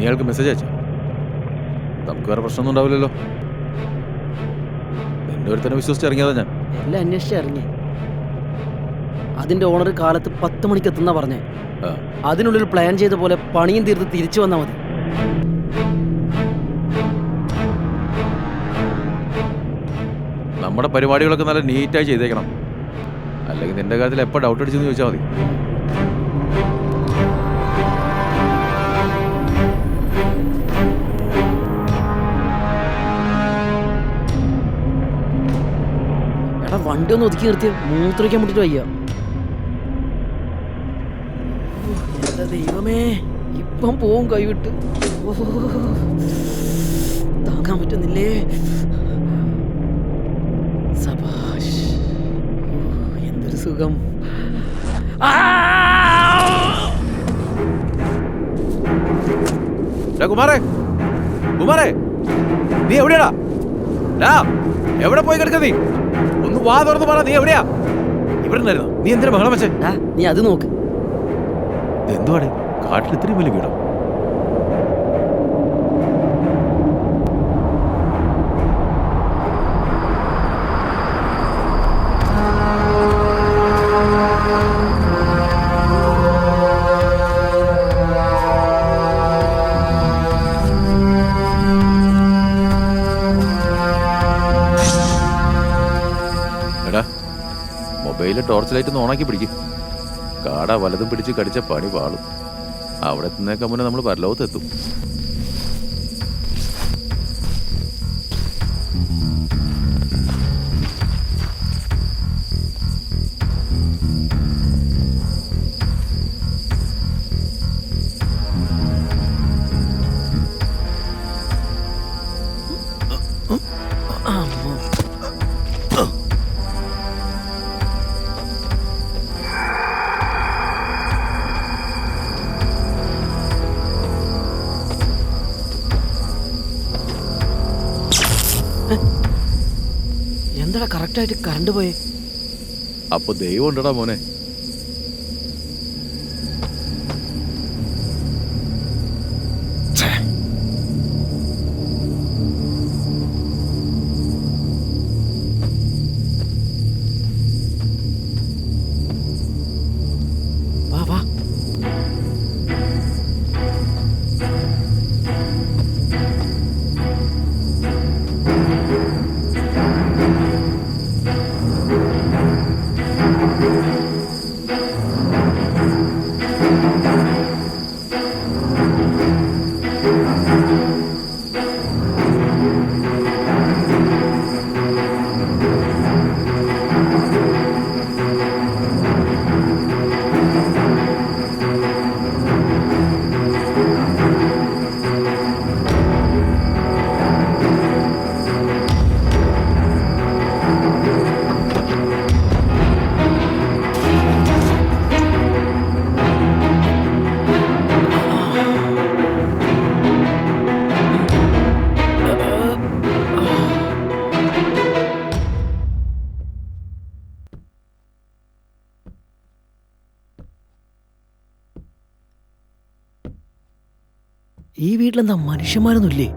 അയാൾക്ക് മെസ്സേജ് അയച്ചോ? നമുക്ക് വേറെ പ്രശ്നമൊന്നും ഉണ്ടാവില്ലല്ലോ. നിന്റെ ഒരുത്തന്നെ വിശ്വസിച്ചിറങ്ങിയതാ ഞാൻ. എല്ലാം അന്വേഷിച്ചിറങ്ങി. അതിന്റെ ഓണർ കാലത്ത് 10 മണിക്ക് എത്തുന്ന പറഞ്ഞേ. അതിനുള്ളിൽ പ്ലാൻ ചെയ്ത പോലെ പണിയും തീർത്ത് തിരിച്ചു വന്നാൽ മതി. നമ്മുടെ പരിപാടികളൊക്കെ നല്ല നീറ്റായി ചെയ്തേക്കണം. അല്ലെങ്കിൽ നിന്റെ കാര്യത്തിൽ എപ്പോൾ ഡൗട്ട് അടിച്ചെന്ന് ചോദിച്ചാൽ മതി. എടാ വണ്ടി ഒന്ന് ഒതുക്കി നിർത്തിയ മൂത്രയ്ക്കാൻ മുട്ടിട്ട് വയ്യ. എന്റെ ദൈവമേ, ഇപ്പം പോവും കൈവിട്ട്. താങ്ങാൻ പറ്റുന്നില്ലേ? സബാഷ്, എന്തൊരു സുഖം. കുമാരേ, കുമാരേ, നീ എവിടെയാടാ? എവിടെ പോയി കിടക്ക? നീ ഒന്ന് വാ തുറന്ന് പറ, നീ എവിടെയാ? ഇവിടെ ഉണ്ടായിരുന്നോ? നീ എന്തിനാ ബഹളം വെച്ചേ? നീ അത് നോക്ക്. എന്തുവാടേ കാട്ടിൽ ഇത്രയും വലിയ വീടോ? മൊബൈലിൽ ടോർച്ച് ലൈറ്റ് ഒന്ന് ഓണാക്കി പിടിക്കും. കാട വലതും പിടിച്ച് കടിച്ച പണി പാളും. അവിടെ എത്തുന്നേക്കാൻ മുന്നേ നമ്മൾ പരലോകത്തെത്തും. എന്താ കറക്റ്റായിട്ട് കറണ്ട് പോയേ? അപ്പൊ ദൈവം ഉണ്ടടാ മോനെ. വാ വാ. ഈ വീട്ടിലെന്താ മനുഷ്യന്മാരൊന്നുമില്ലേ?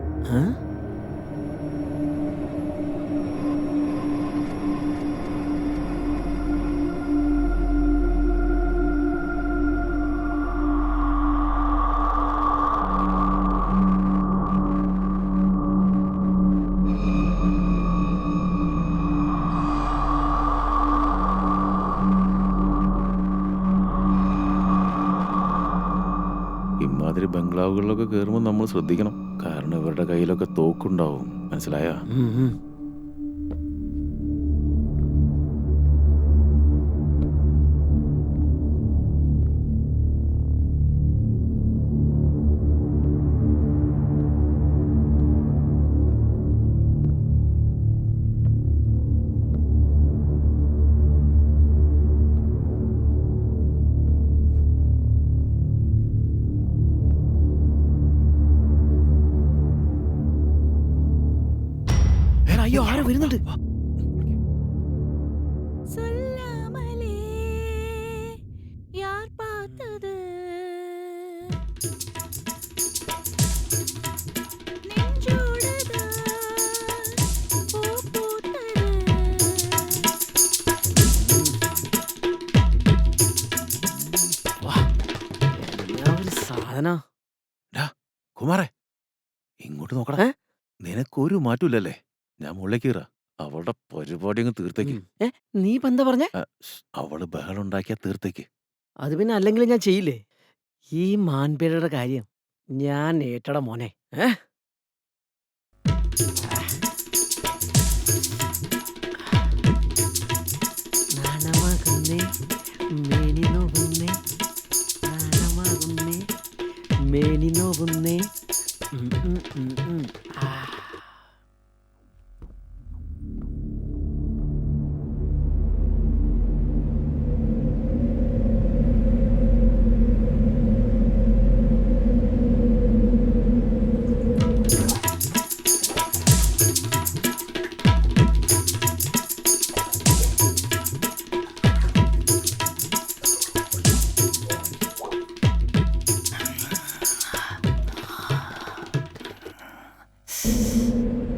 ഇമാതിരി ബംഗ്ലാവുകളിലൊക്കെ കയറുമ്പോൾ നമ്മൾ ശ്രദ്ധിക്കണം. കാരണം ഇവരുടെ കയ്യിലൊക്കെ തോക്കുണ്ടാവും. മനസ്സിലായോ? അയ്യോ, ആരോ വരുന്നുണ്ട്. ഞാനാ കുമാറേ ഇങ്ങോട്ട് നോക്കടാ. ഏ? നിനക്കൊരു മാറ്റമില്ലല്ലേ? ഞാൻ മുകളിലേക്ക് കയറാ. അവളുടെ പരിപാടി അങ്ങ് തീർത്തേക്ക്. നീ ഇപ്പൊ എന്താ പറഞ്ഞേ? അവള് ബഹളം ഉണ്ടാക്കിയാ തീർത്തേക്ക്. അത് പിന്നെ അല്ലെങ്കിൽ ഞാൻ ചെയ്യില്ലേ. ഈ മാൻപേടയുടെ കാര്യം ഞാൻ ഏറ്റട മോനെ. നാണമാകുന്നേ, മേനി നോവുന്നേ, നാണമാകുന്നേ, മേനി നോവുന്നേ. ആ.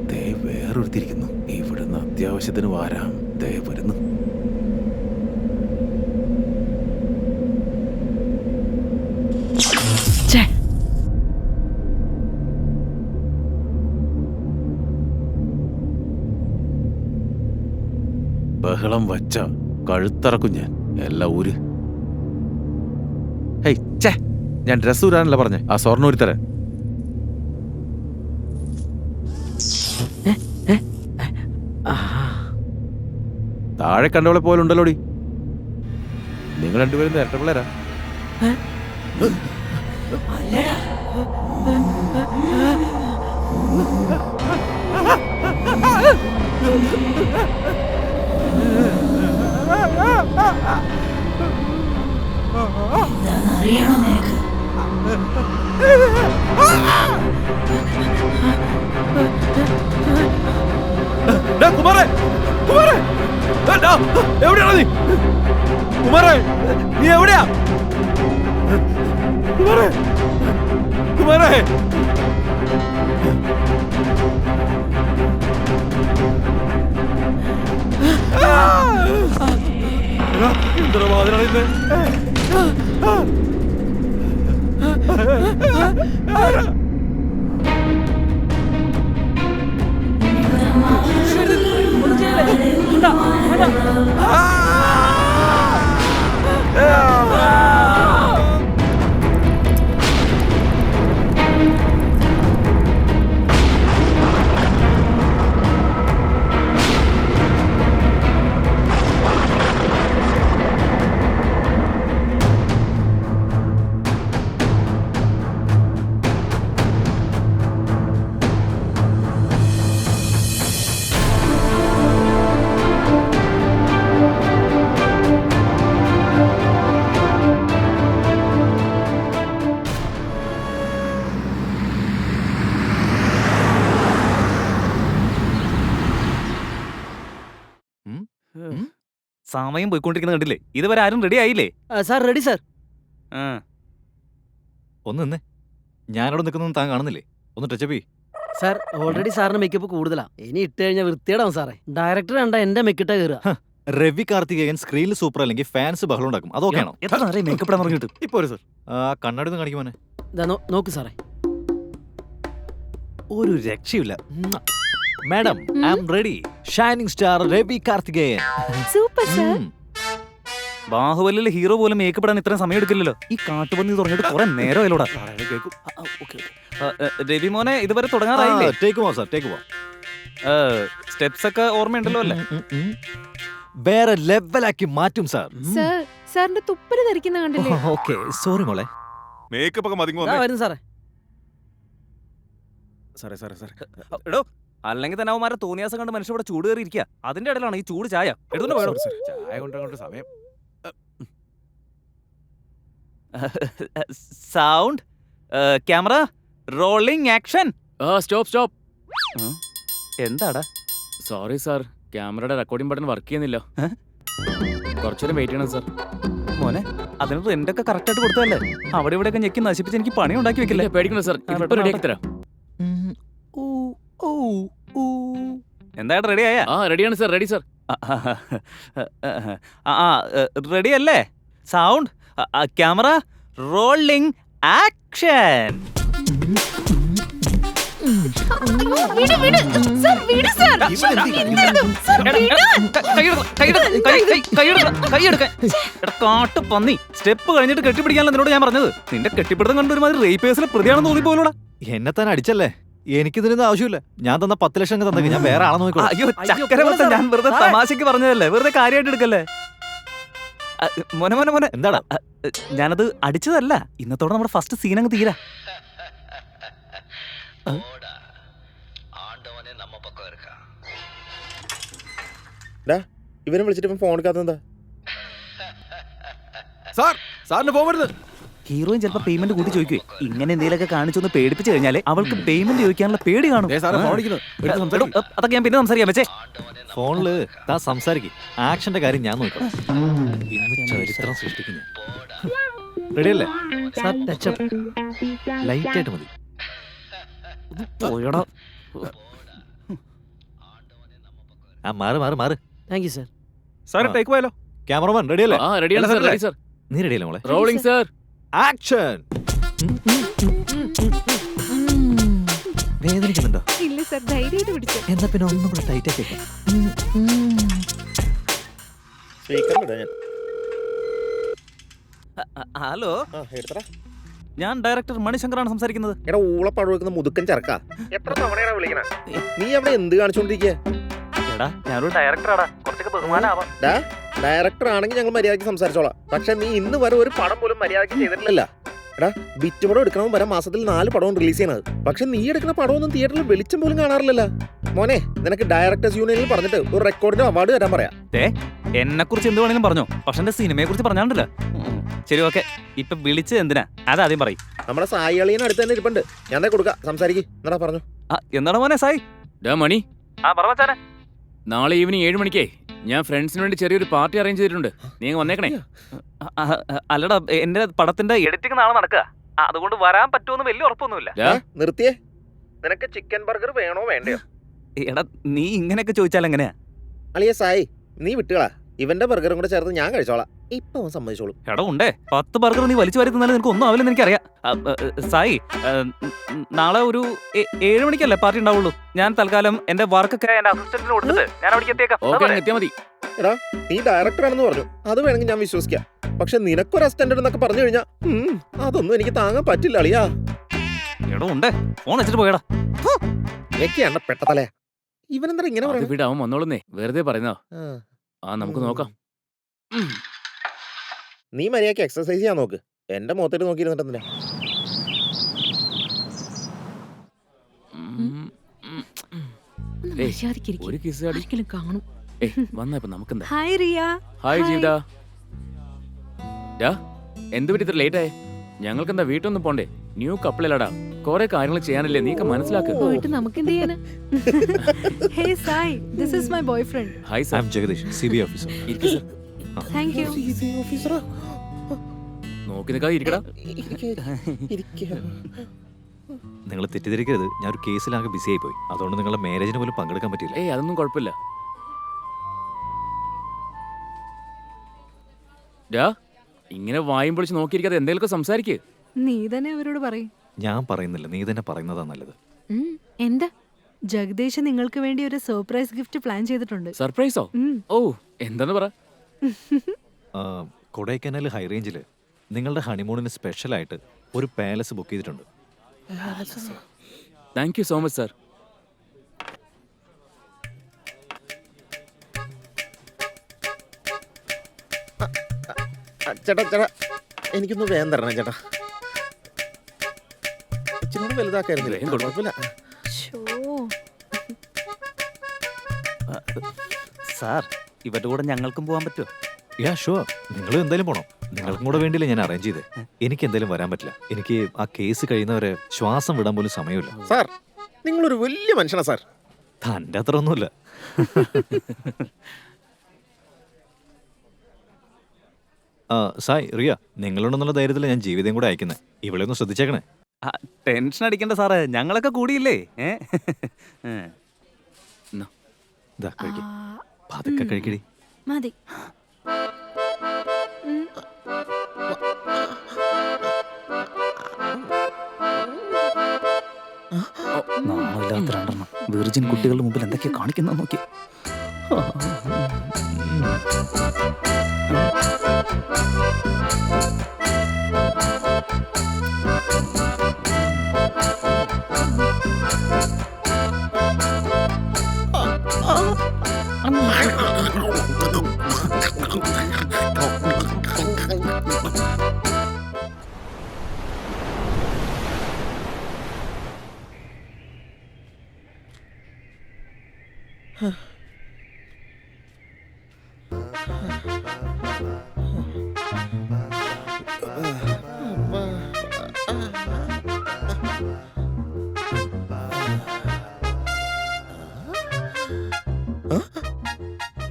ദേ വേറൊരുത്തിരിക്കുന്നു. ഇവിടുന്ന് അത്യാവശ്യത്തിന് വാരാം. ദേ വരുന്നു. ഛേ. ബഹളം വച്ച കഴുത്തറക്കും ഞാൻ. എല്ലാം ഊര്. ഹേയ് ഛേ, ഞാൻ ഡ്രസ് ഊരാനല്ല പറഞ്ഞേ, ആ സ്വർണ്ണ ഊരി തരാൻ. താഴെ കണ്ടവളെ പോലെ ഉണ്ടല്ലോടി. നിങ്ങൾ രണ്ടുപേരും ഇരട്ട പിള്ളേരാ. കുമാരേ, കുമാരേ, എവിടെയാണോ നീ? കുമാരേ, നീ എവിടെയാ? കുമാരേ, കുമാരേ, എന്താ വാതിലാണ്? സമയം പോയിക്കൊണ്ടിരിക്കുന്നത് കണ്ടില്ലേ? ഇതുവരെ ആരും റെഡി ആയില്ലേ? Sir ready sir. ഒന്ന് നിന്നേ, ഞാനവിടെ നിൽക്കുന്നൊന്നും താൻ കാണുന്നില്ലേ? ഒന്ന് ടച്ചപ്പ് ചെയ്യ്. സാർ ഓൾറെഡി സാറിന് മേക്കപ്പ് കൂടുതലാ. ഇനി ഇട്ട് കഴിഞ്ഞാൽ വൃത്തിയേടാവും സാറേ. ഡയറക്ടർ കണ്ട എന്റെ മെക്കിട്ട കയറുക. രവി കാർത്തികേയൻ സ്ക്രീനിൽ സൂപ്പർ അല്ലെങ്കിൽ ഫാൻസ് ബഹളം ഉണ്ടാക്കും. അതൊക്കെയാണോ? എത്ര നേരം മേക്കപ്പ് ഇടാൻ പറഞ്ഞിട്ട്? ഇപ്പൊ ഒരു സർ. കണ്ണാടി ഒന്ന് കാണിക്കുമോനെ. നോക്ക് സാറേ. ഒരു രക്ഷയില്ല. Madam, I am ready. Shining star Ravi Karthikeyan. Super sir. ബാഹുബലിയിലെ ഹീറോ പോലും മേക്കപ്പ് ഇടാൻ ഇത്രയും സമയം എടുക്കില്ലല്ലോ. ഈ കാട്ടുപന്നി തുടങ്ങിയിട്ട് കുറെ നേരം ആയില്ലോടാ. കേൾക്കും. രവി മോനെ, ഇതുവരെ തുടങ്ങാറായില്ലേ? ടേക്ക് പോ സാർ, ടേക്ക് പോ. സ്റ്റെപ്സ് ഒക്കെ ഓർമ്മയുണ്ടല്ലോ അല്ലേ? വേറെ ലെവലാക്കി മാറ്റും സാർ. സർ, സാറിന്റെ തുപ്പല് ധരിക്കുന്ന കണ്ടില്ലേ? ഓക്കെ, സോറി മോളെ. മേക്കപ്പ് ഒക്കെ മതിങ്ങോ. വരും സാറേ. സാറേ സാറേ സാറേ, എടോ, അല്ലെങ്കിൽ തന്നെ അവന്മാരെ തോന്നിയാസം കണ്ട് മനുഷ്യ ഇവിടെ ചൂട് കയറി ഇരിക്കുക. അതിന്റെ ഇടയിലാണ് ഈ ചൂട് ചായ എടുത്തോണ്ട് പോയോ? ചായ കൊണ്ടങ്ങോട്ട് സമയം. Sound, camera, rolling, action. Stop. എന്താടാ? സോറി സാർ, ക്യാമറയുടെ റെക്കോർഡിംഗ് ബട്ടൺ വർക്ക് ചെയ്യുന്നില്ല. കുറച്ചുകൂടെ വെയിറ്റ് ചെയ്യണം സാർ. മോനെ, അതിന് റെന്റൊക്കെ കറക്റ്റ് ആയിട്ട് കൊടുത്തതല്ലേ? അവിടെ ഇവിടെയൊക്കെ ഞെക്കി നശിപ്പിച്ച് എനിക്ക് പണി ഉണ്ടാക്കി വെക്കില്ലേ? പേടിക്കണം സാർ, ഇപ്പൊ റെഡിയാക്കി തരാം. എന്തായിട്ട് റെഡി ആയാ? റെഡിയാണ് സാർ, റെഡി സാർ. റെഡി അല്ലേ? Sound, camera, rolling, action. വിട്, വിട്. സർ, വിട് സർ. എന്താണിത്? സർ, വിട്. കാട്ടു പന്നി, സ്റ്റെപ്പ് കഴിഞ്ഞിട്ട് കെട്ടിപ്പിടിക്കാനല്ല നിന്നോട് ഞാൻ പറഞ്ഞത്. നിന്റെ കെട്ടിപ്പിടുത്തം കണ്ട് ഒരുമാതിരി റേപ്പേഴ്സിലെ പ്രതിയാണെന്ന് തോന്നിപ്പോലൂടാ. എന്നെ തന്നെ അടിച്ചല്ലേ, എനിക്കിതിനൊന്നും ആവശ്യമില്ല. ഞാൻ തന്ന 10 ലക്ഷം തന്നേക്ക്, ഞാൻ വേറെ ആളെ നോക്കിക്കോളാം. അയ്യോ ചക്കരവത്ത, ഞാൻ വെറുതെ തമാശക്ക് പറഞ്ഞതല്ലേ, വെറുതെ കാര്യമായിട്ട് എടുക്കല്ലേ. മോനെ മോനെ മോനെ, എന്താടാ? ഞാനത് അടിച്ചതല്ല. ഇന്നത്തോടെ നമ്മുടെ ഫസ്റ്റ് സീൻ അങ്ങ് തീരാ. ഇവനെ വിളിച്ചിട്ട് ഫോൺ എടുക്കാത്ത സാർ, സാറിന് ഫോൺ വരുന്നത്. ഹീറോയിൻ ചിലപ്പോ പേയ്മെന്റ് കൂട്ടി ചോദിക്കുവേ. ഇങ്ങനെ എന്തെങ്കിലുമൊക്കെ കാണിച്ചൊന്ന് പേടിപ്പിച്ചു കഴിഞ്ഞാല് അവൾക്ക് പേയ്മെന്റ് ചോദിക്കാനുള്ള പേടി കാണും. അതൊക്കെ ഞാൻ പിന്നെ സംസാരിക്കാം. വെച്ചേ ഫോണില് താൻ സംസാരിക്കും, ആക്ഷന്റെ കാര്യം ഞാൻ നോക്കാം. ഇന്ന് ചരിത്രം സൃഷ്ടിക്കും ഞാൻ. റെഡിയല്ലേ? സാർ ടച്ചപ്പ് ലൈറ്റ് ആയിട്ട് മതി. പോയടാ. ആ മാറ് മാറ് മാറ്. Thank you sir. Sir take പോയാലോ? ക്യാമറമാൻ റെഡിയല്ലേ? ആ റെഡിയാണ് സർ, റെഡി സർ. നീ റെഡിയല്ലേ മോളെ? Rolling sir. ആക്ഷൻ. വേദനിക്കുന്നുണ്ടോ? ഇല്ല സർ, ധൈര്യമായിട്ട് പിടിച്ചു. എന്നാ പിന്നെ ഒന്നും കൂടെ ടൈറ്റ് ആക്കി. ഹലോ, ഞാൻ ഡയറക്ടർ മണിശങ്കറാണ് സംസാരിക്കുന്നത്. എടാ ഊളപ്പഴ വെക്കുന്ന മുതുക്കൻ ചെറുക്കാ, എത്ര തവണയാണ് വിളിക്കണ? നീ അവിടെ എന്ത് കാണിച്ചോണ്ടിരിക്കേ? എടാ ഞാനൊരു ഡയറക്ടറാടാ, കുറച്ചൊക്കെ ബഹുമാനാവാം. ഡയറക്ടർ ആണെങ്കിൽ ഞങ്ങൾ മര്യാദയ്ക്ക് സംസാരിച്ചോളാം. പക്ഷെ നീ ഇന്ന് വരെ ഒരു പടം പോലും മര്യാദയ്ക്ക് ചെയ്തിട്ടില്ലല്ലോ. എടാ ബിറ്റ് പടം എടുക്കണം വരെ മാസത്തിൽ 4 പടവും റിലീസ് ചെയ്യണത്. പക്ഷെ നീ എടുക്കുന്ന പടമൊന്നും തിയേറ്ററിൽ വെളിച്ചം പോലും കാണാറില്ലല്ലോ. മോനെ, നിനക്ക് ഡയറക്ടേഴ്സ് യൂണിയനിൽ പറഞ്ഞിട്ട് ഒരു റെക്കോർഡിന് അവാർഡ് തരാൻ പറയാം. എന്നെ കുറിച്ച് എന്ത് വേണേലും പറഞ്ഞോ, പക്ഷെ എന്റെ സിനിമയെ കുറിച്ച് പറഞ്ഞാണ്ടല്ലോ. ശരി, ഓക്കെ. ഇപ്പൊ വിളിച്ചത് എന്തിനാ അതാദ്യം പറയും. നമ്മുടെ സായി അളിയന് അടുത്ത് തന്നെ ഇരിപ്പുണ്ട്, ഞാൻ കൊടുക്കാം, സംസാരിക്കും. എന്നാ പറഞ്ഞു. എന്താണ് മോനെ സായി? മണി, പറഞ്ഞേ. നാളെ ഈവനിങ് 7 മണിക്കേ ഞാൻ ഫ്രണ്ട്സിന് വേണ്ടി ചെറിയൊരു പാർട്ടി അറേഞ്ച് ചെയ്തിട്ടുണ്ട്. നീ വന്നേക്കണേ. അല്ലടാ, എന്റെ പടത്തിന്റെ എഡിറ്റിംഗ് നാളെ നടക്കുക, അതുകൊണ്ട് വരാൻ പറ്റുമെന്ന് വലിയ ഉറപ്പൊന്നുമില്ല. നിർത്തിയേ, നിനക്ക് ചിക്കൻ ബർഗർ വേണോ വേണ്ടയോ? എടാ നീ ഇങ്ങനെയൊക്കെ ചോദിച്ചാൽ എങ്ങനെയാ? അളിയ സായി, നീ വിട്ടുകളാ, ഇവന്റെ ബർഗറും കൂടെ ചേർത്ത് ഞാൻ കഴിച്ചോളാം. ഇപ്പൊ അവൻ സമ്മതിച്ചോളൂ. എടാ ഉണ്ടേ, 10 ബർഗർ നീ വലിച്ചു വാരി തന്നാലും നിനക്ക് ഒന്നും ആവില്ലെന്ന് എനിക്കറിയാം. സായി, നാളെ ഒരു 7 മണിക്കല്ലേ പാർട്ടി ഉണ്ടാവുള്ളൂ. ഞാൻ തൽക്കാലം എന്റെ വർക്കൊക്കെ എന്റെ അസിസ്റ്റന്റിന് കൊടുത്തിട്ട് ഞാൻ അവിടെ എത്തിയേക്കാം. എത്തിയാ മതി. എടാ നീ ഡയറക്ടർ ആണെന്ന് പറഞ്ഞു, അത് വേണമെങ്കിൽ ഞാൻ വിശ്വസിക്കാം. പക്ഷെ നിനക്കൊരു അസിസ്റ്റന്റ് എന്നൊക്കെ പറഞ്ഞു കഴിഞ്ഞാ അതൊന്നും എനിക്ക് താങ്ങാൻ പറ്റില്ല അളിയാ. എടാ ഉണ്ടേ, ഫോൺ വെച്ചിട്ട് പോയടാ. ഒക്കെയാണ് പെട്ടതലേ. ഇവനെന്താ ഇങ്ങനെ അത് പറയുന്നത്? വിട്, അവൻ വന്നോളുന്നേ, വെറുതെ പറയുന്നോ. നമുക്ക് നോക്കാം. നീ മര്യാദക്ക് എക്സസൈസ് ചെയ്യാൻ നോക്ക്, എന്റെ മുഖത്തേക്ക് നോക്കിയിരുന്നിട്ടെന്തിനാ? ഒരു കിസ് അടി. ആരെങ്കിലും കാണും. വന്നാ ഇപ്പൊ നമുക്കെന്താ? ഹായ് റിയ. ഹായ് ജീവ. എന്ത് പറ്റി ഇത്ര ലേറ്റ് ആയേ? ഞങ്ങൾക്ക് എന്താ വീട്ടൊന്നും പോണ്ടേ? ന്യൂ കപ്പിളടാ, കൊറേ കാര്യങ്ങൾ ചെയ്യാനല്ലേ, നീക്ക് മനസ്സിലാക്കുക. പോയിട്ട് നമുക്ക് എന്ത് ചെയ്യാനാ? Hey Sai, this is my boyfriend. Hi I sir. Am Jagadish, CB officer. Thank you. നോക്കി നിൽക്കാതെ ഇരിക്കടാ. നിങ്ങൾ തെറ്റിദ്ധരിക്കരുത്, ഞാൻ ഒരു കേസിലാകെ ബിസി ആയി പോയി, അതുകൊണ്ട് നിങ്ങളുടെ മാരേജിന് പോലും പങ്കെടുക്കാൻ പറ്റില്ല. ഏയ് അതൊന്നും കുഴപ്പമില്ല. ഇങ്ങനെ വായും പൊളിച്ച് നോക്കിയിരിക്കാതെ എന്തെങ്കിലുമൊക്കെ സംസാരിക്കേ. നീ തന്നെ അവരോട് പറയും. ഞാൻ പറയുന്നില്ല, നീ തന്നെ പറയുന്നതാ നല്ലത്. എന്താ? ജഗദീഷ് നിങ്ങൾക്ക് വേണ്ടി ഒരു സർപ്രൈസ് ഗിഫ്റ്റ് പ്ലാൻ ചെയ്തിട്ടുണ്ട്. സർപ്രൈസോ? ഓ, എന്താന്ന് പറ. കൊടൈക്കനാൽ ഹൈ റേഞ്ചിൽ നിങ്ങളുടെ ഹണിമൂണിന് സ്പെഷ്യലായിട്ട് ഒരു പാലസ് ബുക്ക് ചെയ്തിട്ടുണ്ട്. Thank you so much sir. ചേട്ടാ ചേട്ടാ, എനിക്കൊന്ന് വേഗം തരണേ ചേട്ടാ. ഇച്ചിരി വലുതാക്കായിരുന്നില്ലേ? കുഴപ്പമില്ല. സാർ, ഇവരുടെ കൂടെ ഞങ്ങൾക്കും പോകാൻ പറ്റുമോ? യാ ഷുവർ, നിങ്ങൾ എന്തായാലും പോണം. നിങ്ങൾക്കും കൂടെ വേണ്ടിയില്ല ഞാൻ അറേഞ്ച് ചെയ്തേ. എനിക്ക് എന്തായാലും വരാൻ പറ്റില്ല. എനിക്ക് ആ കേസ് കഴിയുന്നവരെ ശ്വാസം വിടാൻ പോലും സമയമില്ല. സാർ, നിങ്ങളൊരു വലിയ മനുഷ്യനാ സാർ. തൻ്റെ അത്ര ഒന്നുമില്ല. സായ്, റിയ, നിങ്ങളുണ്ടെന്നുള്ള ധൈര്യത്തിൽ ഞാൻ ജീവിതം കൂടെ അയക്കുന്നത്. ഇവിടെ ഒന്ന് ശ്രദ്ധിച്ചേക്കണേ. ടെൻഷൻ അടിക്കണ്ട സാറേ, ഞങ്ങളൊക്കെ കൂടിയില്ലേ. പതുക്കെ കഴിക്കടി. മതി. നാണമില്ലാത്ത രണ്ടെണ്ണം വിർജിൻ കുട്ടികളുടെ മുമ്പിൽ എന്തൊക്കെയാ കാണിക്കുന്ന നോക്കി.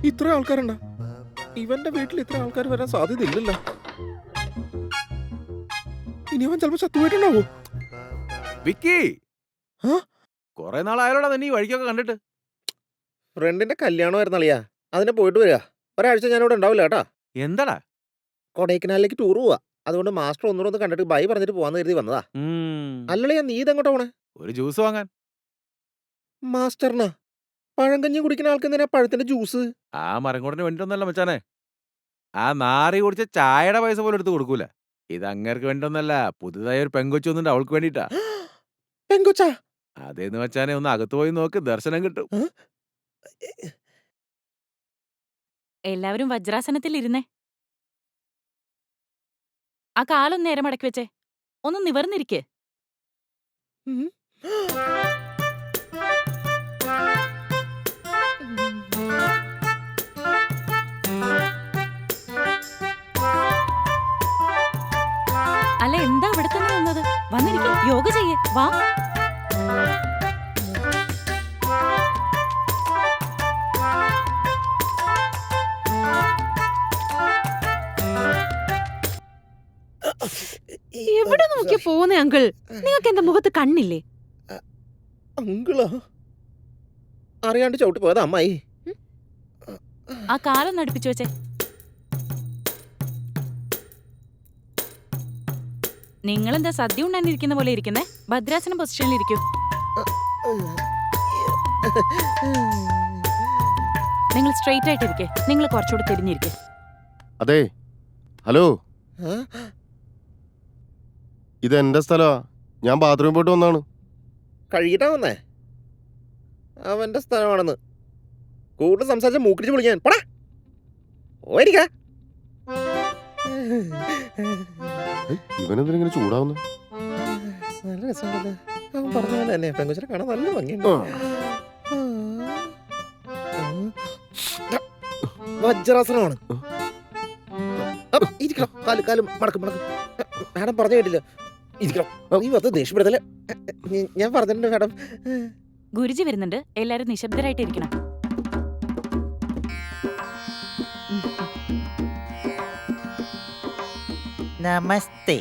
ഇത്ര ആൾക്കാരുണ്ടോ? ഇവന്റെ വീട്ടിൽ ഇത്ര ആൾക്കാർ വരാൻ സാധ്യത ഇല്ലല്ലോ. ഇനി അവൻ ചിലപ്പോ ചത്തുപോയിട്ടുണ്ടാവോ? വിക്കി, ആ? കൊറേ നാളായാലോടാ നിന്നെ ഈ വഴിക്കൊക്കെ കണ്ടിട്ട്. ഫ്രണ്ടിന്റെ കല്യാണമായിരുന്നു അളിയാ, അതിനെ പോയിട്ട് വരിക. ഒരാഴ്ച ഞാനിവിടെ ഉണ്ടാവില്ല കേട്ടാ. എന്താടാ? കൊടൈക്കനാലിലേക്ക് ടൂർ പോവാ. അതുകൊണ്ട് മാസ്റ്റർ ഒന്നുകൂടെ ഒന്ന് കണ്ടിട്ട് ബൈ പറഞ്ഞിട്ട് പോവാന്ന് കരുതി വന്നതാ. അല്ലളിയാ, നീ ഇതെങ്ങോട്ടാ പോണേ? ഒരു ജ്യൂസ് വാങ്ങാൻ. മാസ്റ്ററിനാ? പഴങ്കഞ്ഞി കുടിക്കുന്ന ആൾക്ക് എന്തിനാ പഴത്തിന്റെ ജ്യൂസ്? ആ മരംകൊടന് വേണ്ടിട്ടൊന്നല്ല മച്ചാനെ. ആ നാറി കുടിച്ച ചായയുടെ പൈസ പോലും എടുത്ത് കൊടുക്കൂല. ഇത് അങ്ങേർക്ക് വേണ്ടിട്ടൊന്നല്ല, പുതുതായി ഒരു പെങ്കൊച്ചു വന്നിട്ട് അവൾക്ക് വേണ്ടിട്ടാ. പെങ്കൊച്ചാ? അതേന്ന് വെച്ചാനെ ഒന്ന് അകത്ത് പോയി നോക്ക്, ദർശനം കിട്ടും. എല്ലാവരും വജ്രാസനത്തിൽ ഇരുന്നേ. ആ കാലൊന്ന് നേരെ മടക്കി വെച്ചേ. ഒന്ന് നിവർന്നിരിക്കേ. ഉം. അല്ല, എന്താ ഇവിടെ തന്നെ വന്നത്? വന്നിരിക്കെ, യോഗ ചെയ്യേ. വാ. എവിടെ നോക്കിയാ പോന്നേ അങ്കിൾ? നിങ്ങൾക്ക് എന്റെ മുഖത്ത് കണ്ണില്ലേ? അങ്കിളാ? അറിയാണ്ട് ചവിട്ടി പോയതാ അമ്മായി. ആ കാലൊന്ന് അടുപ്പിച്ചു വെച്ചേ. നിങ്ങളെന്താ സദ്യ ഉണ്ണാനിരിക്കുന്ന പോലെ ഇരിക്കുന്നേ? ഭദ്രാസനം പൊസിഷനിൽ ഇരിക്കൂ. നിങ്ങൾ സ്ട്രെയിറ്റ് ആയിട്ടിരിക്കെ. നിങ്ങൾ കുറച്ചുകൂടി തിരിഞ്ഞിരിക്കെ. അതെ, ഹലോ, ആ? ഇത് എന്റെ സ്ഥലമാ. ഞാൻ ബാത്റൂമിൽ പോയിട്ട് വന്നാണ്. കഴുകിട്ടാ വന്നേ? അവന്റെ സ്ഥലമാണെന്ന് കൂടുതൽ സംസാരിച്ച മൂക്കിടിച്ച് വിളിക്കാൻ. പടാ ഓരിക്ക. ഇവനെന്തിനിങ്ങനെ ചൂടാവുന്നു? നല്ല രസമുണ്ടല്ലോ. അവൻ പറഞ്ഞ പോലെ തന്നെ പെങ്കൊച്ചിനെ കാണാൻ നല്ല ഭംഗിയുണ്ട്. വജ്രാസനമാണ്. ഇരിക്കണം. കാലും മടക്കും. മാഡം പറഞ്ഞു കേട്ടില്ല. ഇരിക്കണം. നീ പത്ത് ദേഷ്യപ്പെടുത്തല്ലേ. ഞാൻ പറഞ്ഞിട്ടുണ്ട് മാഡം. ഗുരുജി വരുന്നുണ്ട്. എല്ലാരും നിശബ്ദരായിട്ടിരിക്കണം. നമസ്തേ.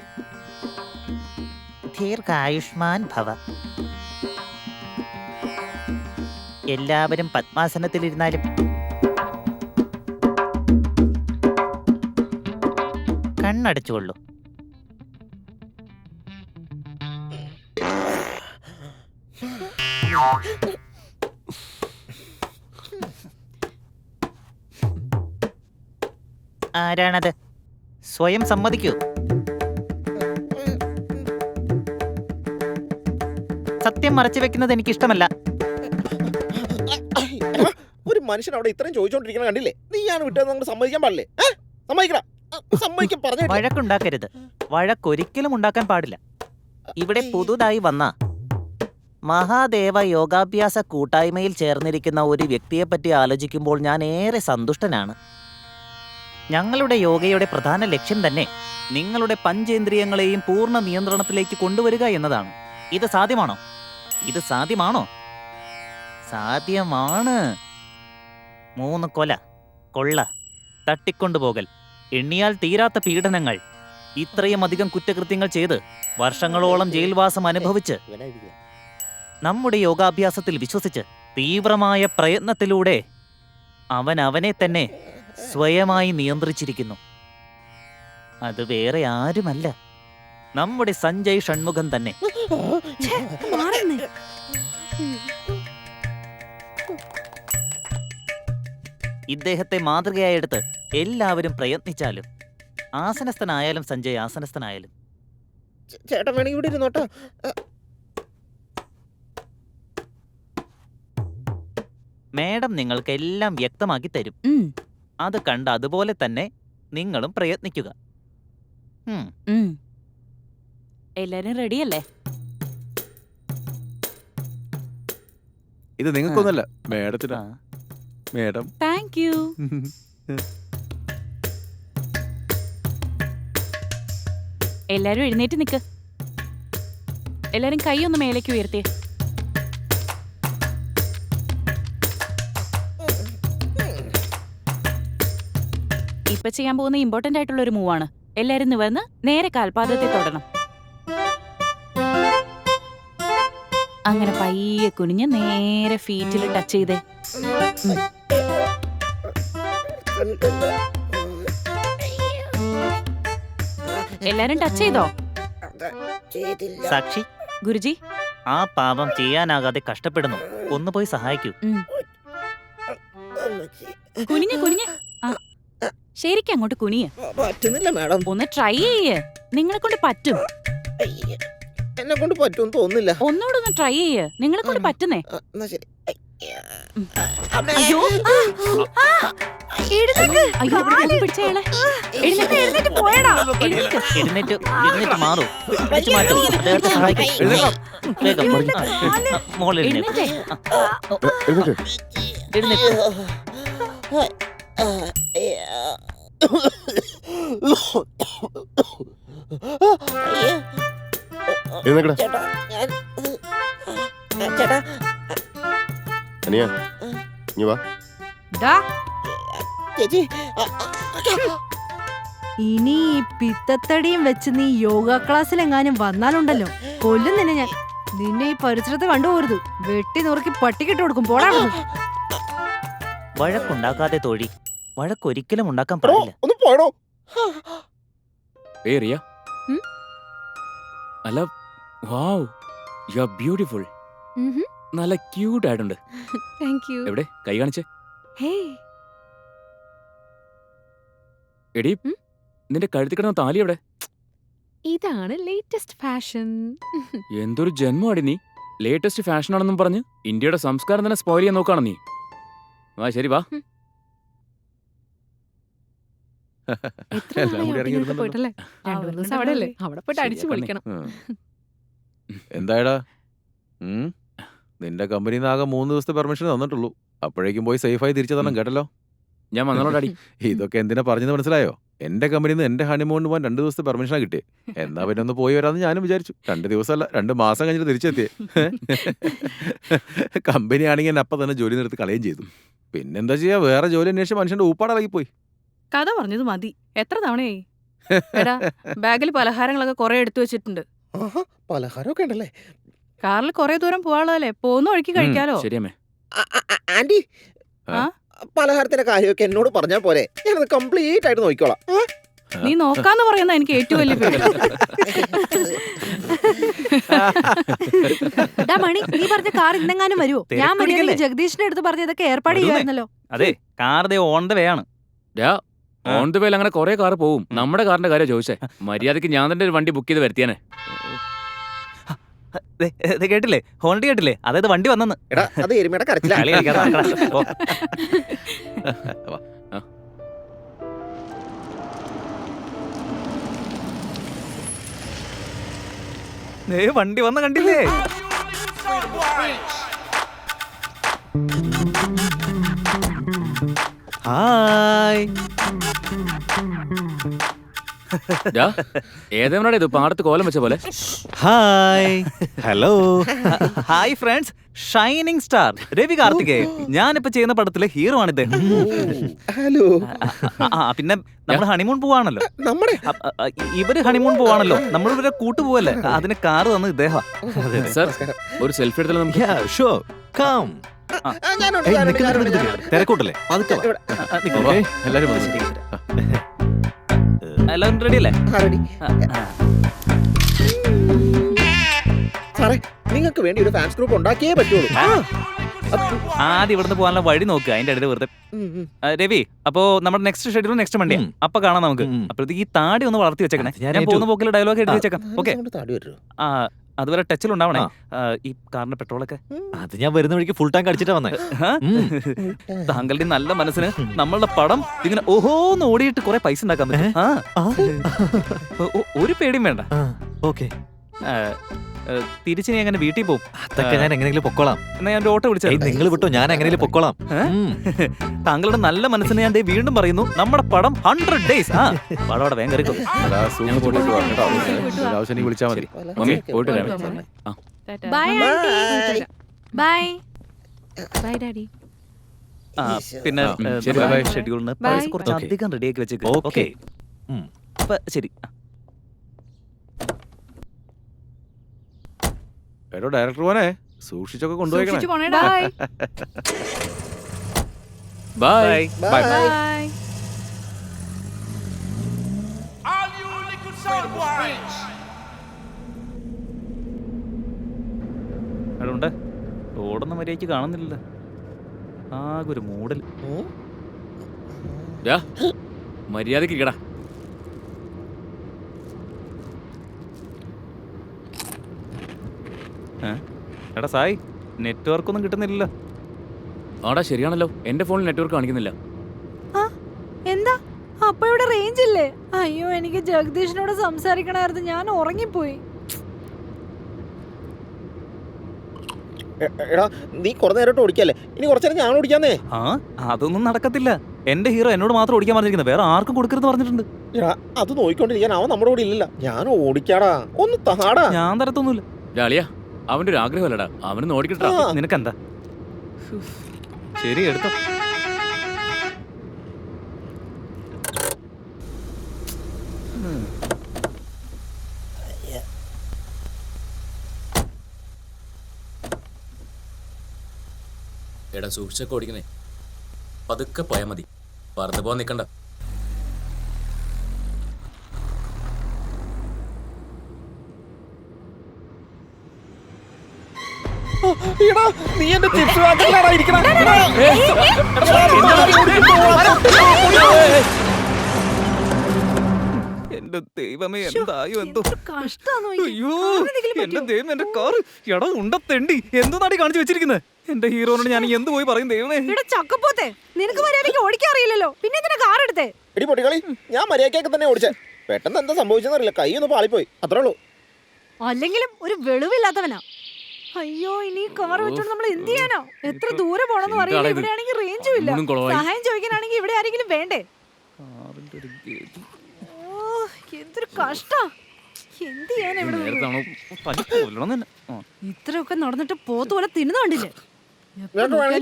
ദീർഘായുഷ്മാൻ ഭവ. എല്ലാവരും പത്മാസനത്തിലിരുന്നാലും. കണ്ണടച്ചുകൊള്ളൂ. ആരാണത്? സ്വയം സമ്മതിക്കൂ. സത്യം മറച്ചു വെക്കുന്നത് എനിക്കിഷ്ടമല്ല. ഒരു മനുഷ്യൻ അവിടെ ഇത്രയും ചോദിച്ചോണ്ടിരിക്കണ കണ്ടില്ലേ? നീയാണ് വിട്ടതെന്ന് നമുക്ക് സമ്മതിക്കാൻ പാടില്ലേ? സമ്മതിക്കണം. സമ്മതിക്കാൻ പറഞ്ഞു. വഴക്കുണ്ടാക്കരുത്. വഴക്കൊരിക്കലും ഉണ്ടാക്കാൻ പാടില്ല. ഇവിടെ പുതുതായി വന്ന മഹാദേവ യോഗാഭ്യാസ കൂട്ടായ്മയിൽ ചേർന്നിരിക്കുന്ന ഒരു വ്യക്തിയെപ്പറ്റി ആലോചിക്കുമ്പോൾ ഞാൻ ഏറെ സന്തുഷ്ടനാണ്. ഞങ്ങളുടെ യോഗയുടെ പ്രധാന ലക്ഷ്യം തന്നെ നിങ്ങളുടെ പഞ്ചേന്ദ്രിയങ്ങളെയും പൂർണ്ണ നിയന്ത്രണത്തിലേക്ക് കൊണ്ടുവരിക എന്നതാണ്. ഇത് സാധ്യമാണോ? ഇത് സാധ്യമാണോ? സാധ്യമാണ്. 3 കൊല, കൊള്ള, തട്ടിക്കൊണ്ടുപോകൽ, എണ്ണിയാൽ തീരാത്ത പീഡനങ്ങൾ, ഇത്രയും അധികം കുറ്റകൃത്യങ്ങൾ ചെയ്ത് വർഷങ്ങളോളം ജയിൽവാസം അനുഭവിച്ച് നമ്മുടെ യോഗാഭ്യാസത്തിൽ വിശ്വസിച്ച് തീവ്രമായ പ്രയത്നത്തിലൂടെ അവൻ അവനെ തന്നെ സ്വയമായി നിയന്ത്രിച്ചിരിക്കുന്നു. അത് വേറെ ആരുമല്ല, നമ്മുടെ സഞ്ജയ് ഷൺമുഖം തന്നെ. ഛേ, മാറുന്നേ. ഇദ്ദേഹത്തെ മാതൃകയായി എടുത്ത് എല്ലാവരും പ്രയത്നിച്ചാലും ആസനസ്ഥനായാലും സഞ്ജയ് ആസനസ്ഥനായാലും ചേട്ടൻ വേണമെങ്കിൽ ഇവിടെ ഇരുന്നോട്ടോ. മേഡം നിങ്ങൾക്ക് എല്ലാം വ്യക്തമാക്കി തരും. ഉം, അത് കണ്ട് അതുപോലെ തന്നെ നിങ്ങളും പ്രയത്നിക്കുക. ഉം. എല്ലാരും റെഡിയല്ലേ? ഇത് നിങ്ങൾക്കൊന്നല്ല, മേഡത്തിനാ. ആ. Madam thank you. എല്ലാരും എഴുന്നേറ്റ് നിക്ക്. എല്ലാരും കൈ ഒന്ന് മേലേക്ക് ഉയർത്തിയേ. ഇപ്പൊ ചെയ്യാൻ പോകുന്ന ഇമ്പോർട്ടന്റ് ആയിട്ടുള്ള ഒരു മൂവാണ്. എല്ലാരും നിവർന്ന് നേരെ കാൽപാദത്തെ തൊടണം. അങ്ങനെ പയ്യെ കുനിഞ്ഞ് നേരെ ഫീറ്റിൽ ടച്ച് ചെയ്തേ. എല്ലാരും ടച്ച് ചെയ്തോ? സാക്ഷി, ഗുരുജി, ആ പാപം ചെയ്യാനാകാതെ കഷ്ടപ്പെടുന്നു. ഒന്ന് പോയി സഹായിക്കൂ. കുനിഞ്ഞ് കുനിഞ്ഞ്. ആ, ശരിക്കും അങ്ങോട്ട് കുനിയ. പറ്റുന്നില്ല മാഡം. ഒന്ന് ട്രൈ ചെയ്യ്. നിങ്ങളെ കൊണ്ട് പറ്റും. എന്നെ കൊണ്ട് പറ്റുമെന്ന് തോന്നുന്നില്ല. ഒന്നുകൂടെ ഒന്ന് ട്രൈ ചെയ്യ്. നിങ്ങളെ കൊണ്ട് പറ്റുന്നേ. എന്നാ ശരി. അയ്യോ, അയ്യോ, പിടിച്ചേളെ. എഴുന്നേറ്റ് പോയടാ. എഴുന്നേറ്റ് മാറൂ. പിടിച്ചു മാറ്റൂ. അദ്ദേഹത്തെ സഹായിക്കൂ. വേഗം. മോളിൽ എഴുന്നേറ്റേ. എഴുന്നേറ്റ്. എഴുന്നേക്കടാ. ചേട്ടാ, ചേട്ടാ, അനിയാ നീ വാ. ഡാ, ചേച്ചി. ഇനി ഈ പിത്തത്തടിയും വെച്ച് നീ യോഗ ക്ലാസ്സിലെങ്ങാനും വന്നാലുണ്ടല്ലോ, കൊല്ലും നിന്നെ ഞാൻ. നിന്നെ ഈ പരിസരത്ത് കണ്ടുപോരുത്. വെട്ടി നുറുക്കി പട്ടിക്കിട്ട് കൊടുക്കും. പോടാ. വഴക്കുണ്ടാക്കാതെ തൊഴി. വഴക്കൊരിക്കലും ഉണ്ടാക്കാൻ ബ്രോ, പാടില്ല. ഒന്ന് പോയടോ. റിയ, അല്ല, വാവ്, യു ആർ ബ്യൂട്ടിഫുൾ. നല്ല ക്യൂട്ട് ആയിട്ടുണ്ട്. Thank you. എവിടെ കൈ കാണിച്ചേ? ഹേ, എടി, നിന്റെ കഴുത്തി കിടന്ന താലി എവിടെ? ഇതാണ് ലേറ്റസ്റ്റ് ഫാഷൻ. എന്തൊരു ജന്മമാടി നീ. ലേറ്റസ്റ്റ് ഫാഷൻ ആണെന്നും പറഞ്ഞ് ഇന്ത്യയുടെ സംസ്കാരം തന്നെ സ്പോയിൽ ചെയ്യാൻ നോക്കാണ് നീ. വാ, ശരി വാ. എല്ലാം കൂടി ഇറങ്ങി വരുന്നുണ്ടല്ലോ. പോയിട്ടല്ലേ? രണ്ടു മൂന്ന് ദിവസം അവിടെ അല്ലേ? അവിടെ പോയിട്ട് അടിച്ചു ശരിയാ, പൊളിക്കണം. എന്തായടാ? നിന്റെ കമ്പനിന്ന് ആകെ 3 ദിവസത്തെ പെർമിഷൻ തന്നിട്ടുള്ളൂ. അപ്പോഴേക്കും പോയി സേഫായി തിരിച്ചു തരണം, കേട്ടല്ലോ. ഞാൻ വന്നോടാടി. ഇതൊക്കെ എന്തിനാ പറഞ്ഞത് മനസ്സിലായോ? എന്റെ കമ്പനിന്ന് എന്റെ ഹണിമൂണിന് പോകാൻ 2 ദിവസത്തെ പെർമിഷനാ കിട്ടിയേ. എന്നാ പിന്നെ ഒന്ന് പോയി വരാമെന്ന് ഞാനും വിചാരിച്ചു. 2 ദിവസമല്ല, 2 മാസം കഴിഞ്ഞിട്ട് തിരിച്ചെത്തിയേ. കമ്പനി ആണെങ്കിൽ എന്നെ അപ്പം തന്നെ ജോലി നിർത്തി കളയുകയും ചെയ്തു. പിന്നെന്താ ചെയ്യാ, വേറെ ജോലി അന്വേഷിച്ച് മനുഷ്യന്റെ ഊപ്പാടിറങ്ങിപ്പോയി. കഥ പറഞ്ഞത് മതി. എത്ര തവണയായി? എടാ, ബാഗിൽ പലഹാരങ്ങളൊക്കെ കുറെ എടുത്തു വെച്ചിട്ടുണ്ട്. പലഹാരമൊക്കെ ഉണ്ടല്ലേ? കാറിൽ കുറെ ദൂരം പോവാനുള്ളതല്ലേ, പോകുന്ന വഴിക്ക് കഴിക്കാലോ. ശരിയമ്മേ. ആന്റി, ആ? പലഹാരത്തിന്റെ കാര്യമൊക്കെ എന്നോട് പറഞ്ഞാ പോരെ? ഞാനത് കംപ്ലീറ്റ് ആയിട്ട് നോക്കിക്കോളാം. നീ നോക്കാന്ന് പറയുന്ന എനിക്ക് ഏറ്റവും വലിയ പേടി. ഡാ മണി, നീ പറഞ്ഞ കാർ ഇന്നെങ്ങാനും വരുമോ? ഞാൻ തിരക്കുപിടിക്കല്ലേ? ജഗദീഷിന്റെ അടുത്ത് പറഞ്ഞതൊക്കെ ഏർപ്പാട് വരുന്നേ. ചെയ്യായിരുന്നല്ലോ. അതെ, കാർ ദേ ഓൺ ദ വേ ആണ്. ഓൺ ദ വേയിൽ അങ്ങനെ കുറെ കാർ പോവും. നമ്മുടെ കാറിന്റെ കാര്യം ചോദിച്ചേ. മര്യാദക്ക് ഞാൻ തന്നെ ഒരു വണ്ടി ബുക്ക് ചെയ്ത് വരുത്തിയാനെ. കേട്ടില്ലേ? ഹോണ്ടി കേട്ടില്ലേ? അതായത് വണ്ടി വന്നെന്ന്. എടാ, അത് എരുമയുടെ കരച്ചിലാ. കളി കളിക്കാതെ നടക്കടാ. പോ. ദേ വണ്ടി വന്ന് കണ്ടില്ലേ? ഹായ്. ഏതെവനാടെ ഇത് പാടത്ത് കോലം വെച്ച പോലെ? Hi. Hello. Hi friends, shining star Ravi Karthikeyan. ഞാനിപ്പോ ചെയ്യുന്ന പടത്തിലെ ഹീറോ ആണിത്. ഹലോ. പിന്നെ നമ്മൾ ഹണിമൂൺ പോവാണല്ലോ. നമ്മുടെ ഇവര് ഹണിമൂൺ പോവാണല്ലോ, നമ്മൾ ഇവരെ കൂട്ടുപോവല്ലേ. അതിന് കാറ് തന്നത് ഇദ്ദേഹം. സർ, ഒരു സെൽഫി എടുത്താലും നമുക്ക്? Yeah, sure. Come. തിരക്കൂട്ടല്ലേ? പതുക്കെ വാ. ഓക്കേ, എല്ലാരും വന്നു. എല്ലാവരും റെഡി അല്ലേ? റെഡി. സാറേ നിങ്ങൾക്ക് വേണ്ടി ഒരു ഫാൻസ് ഗ്രൂപ്പ് ഉണ്ടാക്കിയേ പറ്റുള്ളൂ. ആദ്യം ഇവിടുന്ന് പോകാനുള്ള വഴി നോക്കുക അതിന്റെ ഇടയിൽ വെറുതെ. രവി, അപ്പോ നമ്മുടെ നെക്സ്റ്റ് ഷെഡ്യൂൾ നെക്സ്റ്റ് മൺഡേ അപ്പൊ കാണാം നമുക്ക്. അപ്പോഴത്തേക്ക് ഈ താടി ഒന്ന് വളർത്തി വെച്ചേക്കണേ. ഞാൻ പോകുന്ന പോക്കിൽ ഡയലോഗ് എഴുതി വെച്ചേക്കാം. ഓക്കെ, താടി വരുമോ? അതുവരെ ടച്ചിലുണ്ടാവണേ. ഈ കാറിന്റെ പെട്രോളൊക്കെ അത് ഞാൻ വരുന്ന വഴിക്ക് ഫുൾ ടാങ്ക് അടിച്ചിട്ടാ വന്നേ. താങ്കളുടെ നല്ല മനസ്സിന് നമ്മളുടെ പടം ഇങ്ങനെ ഓഹോന്ന് ഓടിയിട്ട് കുറെ പൈസ ഉണ്ടാക്കാൻ പറ്റും. ഒരു പേടിയും വേണ്ട. ഓക്കെ, തിരിച്ച് നീ അങ്ങനെ വീട്ടിൽ പോകും. അതൊക്കെ ഞാൻ എങ്ങനെയെങ്കിലും പൊക്കോളാം. എന്നാ ഞാൻ ഒരു ഓട്ടോ വിളിച്ചാൽ നിങ്ങൾ വിട്ടോ, ഞാൻ എങ്ങനെയെങ്കിലും പൊക്കോളാം. താങ്കളുടെ നല്ല മനസ്സിന് ഞാൻ വീണ്ടും പറയുന്നു, നമ്മുടെ പടം 100 days. പടം അവിടെ വേഗം കയറിക്കോ. ആവശ്യം വിളിച്ചാൽ മതി. മമ്മി പോയിട്ട് വരാം. By anti. Bye bye daddy. പിന്നെ ശരി, bye. ഷെഡ്യൂളിന് Bye. പൈസ കുറച്ച് അധികം റെഡിയാക്കി വെച്ചേക്ക്. ഓക്കെ. അപ്പൊ ശരി. എടോ ഡയറക്ടർ മോനെ, സൂക്ഷിച്ചൊക്കെ കൊണ്ടുപോയിക്കണേ. സൂക്ഷിച്ചു പോണേടാ. ബൈ. ബൈ. ബൈ. അതുകൊണ്ട് റോഡൊന്നും മര്യാദയ്ക്ക് കാണുന്നില്ല. ആകെ ഒരു മൂടൽ. മര്യാദക്ക് കേടാ. എടാ സായി, നെറ്റ്വർക്ക് ഒന്നും കിട്ടുന്നില്ലല്ലോ. ആടാ ശരിയാണല്ലോ, എന്റെ ഫോണിൽ നെറ്റ്വർക്ക് കാണിക്കുന്നില്ല. എന്താ അപ്പൊ ഇവിടെ റേഞ്ച് ഇല്ലേ? അയ്യോ, എനിക്ക് ജഗദീഷിനോട് സംസാരിക്കണമായിരുന്നു, ഞാൻ ഉറങ്ങിപ്പോയി. എടാ നീ കുറേ നേരമായിട്ട് ഓടിക്കല്ലേ, ഇനി കുറച്ചേരം ഞാൻ ഓടിക്കാന്നേ. അതൊന്നും നടക്കത്തില്ല. എന്റെ ഹീറോ എന്നോട് മാത്രം ഓടിക്കാൻ പറഞ്ഞിരിക്കുന്നത്, വേറെ ആർക്കും കൊടുക്കരുതെന്ന് പറഞ്ഞിട്ടുണ്ട്. എടാ അത് നോക്കിക്കൊണ്ടിരിക്കാൻ അവൻ നമ്മുടെ കൂടെ ഇല്ലല്ലോ. ഞാൻ ഓടിക്കാടാ, ഒന്ന് താടാ. ഞാൻ തരത്തൊന്നുമില്ല. ഡാളിയ, അവന്റെ ഒരു ആഗ്രഹമല്ലടാ, അവനൊന്ന് ഓടിക്കട്ടാ. നിനക്കെന്താ? ശരി, എടുത്തോ. എടാ സൂക്ഷിച്ചൊക്കെ ഓടിക്കണേ, പതുക്കെ പോയാ മതി, പറന്നു പോവാൻ നിക്കണ്ട. എടാ നീ എന്റെ ചിപ്സ് വാങ്ങിയിട്ടാടാ ഇരിക്കണേ. എന്റെ ദൈവമേ, എന്തായോ എന്തോ. കഷ്ടാണോ? അയ്യോ, എന്റെ ദൈവം, എന്റെ കാർ. എടാ ഉണ്ടത്തെണ്ടി, എന്ത് നാടി കാണിച്ചു വെച്ചിരിക്കുന്നത്? എന്റെ ഹീറോനോട് ഞാൻ എന്ത് പോയി പറയും ദൈവമേ. ഇവിടെ ചക്കപ്പോത്തെ, നിനക്ക് മര്യാദയ്ക്ക് ഓടിക്കാൻ അറിയില്ലല്ലോ, പിന്നെ എന്തിനാ കാർ എടുത്തേ? എടി പൊട്ടിക്കളി, ഞാൻ മര്യാദക്കൊക്കെ തന്നെ ഓടിച്ചേ. പെട്ടെന്ന് എന്താ സംഭവിച്ചെന്നറിയില്ല, കൈ ഒന്ന് പാളിപ്പോയി, അത്രേ ഉള്ളൂ. അല്ലെങ്കിലും ഒരു വെളിവില്ലാത്തവനാ. അയ്യോ, ഇനി കാർ വെച്ചോണ്ട് നമ്മൾ എന്ത് ചെയ്യാനോ? എത്ര ദൂരെ പോണെന്ന് പറയില്ല. ഇവിടെ ആണെങ്കിൽ റേഞ്ചും ഇല്ല. സഹായം ചോദിക്കാനാണെങ്കിൽ ഇവിടെ ആരെങ്കിലും വേണ്ടേ? എന്തൊരു കഷ്ടാ. എന്ത് ചെയ്യാനാ ഇവിടെ? ഇത്രയൊക്കെ നടന്നിട്ട് പോത്ത് പോലെ തിന്നു കണ്ടില്ലേ?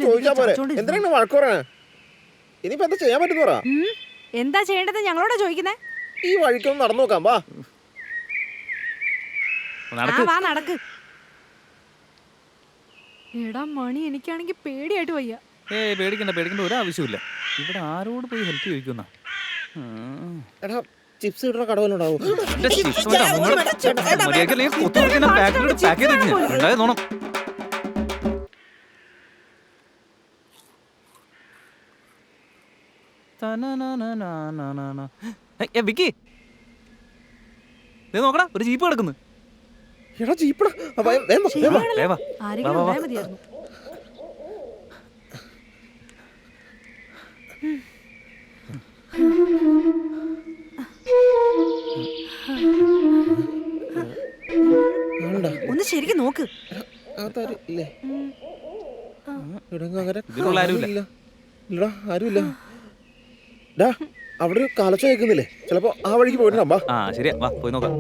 ചോദിച്ചാ പോരെ, എന്തിനാണ് വഴക്ക് പറയണേ? ഇനിയിപ്പോ എന്താ ചെയ്യാൻ പറ്റുന്ന പറ. എന്താ ചെയ്യേണ്ടത് ഞങ്ങളോടാ ചോദിക്കുന്നേ? ഈ വഴിക്കൊന്ന് നടന്നു നോക്കാം, വാ. വാ നടക്ക്. എടാ മണി, എനിക്കാണെങ്കിൽ പേടിയായിട്ട് വയ്യ. പേടിക്കണ്ട പേടിക്കണ്ട, ഒരാവശ്യമില്ല. ഇവിടെ ആരോട് പോയി ഹെൽപ്പ് ചോദിക്കുന്ന? എടാ ചിപ്സ് കിട്ടുന്ന കടവല്ലുണ്ടാവും. വിക്കി, നോക്കടാ, ഒരു ജീപ്പ് കിടക്കുന്നു. എടാ ജീപ്പടാ, ആരെങ്കിലും ഉണ്ടായാ മതിയായിരുന്നു. ഒന്ന് ശരിക്കും നോക്ക്. ആരുമില്ല. അവിടെ ഒരു കാലച്ച കേൾക്കുന്നില്ലേ? ചിലപ്പോ ആ വഴിക്ക് പോയിട്ടുണ്ടാ. ശരിയാ, വാ പോയി നോക്കാം.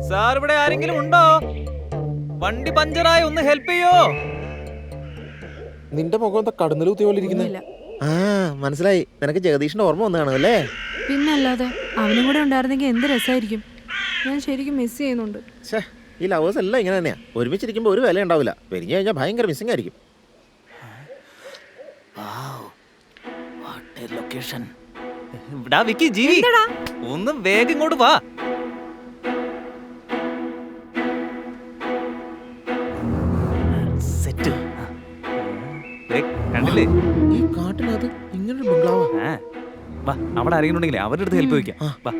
സാർ ഇവിടെ ആരെങ്കിലും ഉണ്ടോ? വണ്ടി പഞ്ചറായി, ഒന്ന് ഹെൽപ്പ് ചെയ്യോ? നിന്റെ മുഖം എന്താ കടന്നലൂത്തിയ പോലെ ഇരിക്കുന്നത്? മനസ്സിലായി, നിനക്ക് ജഗദീഷിന്റെ ഓർമ്മ വന്നു കാണുമല്ലേ? പിന്നല്ലാതെ, അവനും കൂടെ ഉണ്ടായിരുന്നെങ്കിൽ എന്ത് രസമായിരിക്കും. ഞാൻ ശരിക്കും മിസ് ചെയ്യുന്നുണ്ട്. ഈ ലവേഴ്സ് എല്ലാം ഇങ്ങനെ തന്നെയാ, ഒരുമിച്ചിരിക്കുമ്പോ ഒരു വില ഉണ്ടാവില്ല, പിരിഞ്ഞു കഴിഞ്ഞാൽ ഭയങ്കര മിസ്സിംഗ് ആയിരിക്കും. ലൊക്കേഷൻ വിക്കി ജീവി എന്താടാ? ഒന്ന് വേഗം ഇങ്ങോട്ട് വാ. സെറ്റ് കണ്ടില്ലേ? ഈ കാട്ടിനകത്ത് ഇങ്ങനെ ബംഗ്ലാവാ. ആ, വാ അവിടെ ആരെങ്കിലും ഉണ്ടെങ്കിലേ അവരുടെ അടുത്ത് ഹെൽപ്പ് ചോദിക്കാം. ആ. വാ.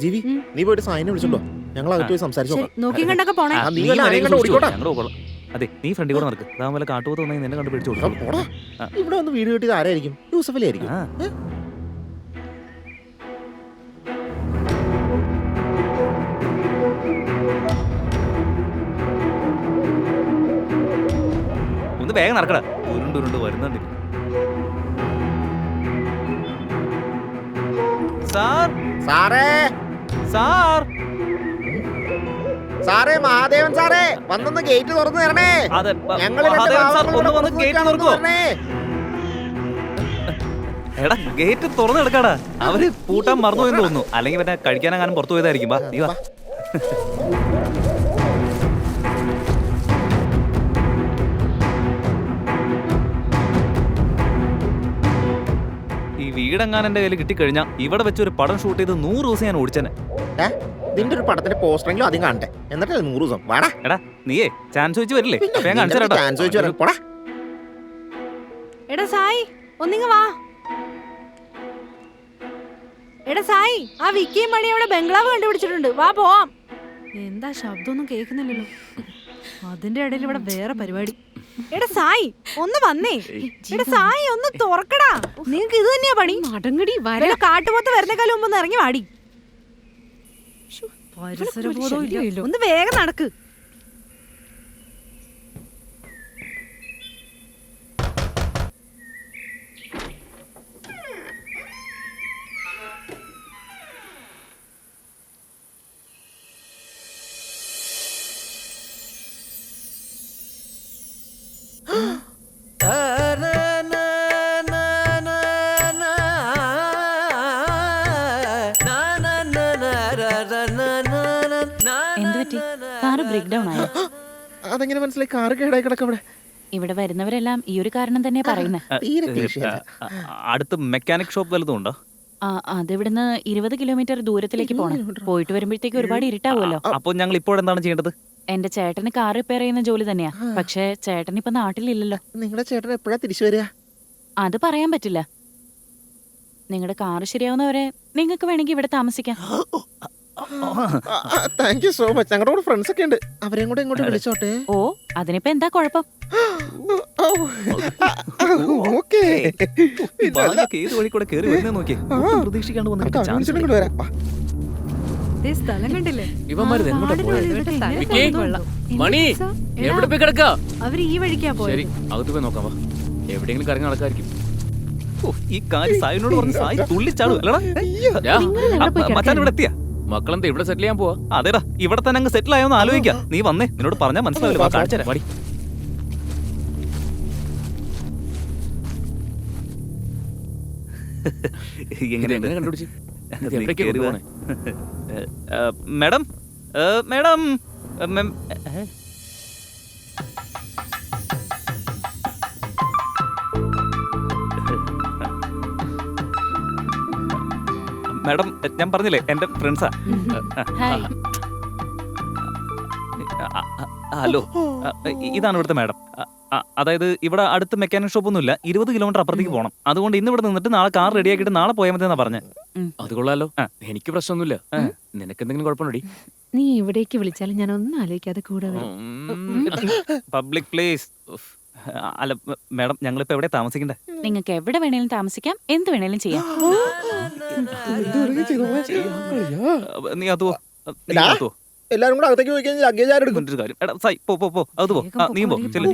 ജീവി നീ പോയിട്ട് സായിനെ വിളിച്ചോണ്ടോ, ഞങ്ങൾ അകത്ത് പോയി സംസാരിച്ചു ശരി, നോക്കാം. നോക്കിയും കണ്ടൊക്കെ പോണേ. ആ, നീ നീ വല്ല ആരെയും മര്യാദയ്ക്ക് കണ്ട് സൂക്ഷിച്ചോ, ഓടിക്കോട്ടെ. ഞങ്ങൾ പോകോളാം. അതെ നീ ഫ്രണ്ടിൽ കൂടെ നടക്ക്. അതാ പോലെ കാട്ടുപോത്ത് വന്നെങ്കിൽ നിന്നെ കണ്ട് പിടിച്ചു ആ, കൊടുക്കും. പോടാ. ആ. ഇവിടെ വന്ന് വീട് കിട്ടിയത് ആരായിരിക്കും? യൂസഫലി ആയിരിക്കും. ആ. ഒന്ന് വേഗം നടക്കടാ. ഉരുണ്ട് വരുന്നുണ്ട്. സാർ സാറേ സാർ സാറേ മഹാദേവൻ സാറേ വന്നൊന്ന് ഗേറ്റ് തുറന്നു തരണേ. അതെ ഞങ്ങള് രണ്ട് മഹാദേവൻ സാർ പാവങ്ങൾ ഒന്ന് ഇവിടെ വന്ന് പുറത്ത് ഗേറ്റ് നിൽക്കാൻ തുറക്കുവോ? തരണേ. എടാ ഗേറ്റ് തുറന്നെടുക്കാടാ. അവര് പൂട്ടാൻ മറന്നുപോയെന്ന് തോന്നുന്നു. അല്ലെങ്കിൽ പിന്നെ കഴിക്കാനെങ്ങാനും പുറത്തു പോയതായിരിക്കും. വാ നീ വാ. ഈ വീടെങ്ങാനും എന്റെ കയ്യിൽ കിട്ടിക്കഴിഞ്ഞാ ഇവിടെ വെച്ച് ഒരു പടം ഷൂട്ട് ചെയ്ത് 100 ദിവസം ഞാൻ ഓടിച്ചനെ. നിന്റെ ഒരു പടത്തിന്റെ പോസ്റ്ററെങ്കിലും ആദ്യം കാണട്ടെ, എന്നിട്ടല്ലേ 100 ദിവസം വാടാ. എടാ നീയേ ചാൻസ് വെച്ച് വരില്ലേ? അപ്പൊ ഞാൻ കാണിച്ചു തരാം. ചാൻസ് വെച്ച് വരാം. പോടാ. എടാ സായി ഒന്നിങ്ങ് വാ. എടാ സായി, ആ വിക്കിയും മണി അവിടെ ബംഗ്ലാവ് കണ്ടുപിടിച്ചിട്ടുണ്ട്, വാ പോവാം. എന്താ ശബ്ദമൊന്നും കേൾക്കുന്നില്ലല്ലോ. അതിന്റെ ഇടയിൽ ഇവിടെ വേറെ പരിപാടി. എടാ സായി ഒന്ന് വന്നേ. എടാ സായി ഒന്ന് തുറക്കടാ. നിങ്ങക്ക് ഇത് തന്നെയാ പണി? മടങ്ങടി വല്ല കാട്ടുപോത്ത് വരുന്നേക്കാളും മുമ്പ് ഒന്ന് ഇറങ്ങി വാടി. പരിസരബോധവും ഇല്ല. ഒന്ന് വേഗം നടക്ക്. എന്ത് പറ്റി? കാറ് ബ്രേക്ക് ഡൗൺ ആയോ? അതെങ്ങനെ മനസ്സിലായി? കാറ് കേടായി കിടക്കവിടെ. ഇവിടെ വരുന്നവരെല്ലാം ഈ ഒരു കാരണം തന്നെ പറയുന്നത്. തീരെ ദേഷ്യമില്ല. അടുത്ത് മെക്കാനിക് ഷോപ്പ് വല്ലതും ഉണ്ടോ? അതിവിടുന്ന് 20 കിലോമീറ്റർ ദൂരത്തിലേക്ക് പോണം. പോയിട്ട് വരുമ്പോഴത്തേക്ക് ഒരുപാട് ഇരുട്ടാവുമല്ലോ. അപ്പോൾ ഞങ്ങൾ ഇപ്പോൾ എന്താണ് ചെയ്യേണ്ടത്? എന്റെ ചേട്ടന് കാർ റിപ്പയർ ചെയ്യുന്ന ജോലി തന്നെയാ. പക്ഷേ ചേട്ടൻ ഇപ്പൊ നാട്ടിലില്ലല്ലോ. നിങ്ങളുടെ ചേട്ടൻ എപ്പോഴാ തിരിച്ചു വരിക? അത് പറയാൻ പറ്റില്ല. നിങ്ങളുടെ കാറ് ശരിയാവുന്നവരെ നിങ്ങൾക്ക് വേണമെങ്കിൽ ഇവിടെ താമസിക്കാം. Thank you so much. ഞങ്ങളുടെ കൂടെ ഫ്രണ്ട്സ് ഒക്കെ ഉണ്ട്, അവരെയും കൂടെ ഇങ്ങോട്ട് വിളിച്ചോട്ടെ. ഓ അതിനിപ്പോ എന്താ കുഴപ്പം? ഓക്കേ. ഏത് വഴി കൂടെ കേറി വരുന്നത് നോക്കിയേ. ഒട്ടും പ്രതീക്ഷിക്കാണ്ട് വന്നിട്ട് ചാൻസ് ഇങ്ങോട്ട് വരാം. വാ. ദേ സ്ഥലം കണ്ടില്ലേ? ഇവന്മാര് എങ്ങോട്ടാ കാടിന് പോയത്? നടുവിലൊക്കെ എങ്ങനെ വിക്കി, പോകുന്നു വെള്ളം? മണി എന്താ? എവിടെ പോയി കിടക്കാ? അവര് ഈ വഴിക്കാ ശരി പോയത്. അകത്ത് പോയി നോക്കാം. വാ, എവിടെയെങ്കിലും കറങ്ങി നടക്കായിരിക്കും. ഈ കാര്യം സായിനോട് പറഞ്ഞ് സായി തുള്ളിച്ചാടും അല്ലടാ. മച്ചാൻ ഇവിടെ എത്തിയാ? മക്കളെന്താ ഇവിടെ സെറ്റിൽ ചെയ്യാൻ പോവാ? അതേടാ ഇവിടെ തന്നെ അങ്ങ് സെറ്റിൽ ആയോന്ന് ആലോചിക്കാം. നീ വന്നേ, നിന്നോട് പറഞ്ഞാൽ മനസ്സിലാവില്ല. കാണിച്ചു തരാം. എങ്ങനെ കണ്ടുപിടിച്ച്? എവിടേക്കാ കൊണ്ടുപോണേ? മാഡം മാഡം മാഡം ഞാൻ പറഞ്ഞില്ലേ എന്റെ ഫ്രണ്ട്സാ. ഹായ്. ഹലോ ഇതാണ് ഇവിടുത്തെ മാഡം. അതായത് ഇവിടെ അടുത്ത് മെക്കാനിക് ഷോപ്പ് ഒന്നുമില്ല. 20 കിലോമീറ്റർ അപ്പുറത്തേക്ക് പോകണം. അതുകൊണ്ട് ഇന്ന് ഇവിടെ നിന്നിട്ട് നാളെ കാർ റെഡിയാക്കിയിട്ട് നാളെ പോയാൽ മതി എന്നാ പറഞ്ഞത്. അത് കൊള്ളാലോ. എനിക്ക് പ്രശ്നമൊന്നുമില്ല. നിനക്ക് എന്തെങ്കിലും കുഴപ്പമുണ്ടോ? നീ എവിടേക്ക് വിളിച്ചാലും ഞാൻ ഒന്നും ആലോചിക്കാതെ കൂടെ വരും. Public place. അല്ല മാഡം ഞങ്ങളിപ്പോ എവിടെ താമസിക്കണ്ടേ? നിങ്ങൾക്ക് എവിടെ വേണേലും താമസിക്കാം, എന്ത് വേണേലും ചെയ്യാം. നീ അതോ നീ അതോ എല്ലാരും കൂടെ അകത്തേക്ക് പോയി കഴിഞ്ഞാൽ ലഗേജ് ആരെടുക്കും? ഒരു കാര്യം എടാ സായി പോ പോ പോ അത് പോ. നീ പോ ചെല്ലു.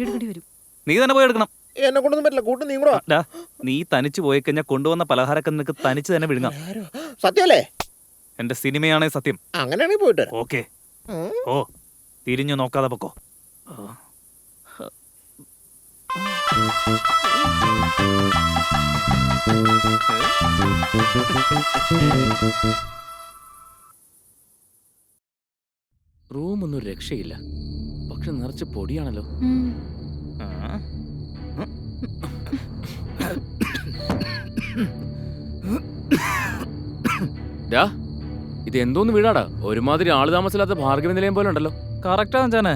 നീ തന്നെ പോയി എടുക്കണം. എന്നെ കൊണ്ടൊന്നും പറ്റില്ല, കൂട്ടും നീ കൂടെ. ഡാ നീ തനിച്ച് പോയി കഴിഞ്ഞാൽ കൊണ്ടുവന്ന പലഹാരമൊക്കെ നിനക്ക് തനിച്ച് തന്നെ വിഴുങ്ങാം. സത്യല്ലേ? എന്റെ സിനിമയാണേ സത്യം. അങ്ങനെയാണെങ്കിൽ പോയിട്ട് വരാം. ഓക്കെ ഓ തിരിഞ്ഞു നോക്കാതെ പൊക്കോ. റൂമൊന്നും രക്ഷയില്ല. പക്ഷെ നിറച്ച് പൊടിയാണല്ലോ. ഡാ ഇത് എന്തോന്ന് വീടാടാ, ഒരുമാതിരി ആള് താമസമില്ലാത്ത ഭാർഗവ നിലയം പോലെ ഉണ്ടല്ലോ. കറക്റ്റാ മച്ചാനെ.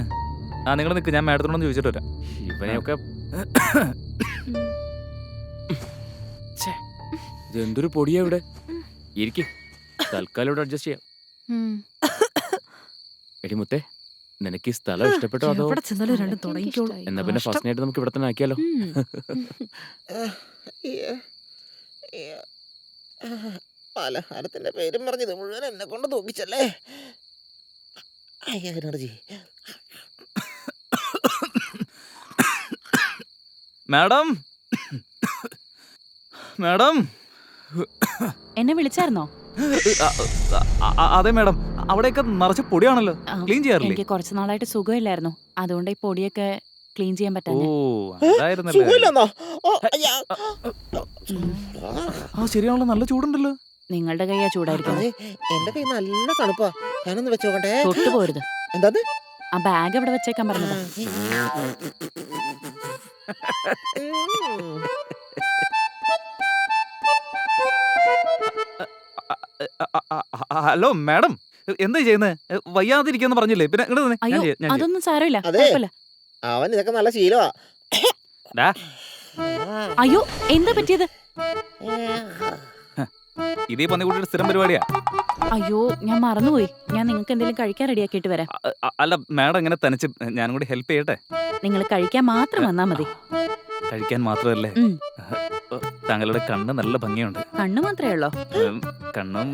ആ നിങ്ങൾ നിൽക്ക്, ഞാൻ മാഡത്തിനോടൊന്ന് ചോദിച്ചിട്ട് വരാം. ഇവനെയൊക്കെ ഛേ, ഇത് എന്തൊരു പൊടിയാ ഇവിടെ. ഇരിക്ക്, തൽക്കാലം ഇവിടെ അഡ്ജസ്റ്റ് ചെയ്യാം. എടി മുത്തേ, നിനക്ക് ഈ സ്ഥലം ഇഷ്ടപ്പെട്ടോ അതോ? എവിടെ ചെന്നാലും രണ്ടും തുടങ്ങിക്കോളൂ. എന്നാ പിന്നെ ഫസ്റ്റ് നൈറ്റ് നമുക്ക് ഇവിടെ തന്നെ ആക്കിയാലോ? പലഹാരത്തിന്റെ പേരും പറഞ്ഞത് മുഴുവൻ എന്നെ കൊണ്ട് തൂക്കിച്ചല്ലേ. Energy madam, madam. എന്നെ വിളിച്ചായിരുന്നോ? അതെ മാഡം, അവിടെയൊക്കെ നിറച്ച് പൊടിയാണല്ലോ. ക്ലീൻ ചെയ്യാറില്ലേ? എനിക്ക് കുറച്ച് നാളായിട്ട് സുഖമില്ലായിരുന്നു, അതുകൊണ്ട് ഈ പൊടിയൊക്കെ ക്ലീൻ ചെയ്യാൻ ഓ, പറ്റാഞ്ഞ. അതായിരുന്നല്ലേ. സുഖമില്ലെന്നോ? ആ ശരിയാണല്ലോ, നല്ല ചൂടുണ്ടല്ലോ. നിങ്ങളുടെ കൈയാ ചൂടായിരിക്കും. എന്റെ കൈ നല്ല തണുപ്പാ. ഞാനൊന്ന് വെച്ചോക്കട്ടെ. തൊട്ടു പോരുത്. എന്താ ആ ബാഗ് ഇവിടെ വെച്ചേക്കാൻ പറഞ്ഞതാ. ഹലോ മാഡം, എന്താ ചെയ്യുന്നത്? വയ്യാതിരിക്കാന്ന് പറഞ്ഞില്ലേ, പിന്നെ ഇങ്ങോട്ട് വന്നേ. അയ്യോ, ഞാൻ ചെയ്യാം. അതൊന്നും സാരമില്ല, അതെ. കുഴപ്പമില്ല. അവൻ ഇതൊക്കെ നല്ല ശീലമാ. ഡാ, അയ്യോ, എന്താ പറ്റിയത്? ഇതേ പന്നിക്കുട്ടിയുടെ സ്ഥിരം പരിപാടിയാ. അയ്യോ, ഞാൻ മറന്നുപോയി. ഞാൻ നിങ്ങൾക്ക് എന്തെങ്കിലും കഴിക്കാൻ റെഡിയാക്കിയിട്ട് വരാം. അല്ല മാഡം, ഇങ്ങനെ തനിച്ച് ഞാനും കൂടി ഹെൽപ്പ് ചെയ്യട്ടെ? നിങ്ങൾ കഴിക്കാൻ മാത്രം വന്നാ മതി. കഴിക്കാൻ മാത്രമല്ലേ? ഉം. താങ്കളുടെ കണ്ണ് നല്ല ഭംഗിയുണ്ട്. കണ്ണു മാത്രമേ ഉള്ളോ? കണ്ണും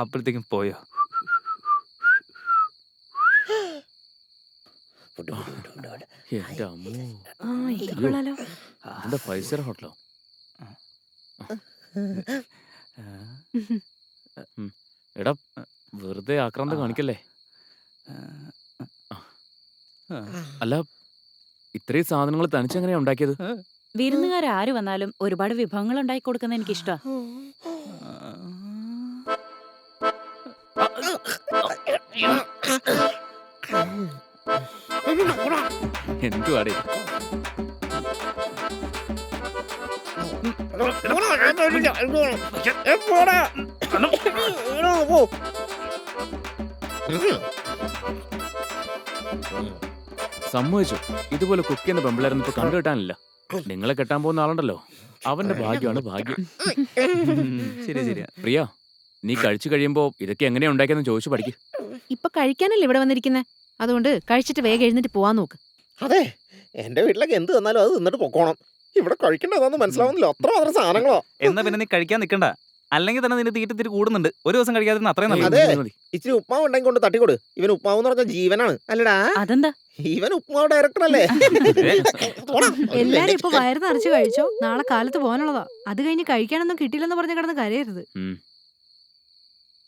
അപ്പോഴത്തേക്കും പോയോ? എന്റെ അമ്മോ, ആ, ഇത് കൊള്ളാലോ. എന്താ 5 സ്റ്റാർ ഹോട്ടലോ? എടാ, വെറുതെ ആക്രാന്തം കാണിക്കല്ലേ. അല്ല, ഇത്രയും സാധനങ്ങൾ തനിച്ചെങ്ങനെയാ ഉണ്ടാക്കിയത്? വിരുന്നുകാർ ആര് വന്നാലും ഒരുപാട് വിഭവങ്ങൾ ഉണ്ടാക്കി കൊടുക്കുന്ന എനിക്ക് ഇഷ്ടമാണ്. എന്തുവാടേ? സമ്മതിച്ചു, ഇതുപോലെ കുക്ക് ചെയ്യുന്ന പെമ്പിളായിരുന്നു ഇപ്പൊ കണ്ടു കിട്ടാനില്ല. നിങ്ങളെ കെട്ടാൻ പോകുന്ന ആളുണ്ടല്ലോ, അവന്റെ ഭാഗ്യമാണ് ഭാഗ്യം. ശരി ശരിയാ. പ്രിയ, നീ കഴിച്ചു കഴിയുമ്പോ ഇതൊക്കെ എങ്ങനെയാ ഉണ്ടാക്കിയെന്ന് ചോദിച്ചു പഠിക്ക്. ഇപ്പൊ കഴിക്കാനല്ലേ ഇവിടെ വന്നിരിക്കുന്നത്, അതുകൊണ്ട് കഴിച്ചിട്ട് വേഗം എഴുന്നേറ്റ് പോവാൻ നോക്ക്. അതെ, എന്റെ വീട്ടിലൊക്കെ എന്ത് തന്നാലും അത് തിന്നിട്ട് പൊക്കോണം. ഇവിടെ കഴിക്കേണ്ടതാന്ന് മനസ്സിലാവുന്നില്ല, അത്ര മാത്രം സാധനങ്ങളോ. എന്നാ പിന്നെ നീ കഴിക്കാൻ നിൽക്കണ്ട, അല്ലെങ്കിൽ തന്നെ നിന്റെ തീറ്റ തിരി കൂടുന്നുണ്ട്. ഒരു ദിവസം കഴിക്കാതിരുന്ന അത്രയും നല്ലത്. അതെ. മതി. ഇച്ചിരി ഉപ്മാവ് ഉണ്ടെങ്കിൽ കൊണ്ട് തട്ടിക്കൊടു. ഇവൻ ഉപ്മാവ് എന്ന് പറഞ്ഞ ജീവനാണ്. അല്ലടാ, അതെന്താ? ഇവൻ ഉപ്മാവ് ഡയറക്ടർ അല്ലേ? എല്ലാരും ഇപ്പൊ വയറ് നിറച്ച് കഴിച്ചോ, നാളെ കാലത്ത് പോകാനുള്ളതാ. അത് കഴിഞ്ഞ് കഴിക്കാനൊന്നും കിട്ടിയില്ലെന്ന് പറഞ്ഞ് കിടന്ന് കരയരുത്.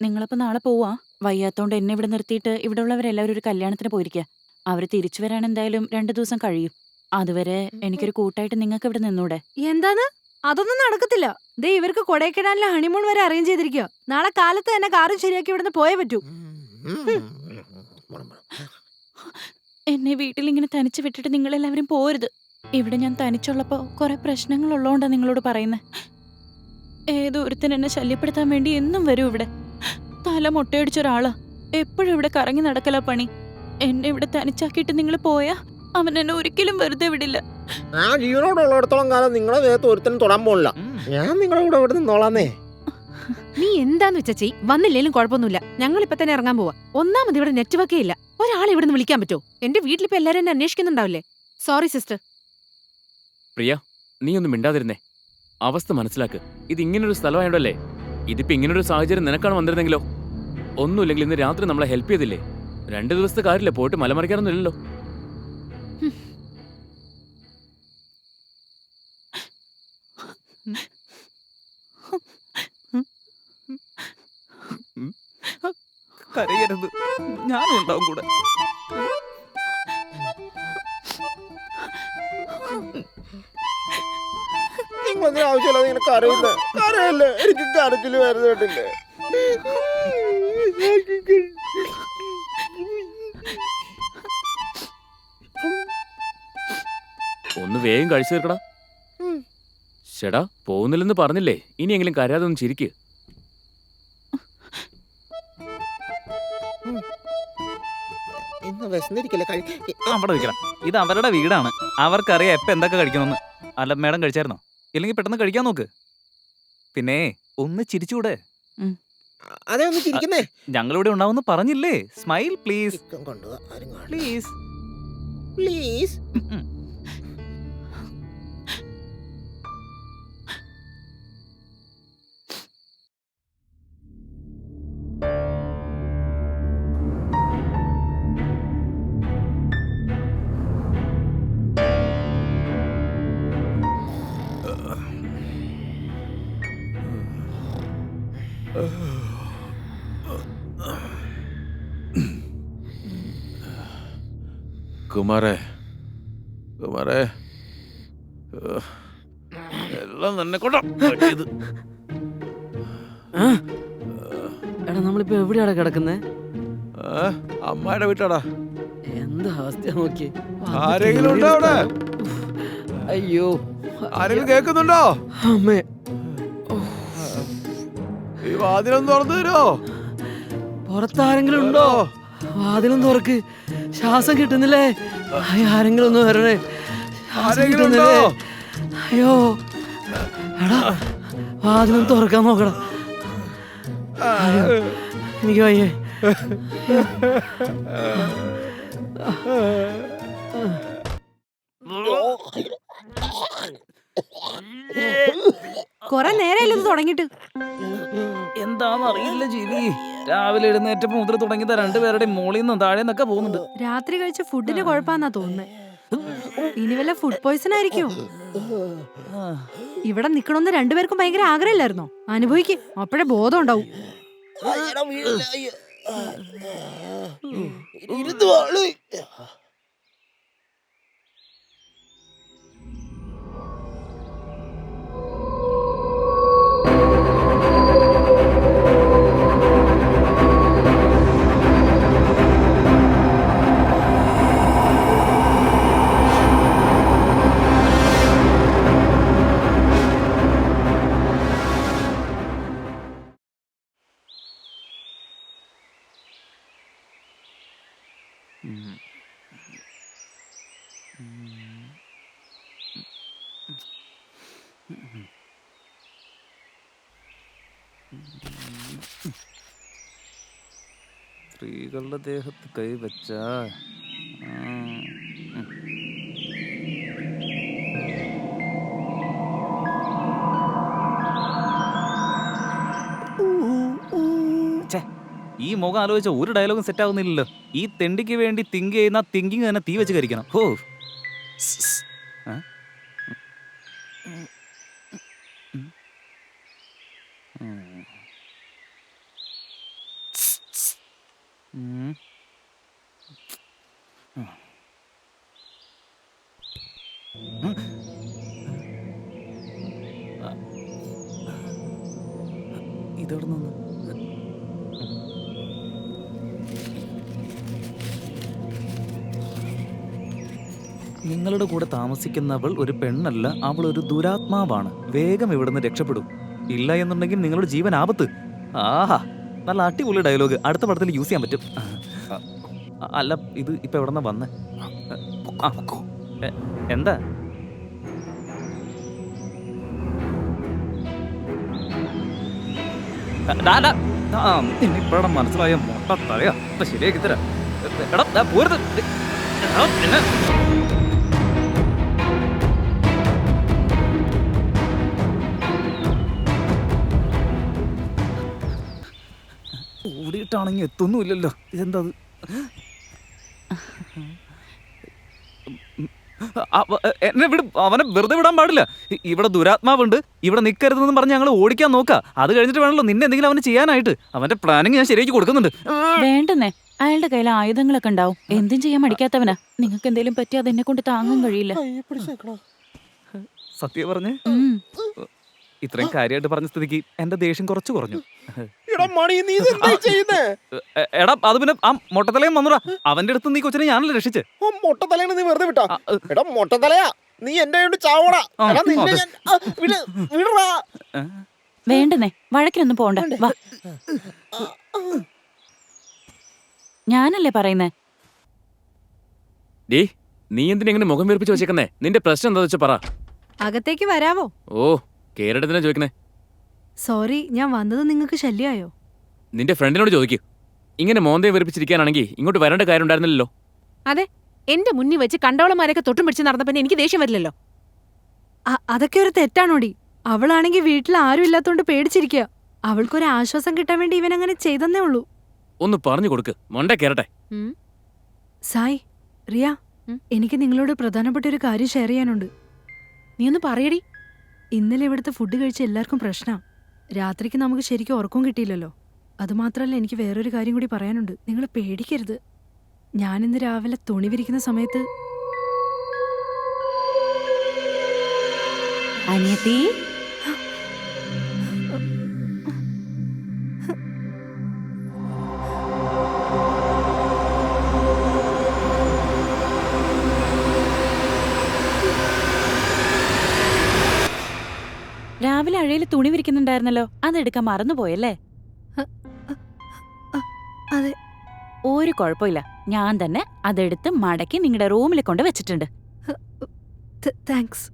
നിങ്ങളിപ്പോ നാളെ പോവാ? വയ്യാത്തോണ്ട് എന്നെ ഇവിടെ നിർത്തിയിട്ട് ഇവിടെ ഉള്ളവരെല്ലാവരും ഒരു കല്യാണത്തിന് പോയിരിക്കുക. അവര് തിരിച്ചു വരാൻ എന്തായാലും 2 ദിവസം കഴിയും. അതുവരെ എനിക്കൊരു കൂട്ടായിട്ട് നിങ്ങൾക്ക് ഇവിടെ നിന്നൂടെ? എന്താന്ന്? അതൊന്നും നടക്കത്തില്ല. ദേ, ഇവർക്ക് കൊടൈക്കനാലിലെ ഹണിമൂൺ വരെ അറേഞ്ച് ചെയ്തിരിക്കുക. നാളെ കാലത്ത് തന്നെ കാറും ശരിയാക്കി ഇവിടുന്ന് പോയേ പറ്റൂ. എന്നെ വീട്ടിൽ ഇങ്ങനെ തനിച്ച് വിട്ടിട്ട് നിങ്ങളെല്ലാവരും പോരുത്. ഇവിടെ ഞാൻ തനിച്ചുള്ളപ്പോ കുറെ പ്രശ്നങ്ങൾ ഉള്ളതുകൊണ്ടാ നിങ്ങളോട് പറയുന്നത്. ഏതോ ഒരുത്തൻ എന്നെ ശല്യപ്പെടുത്താൻ വേണ്ടി എന്നും വരും ഇവിടെ. തല മുട്ടയടിച്ച ഒരാളാ. എപ്പോഴും ഇവിടെ കറങ്ങി നടക്കല പണി. എന്നെ ഇവിടെ തനിച്ചാക്കിയിട്ട് നിങ്ങൾ പോയാ അവൻ എന്നെ ഒരിക്കലും വെറുതെ വിടില്ല. ആ ജീവനോടുള്ളിടത്തോളം കാലം നിങ്ങളെ ദേഹത്ത് ഒരുത്തനും തൊടാൻ പോണില്ല. ഞാൻ നിങ്ങളെ കൂടെ ഇവിടെ നിന്നോളാന്നേ. നീ എന്താന്ന് വെച്ചാ ചെയ്, വന്നില്ലേലും കുഴപ്പമൊന്നുമില്ല. ഞങ്ങൾ ഇപ്പൊ തന്നെ ഇറങ്ങാൻ പോവാ. ഒന്നാമത് ഇവിടെ നെറ്റ്വർക്കേ ഇല്ല. ഒരാളെ ഇവിടുന്ന് വിളിക്കാൻ പറ്റോ? എന്റെ വീട്ടിലിപ്പോ എല്ലാരും എന്നെ അന്വേഷിക്കുന്നുണ്ടാവില്ലേ? Sorry sister. പ്രിയ, നീ ഒന്നും മിണ്ടാതിരുന്നേ. അവസ്ഥ മനസ്സിലാക്ക്. ഇത് ഇങ്ങനൊരു സ്ഥലമായോണ്ടല്ലേ. ഇതിപ്പോ ഇങ്ങനൊരു സാഹചര്യം നിനക്കാണ് വന്നിരുന്നെങ്കിലോ? ഒന്നുമില്ലെങ്കിൽ ഇന്ന് രാത്രി നമ്മളെ ഹെൽപ്പ് ചെയ്തില്ലേ? 2 ദിവസത്തെ കാര്യമില്ല, പോയിട്ട് മലമറിക്കാനൊന്നും ഇല്ലല്ലോ. കരയരുത്, ഞാനും ഉണ്ടാവും കൂടെ. നിങ്ങളൊന്നും ആവശ്യമില്ല, ഇങ്ങനെ കരയുന്നത്. കരയല്ലേ, എനിക്ക് കരച്ചില് വരുന്നിട്ടില്ലേ? ഒന്ന് വേഗം കഴിച്ചു തീർക്കടാ. ചേടാ പോകുന്നില്ലെന്ന് പറഞ്ഞില്ലേ, ഇനിയെങ്കിലും കരയാതെ ഒന്ന് ചിരിക്ക്. ഇന്ന് വിശന്നിരിക്കല്ലേ അവിടെ വെക്കണം. ഇത് അവരുടെ വീടാണ്, അവർക്കറിയാം എപ്പ എന്തൊക്കെ കഴിക്കണമെന്ന്. അല്ല മേഡം കഴിച്ചായിരുന്നോ? ഇല്ലെങ്കിൽ പെട്ടെന്ന് കഴിക്കാൻ നോക്ക്. പിന്നെ ഒന്ന് ചിരിച്ചൂടെ? അതെ, ഒന്ന് ചിരിക്കുന്നേ. ഞങ്ങളിവിടെ ഉണ്ടാവുമെന്ന് പറഞ്ഞില്ലേ? സ്മൈൽ പ്ലീസ്, കൊണ്ടുപോവാ പ്ലീസ്. പ്ലീസ്. കുമാരേ, കുമാരേ, എല്ലാം തന്നെ കൊണ്ടോ. എടാ നമ്മളിപ്പോ എവിടെയാടാ കിടക്കുന്നേ? അമ്മായിടെ വീട്ടാടാ. എന്താ അവസ്ഥ നോക്കി. ആരെങ്കിലും ഉണ്ടോ അവിടെ? അയ്യോ, ആരെങ്കിലും കേൾക്കുന്നുണ്ടോ? അമ്മേ, ഈ വാതിലൊന്ന് തുറന്നു തരോ? പുറത്താരെങ്കിലും ഉണ്ടോ? വാതിലും തുറക്ക്. ശ്വാസം കിട്ടുന്നില്ലേ? ആരെങ്കിലും ഒന്ന് വരണേ. ആരെങ്കിലും ഉണ്ടോ? അയ്യോ, എടാ വാതിലും തുറക്കാൻ നോക്കടാ. എനിക്ക് വയ്യേ. കൊറേ നേരമല്ലോ ഇത് തുടങ്ങിട്ട്. എന്താന്നറിയില്ല ജിനി, രാവിലെ എഴുന്നേറ്റപ്പോ മുതൽ തുടങ്ങിയത് രണ്ടുപേരുടെ മോളിൽ നിന്നും താഴെ നിന്നൊക്കെ പോകുന്നുണ്ട്. രാത്രി കഴിച്ച ഫുഡിന്റെ കുഴപ്പാന്നാ തോന്നുന്നേ. ഇനി വല്ല ഫുഡ് പോയ്സൺ ആയിരിക്കും. ഇവിടെ നിക്കണമെന്ന് രണ്ടുപേർക്കും ഭയങ്കര ആഗ്രഹമില്ലായിരുന്നോ? അനുഭവിക്ക്, അപ്പോഴേ ബോധം ഉണ്ടാവും. സ്ത്രീകളുടെ ദേഹത്ത് കൈവച്ച ഈ മുഖം ആലോചിച്ച ഒരു ഡയലോഗും സെറ്റ് ആവുന്നില്ലല്ലോ. ഈ തെണ്ടിക്ക് വേണ്ടി തിങ്ക് ചെയ്യുന്ന തിങ്കിങ് തന്നെ തീ വെച്ച് കരിക്കണം. ഓ ഇതോടെ നിന്ന് നിങ്ങളുടെ കൂടെ താമസിക്കുന്നവൾ ഒരു പെണ്ണല്ല, അവൾ ഒരു ദുരാത്മാവാണ്. വേഗം ഇവിടുന്ന് രക്ഷപ്പെടൂ. ഇല്ല എന്നുണ്ടെങ്കിൽ നിങ്ങളുടെ ജീവൻ ആപത്ത്. ആഹാ, നല്ല അടിപൊളി ഡയലോഗ്. അടുത്ത പടത്തിൽ യൂസ് ചെയ്യാൻ പറ്റും. അല്ല, ഇത് ഇപ്പൊ എവിടെന്നാ വന്നേ? എന്താ? ഇപ്പോഴാണ് മനസ്സിലായ മൊട്ട തലയാ. ശരിയാക്കി തരാം. എടാ പോരുത്. പിന്നെ ഓടിയിട്ടാണെങ്കിൽ എത്തൊന്നുമില്ലല്ലോ. ഇതെന്താ? എന്നെ വിടും. അവനെ വെറുതെ വിടാൻ പാടില്ല. ഇവിടെ ദുരാത്മാവുണ്ട്, ഇവിടെ നിൽക്കരുതെന്ന് പറഞ്ഞ് ഞങ്ങൾ ഓടിക്കാൻ നോക്കാം. അത് കഴിഞ്ഞിട്ട് വേണമല്ലോ നിന്നെ എന്തെങ്കിലും അവന് ചെയ്യാനായിട്ട്. അവന്റെ പ്ലാനിങ് ഞാൻ ശരിയാക്കി കൊടുക്കുന്നുണ്ട്. വേണ്ടെന്നേ, അയാളുടെ കയ്യിൽ ആയുധങ്ങളൊക്കെ ഉണ്ടാവും. എന്തും ചെയ്യാൻ മടിക്കാത്തവനാ. നിങ്ങൾക്ക് എന്തെങ്കിലും പറ്റി അതെന്നെ കൊണ്ട് താങ്ങാൻ കഴിയില്ല. സത്യം പറഞ്ഞേ, ഇത്രയും കാര്യമായിട്ട് പറഞ്ഞ സ്ഥിതിക്ക് എന്റെ ദേഷ്യം കുറച്ച് കുറഞ്ഞു. എടാ അത് പിന്നെ ആ മൊട്ടത്തലയും വന്നുടാ. അവന്റെ അടുത്ത് നീ കൊച്ചിനെ ഞാനല്ലേ രക്ഷിച്ച്. മൊട്ടത്തലയാണ് നീ വെറുതെ വിട്ടാ? എടാ മൊട്ടത്തലയാ, നീ എന്റെ കൊണ്ട് ചാവടാ. ആ, എടാ, നിന്നെ അതെ. ഞാൻ വിടറാ. വേണ്ടെന്നേ വഴക്കിനൊന്നും പോണ്ട വാ. ഞാനല്ലേ പറയുന്നേ. ഡേ നീ എന്തിനാ ഇങ്ങനെ മുഖം വീർപ്പിച്ച് വെച്ചേക്കുന്നേ? നിന്റെ പ്രശ്നം എന്താ വെച്ചാ പറ. അകത്തേക്ക് വരാവോ? ഓ കേരളത്തിനാ ചോദിക്കുന്നേ. സോറി, ഞാൻ വന്നത് നിങ്ങൾക്ക് ശല്യമായോ? നിന്റെ ഫ്രണ്ടിനോട് ചോദിക്കൂ. ഇങ്ങനെ മോന്തയെ വീർപ്പിച്ചിരിക്കാനാണെങ്കിൽ ഇങ്ങോട്ട് വരേണ്ട കാര്യം ഉണ്ടായിരുന്നില്ലല്ലോ. അതെ, എന്റെ മുന്നിൽ വെച്ച് കണ്ടവളമാരൊക്കെ തൊട്ടും പിടിച്ച് നടന്നപ്പോ എനിക്ക് ദേഷ്യം വരില്ലല്ലോ. അതൊക്കെ ഒരു തെറ്റാണോടി? അവളാണെങ്കിൽ വീട്ടിൽ ആരും ഇല്ലാത്തോണ്ട് പേടിച്ചിരിക്കുക. അവൾക്കൊരു ആശ്വാസം കിട്ടാൻ വേണ്ടി ഇവൻ അങ്ങനെ ചെയ്തെന്നേ ഉള്ളൂ. ഒന്ന് പറഞ്ഞു കൊടുക്ക്, മൊണ്ട കേറട്ടെ. സായ്, റിയ, എനിക്ക് നിങ്ങളോട് പ്രധാനപ്പെട്ട ഒരു കാര്യം ഷെയർ ചെയ്യാനുണ്ട്. നീ ഒന്ന് പറയടി. ഇന്നലെ ഇവിടുത്തെ ഫുഡ് കഴിച്ച എല്ലാവർക്കും പ്രശ്നം. രാത്രിക്ക് നമുക്ക് ശരിക്കും ഉറക്കവും കിട്ടിയില്ലല്ലോ. അതുമാത്രമല്ല, എനിക്ക് വേറൊരു കാര്യം കൂടി പറയാനുണ്ട്. നിങ്ങൾ പേടിക്കരുത്. ഞാനിന്ന് രാവിലെ തുണി വിരിക്കുന്ന സമയത്ത് അനിയത്തി, രാവിലെ അഴയിൽ തുണി വിരിക്കുന്നുണ്ടായിരുന്നല്ലോ, അതെടുക്കാൻ മറന്നുപോയല്ലേ? അതെ. ഒരു കുഴപ്പമില്ല, ഞാൻ തന്നെ അതെടുത്ത് മടക്കി നിങ്ങളുടെ റൂമിൽ കൊണ്ട് വെച്ചിട്ടുണ്ട്. താങ്ക്സ്.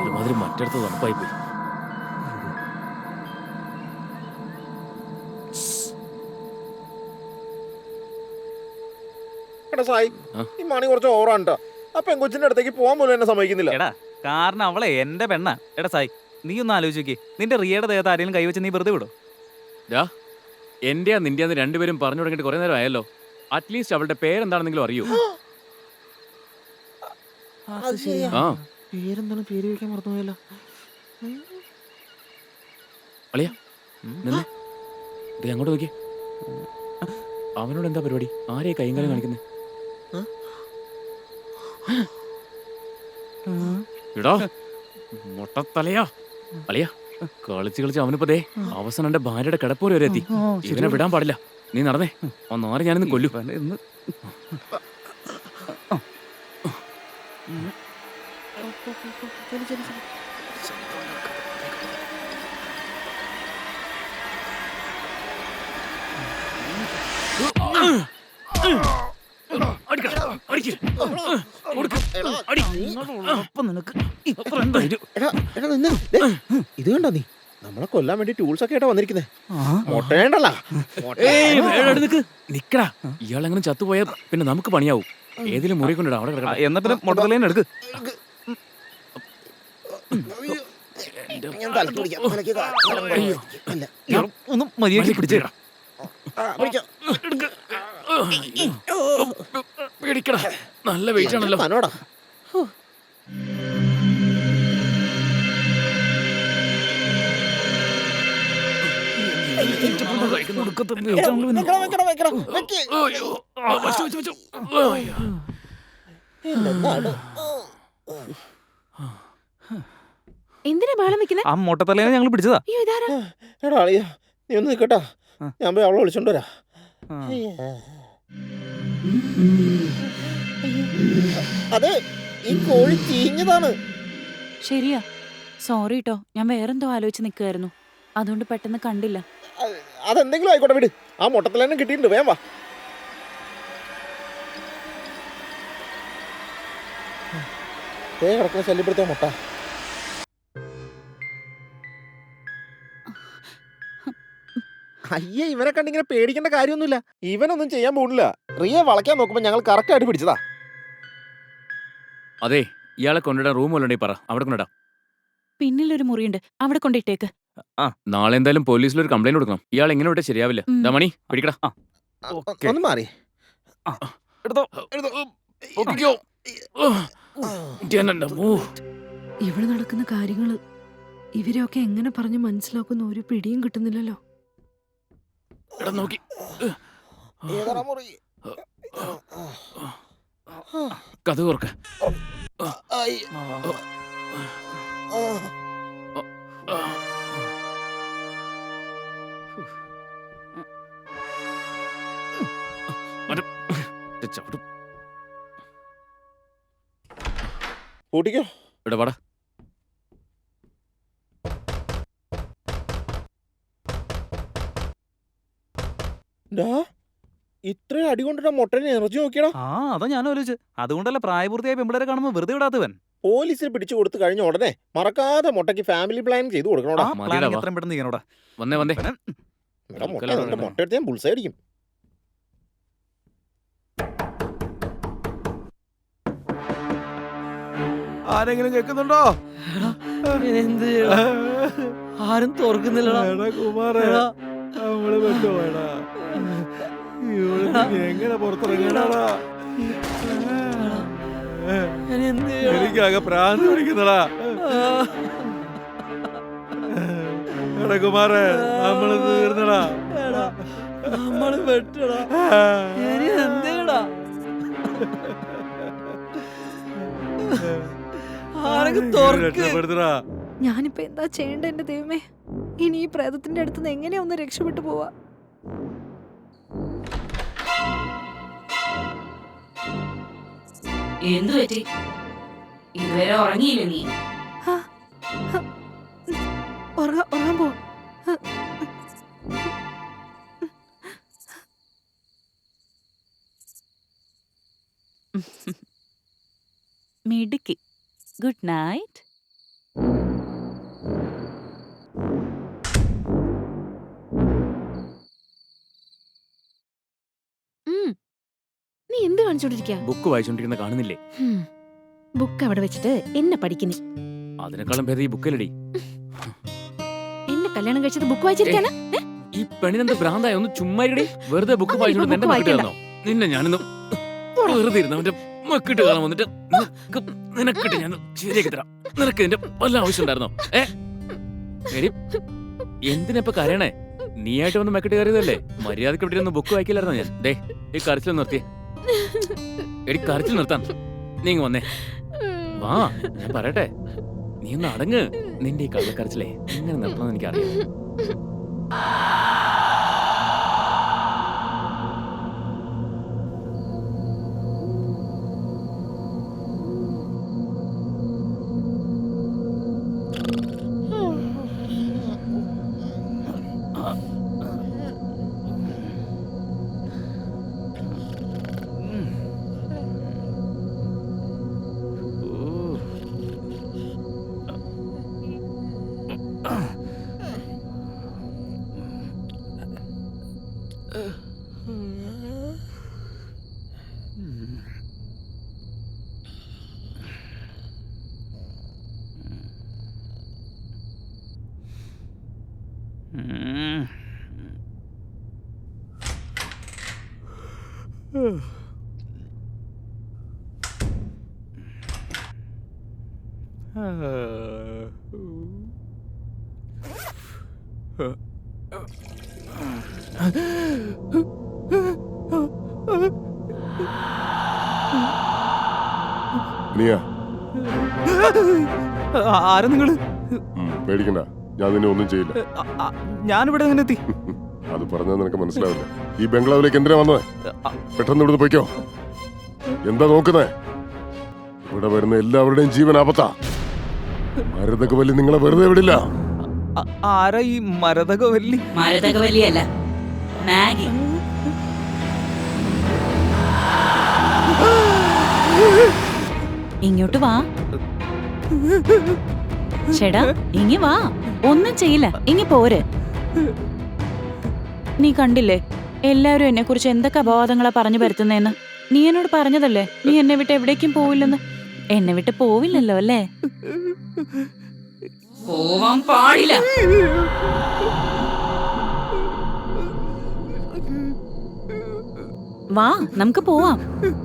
ഒരുമാതിരി മറ്റടുത്ത് തണുപ്പായി പോയി. എടാ സായി, ഈ മണി കുറച്ച് ഓവറാണ് ട്ടോ. ആ പെങ്കൊച്ചിന്റെ അടുത്തേക്ക് പോകാൻ പോലും എന്നെ സമ്മതിക്കുന്നില്ല. എടാ കാരണം അവളെ എന്റെ പെണ്ണാ. എടാ സായി, നീ ഒന്ന് ആലോചിക്കേ, നിന്റെ റിയയുടെ ദേഹത്ത് ആരെങ്കിലും കൈവച്ച് നീ വെറുതെ വിടോ? എന്റെയാ നിന്റെയാന്ന് രണ്ടുപേരും പറഞ്ഞു തുടങ്ങിയിട്ട് കുറെ നേരം ആയല്ലോ. അറ്റ്ലീസ്റ്റ് അവളുടെ പേരെന്താണെന്നെങ്കിലും അറിയൂ. ആ പേരെന്താണ്? പേര് ചോദിക്കാൻ മറന്നുപോയല്ലോ. അളിയാ നിന്നെ ദേ അങ്ങോട്ട് നോക്കി. അവനോട് എന്താ പരിപാടി? ആരെയും കൈയും കാലം കാണിക്കുന്നേ? ഇടാ മൊട്ടത്തലയാ. അളിയാ കളിച്ച് കളിച്ച് അവനിപ്പോ ദേ അവസാനം എന്റെ ഭാര്യയുടെ കിടപ്പൂര് വരെ എത്തി. ഇവനെ വിടാൻ പാടില്ല. നീ നടന്നേ, ഒന്നാരെ ഞാനിന്ന് കൊല്ലും. ഇത് കണ്ടോ നീ? നമ്മളെ കൊല്ലാൻ വേണ്ടി ടൂൾസ് ഒക്കെ ആയിട്ടാ വന്നിരിക്കുന്നേ. മൊട്ടേണ്ടല്ലോ. നിക്കടാ, ഇയാളെങ്ങനെ ചത്തുപോയാ പിന്നെ നമുക്ക് പണിയാവും. ഏതിലും മുറി കൊണ്ടിടാ, അവിടെ കിടക്കട്ടെ. എന്നാ പിന്നെ മൊട്ടത്തലേന്ന് എടുക്ക്. ഞാൻ തലക്ക് പിടിക്കാം. നിനക്ക് അയ്യോ. അല്ല. ഒന്ന് മര്യാദയ്ക്ക് പിടിച്ചേടാ. പേടിക്കടാ, നല്ല വെയിറ്റ് ആണല്ലോ. തന്നോടാ. എന്തിനാ ബഹളം വെക്കുന്നേ? ആ മൊട്ടത്തലേനെ ഞങ്ങൾ പിടിച്ചതാ. അയ്യോ ഇതാരാ? എടാ അളിയാ, നീ ഒന്ന് നിക്കട്ടാ, ഞാൻ പോയി അവളെ വിളിച്ചോണ്ട് വരാം. അതെ, ഈ കോഴി ചീഞ്ഞതാണ്. ശരിയാ, സോറി കേട്ടോ, ഞാൻ വേറെന്തോ ആലോചിച്ച് നിൽക്കുമായിരുന്നു, അതുകൊണ്ട് പെട്ടെന്ന് കണ്ടില്ല. അതെന്തെങ്കിലും ആയിക്കോട്ടെ, വിട്. ആ മൊട്ടത്തിൽ തന്നെ കിട്ടിയിട്ടുണ്ട്, വേഗം വാ. കിടക്കുന്ന ശല്യപ്പെടുത്തിയ മുട്ട. അയ്യേ, ഇവനെ കണ്ടിങ്ങനെ പേടിക്കേണ്ട കാര്യമൊന്നുമില്ല. ഇവനൊന്നും ചെയ്യാൻ പോകുന്നില്ല. റിയെ വളയ്ക്കാൻ നോക്കുമ്പോ ഞങ്ങൾ കറക്റ്റ് ആയിട്ട് പിടിച്ചതാ. അതെ, ഇയാളെ കൊണ്ടിടാൻ റൂം വല്ലതുണ്ടെങ്കിൽ പറ, അവിടെ കൊണ്ടിടാം. പിന്നിലൊരു മുറിയുണ്ട്, അവിടെ കൊണ്ടിട്ടേക്ക്. നാളെ എന്തായാലും പോലീസിൽ ഒരു കംപ്ലൈന്റ് കൊടുക്കണം. ഇയാൾ എങ്ങനെ വിട്ടാൽ ശരിയാവില്ല. മണി പിടിക്കടാ. ഒന്ന് മാറി. ഇവിടെ നടക്കുന്ന കാര്യങ്ങള് ഇവരെയൊക്കെ എങ്ങനെ പറഞ്ഞു മനസ്സിലാക്കുന്ന ഒരു പിടിയും കിട്ടുന്നില്ലല്ലോ. എടാ നോക്കി ഏതാടാ മുറി? കഥ ഓർക്ക. ആയി. കൂട്ടിക്കോ. ഇവിടെ വാടാ. ഇത്രയും അടി കൊണ്ടിട്ട് മൊട്ടനെ എനർജി നോക്കിയടാ. ആ അതാ ഞാൻ ആലോചിച്ച്. അതുകൊണ്ടല്ല പ്രായപൂർത്തിയായ പെമ്പിളരെ കാണുമ്പോൾ വെറുതെ വിടാത്തവൻ. പോലീസിൽ പിടിച്ചു കൊടുത്തു കഴിഞ്ഞ ഉടനെ മറക്കാതെ മൊട്ടയ്ക്ക് ഫാമിലി പ്ലാൻ ചെയ്ത് കൊടുക്കണോടാ. പ്ലാനിങ് എത്രയും പെട്ടെന്ന് ചെയ്യണോടാ. വന്നേ വന്നേ. എടാ, മൊട്ട എടുത്ത് ഞാൻ ബുൾസൈ അടിക്കും. ആരെങ്കിലും കേൾക്കുന്നുണ്ടോ? എന്ത് ചെയ്യണം? ആരും തുറക്കുന്നില്ലടാ. കുമാരേ, നമ്മള് പറ്റുമോടാ? എങ്ങനെ പുറത്തിറങ്ങണടാ? എനിക്കാകെ പ്രാന്ത് പിടിക്കുന്നടാ. എടാ കുമാരേ, നമ്മള് തീർന്നടാ. നമ്മള് പെട്ടടാ. എന്തേടാ? രക്ഷപ്പെടുത്തടാ. ഞാനിപ്പോ എന്താ ചെയ്യണ്ട എന്റെ ദൈവമേ? ഇനി ഈ പ്രേതത്തിന്റെ അടുത്തുനിന്ന് എങ്ങനെയാ ഒന്ന് രക്ഷപ്പെട്ടു പോവാ? എന്തു പറ്റി? ഇതുവരെ ഉറങ്ങിയില്ല നീ? ഉറങ്ങാൻ പോവാ. മിടുക്കി. Good night. നീ എന്ത് കാണിച്ചോണ്ടിരിക്കാ? ബുക്ക് വായിച്ചോണ്ടിരുന്ന കാണുന്നില്ലേ? ബുക്ക് അവിടെ വെച്ചിട്ട് എന്നെ പഠിക്കുന്നേ. അതിനേക്കാളും ഭേദം ഈ ബുക്കലടി. എന്നെ കല്യാണം കഴിച്ചത് ബുക്ക് വായിച്ചിരിക്കാനാ? ഈ പെണ്ണിനെന്ത് ഭ്രാന്തായ? ഒന്ന് ചുമ്മാ ഇരടി. വെറുതെ ബുക്ക് വായിച്ചോണ്ട് എന്റെ മക്കിട്ട് തന്നോ? നിന്നെ ഞാനൊന്നും വെറുതെ ഇരുന്ന അവന്റെ മക്കിട്ട് കാണാൻ വന്നിട്ട് നിനക്കിട്ട് ഞാൻ ശരിയാക്കി തരാം. നിനക്ക് ഇതിന്റെ വല്ല ആവശ്യം ഉണ്ടായിരുന്നോ? എന്തിനപ്പ കരയണേ? നീ ആയിട്ട് വന്ന് മെക്കിട്ട് കയറിയതല്ലേ? മര്യാദക്ക് ഇവിടെ ഒന്ന് ബുക്ക് വായിക്കില്ലായിരുന്നോ ഞാൻ? ദേ ഈ കരച്ചിൽ നിർത്തിയേ. എടി കരച്ചിൽ നിർത്താൻ. നീ ഇങ്ങ് വന്നേ. വാ, ഞാൻ പറയട്ടെ. നീ ഒന്ന് അടങ്ങ്. നിന്റെ ഈ കള്ളക്കരച്ചിലേ എങ്ങനെ നിർത്തണമെന്ന് എനിക്കറിയാം. ആരാ നിങ്ങള്? പേടിക്കണ്ട, ഞാൻ നിന്നെ ഒന്നും ചെയ്യില്ല. ഞാനിവിടെ എങ്ങനെ എത്തി? അത് പറഞ്ഞാൽ നിനക്ക് മനസ്സിലാവില്ല. ഈ ബംഗ്ലാവിലേക്ക് എന്തിനാ വന്നത്? പെട്ടെന്ന് ഇവിടുന്ന് പോയിക്കോ. എന്താ നോക്കുന്നേ? ഇവിടെ വരുന്ന എല്ലാവരുടെയും ജീവൻ ആപത്താ. മരതകവല്ലി നിങ്ങളെ വെറുതെ വിടില്ല. ആരാ ഈ മരതകവല്ലി? മരതകവല്ലിയല്ല, മാഗി. ഇങ്ങോട്ട് വാ. ചേടാ ഇങ്ങി വാ. ഒന്നും ചെയ്യില്ല, ഇങ്ങി പോര്. നീ കണ്ടില്ലേ എല്ലാവരും എന്നെ കുറിച്ച് എന്തൊക്കെ അപവാദങ്ങളാ പറഞ്ഞു പരത്തുന്നേന്ന്? നീ എന്നോട് പറഞ്ഞതല്ലേ നീ എന്നെ വിട്ട് എവിടേക്കും പോവില്ലെന്ന്. എന്നെ വിട്ട് പോവില്ലല്ലോ അല്ലേ? പോവാൻ പാടില്ല. വാ നമുക്ക് പോവാം.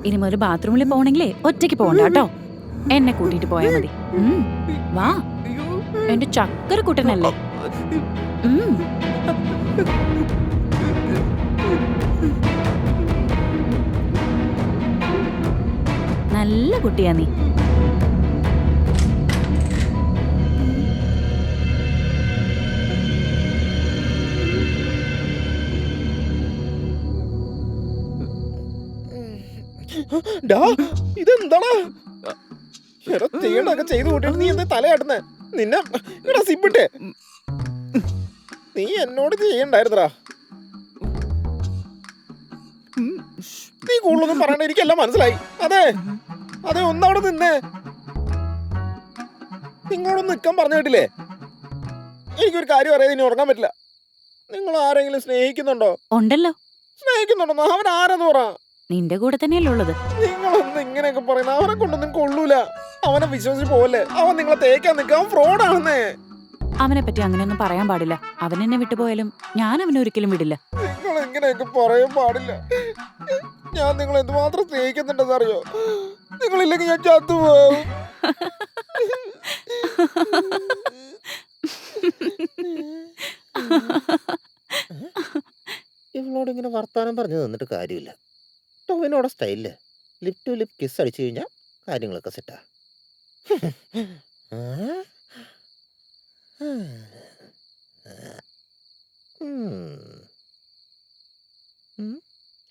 ഇനി മുതൽ ബാത്റൂമിൽ പോണെങ്കിലേ ഒറ്റയ്ക്ക് പോകണ്ട കേട്ടോ. എന്നെ കൂട്ടിട്ട് പോയാ മതി. വാ. എന്റെ ചക്കര കുട്ടനല്ലേ? ഉം. നല്ല കുട്ടിയാ നീ. ഡാ, ഇതെന്താടാ? എടാ ചെയ്യണ്ടൊക്കെ ചെയ്തു കൂട്ടിട്ട് നീ എന്താ തലയാട്ടുന്നേ? നിന്നെ എടാ സിബിട്ടെ, നീ എന്നോട് ചെയ്യണ്ടായിരുന്നടാ. നീ കൂടുതലൊന്നും പറയണ്ട, എനിക്കെല്ലാം മനസ്സിലായി. അതെ അതെ, ഒന്നവിടെ നിന്നേ. നിങ്ങളോടൊന്ന് നിൽക്കാൻ പറഞ്ഞു കേട്ടില്ലേ? എനിക്കൊരു കാര്യം അറിയാതെ ഇനി ഉറങ്ങാൻ പറ്റില്ല. നിങ്ങൾ ആരെങ്കിലും സ്നേഹിക്കുന്നുണ്ടോ? ഉണ്ടല്ലോ. സ്നേഹിക്കുന്നുണ്ടോ? അവൻ ആരെന്ന് പറ. നിന്റെ കൂടെ തന്നെയല്ലേ ഉള്ളത്. നിങ്ങളൊന്നും ഇങ്ങനെയൊക്കെ പറയുന്ന, അവനെ കൊണ്ടൊന്നും കൊള്ളൂല. അവനെ വിശ്വസിച്ച് പോവല്ലേ. അവൻ നിങ്ങളെ തേക്കാൻ നിൽക്കാൻ ഫ്രോഡാണെന്നേ. അവനെ പറ്റി അങ്ങനെയൊന്നും പറയാൻ പാടില്ല. അവൻ എന്നെ വിട്ടുപോയാലും ഞാൻ അവനെ ഒരിക്കലും വിടില്ല. നിങ്ങൾ ഇങ്ങനെയൊക്കെ പറയാൻ പാടില്ല. ഞാൻ നിങ്ങൾ എന്തുമാത്രം സ്നേഹിക്കുന്നുണ്ടെന്ന് അറിയോ? നിങ്ങളില്ലെങ്കിൽ ഞാൻ ചത്തുപോകും. ഇവളോട് ഇങ്ങനെ വർത്താനം പറഞ്ഞു തന്നിട്ട് കാര്യമില്ല. ടോവിനോടെ സ്റ്റൈലില് ലിപ് ടു ലിപ് കിസ് അടിച്ചു കഴിഞ്ഞാൽ കാര്യങ്ങളൊക്കെ സെറ്റാ.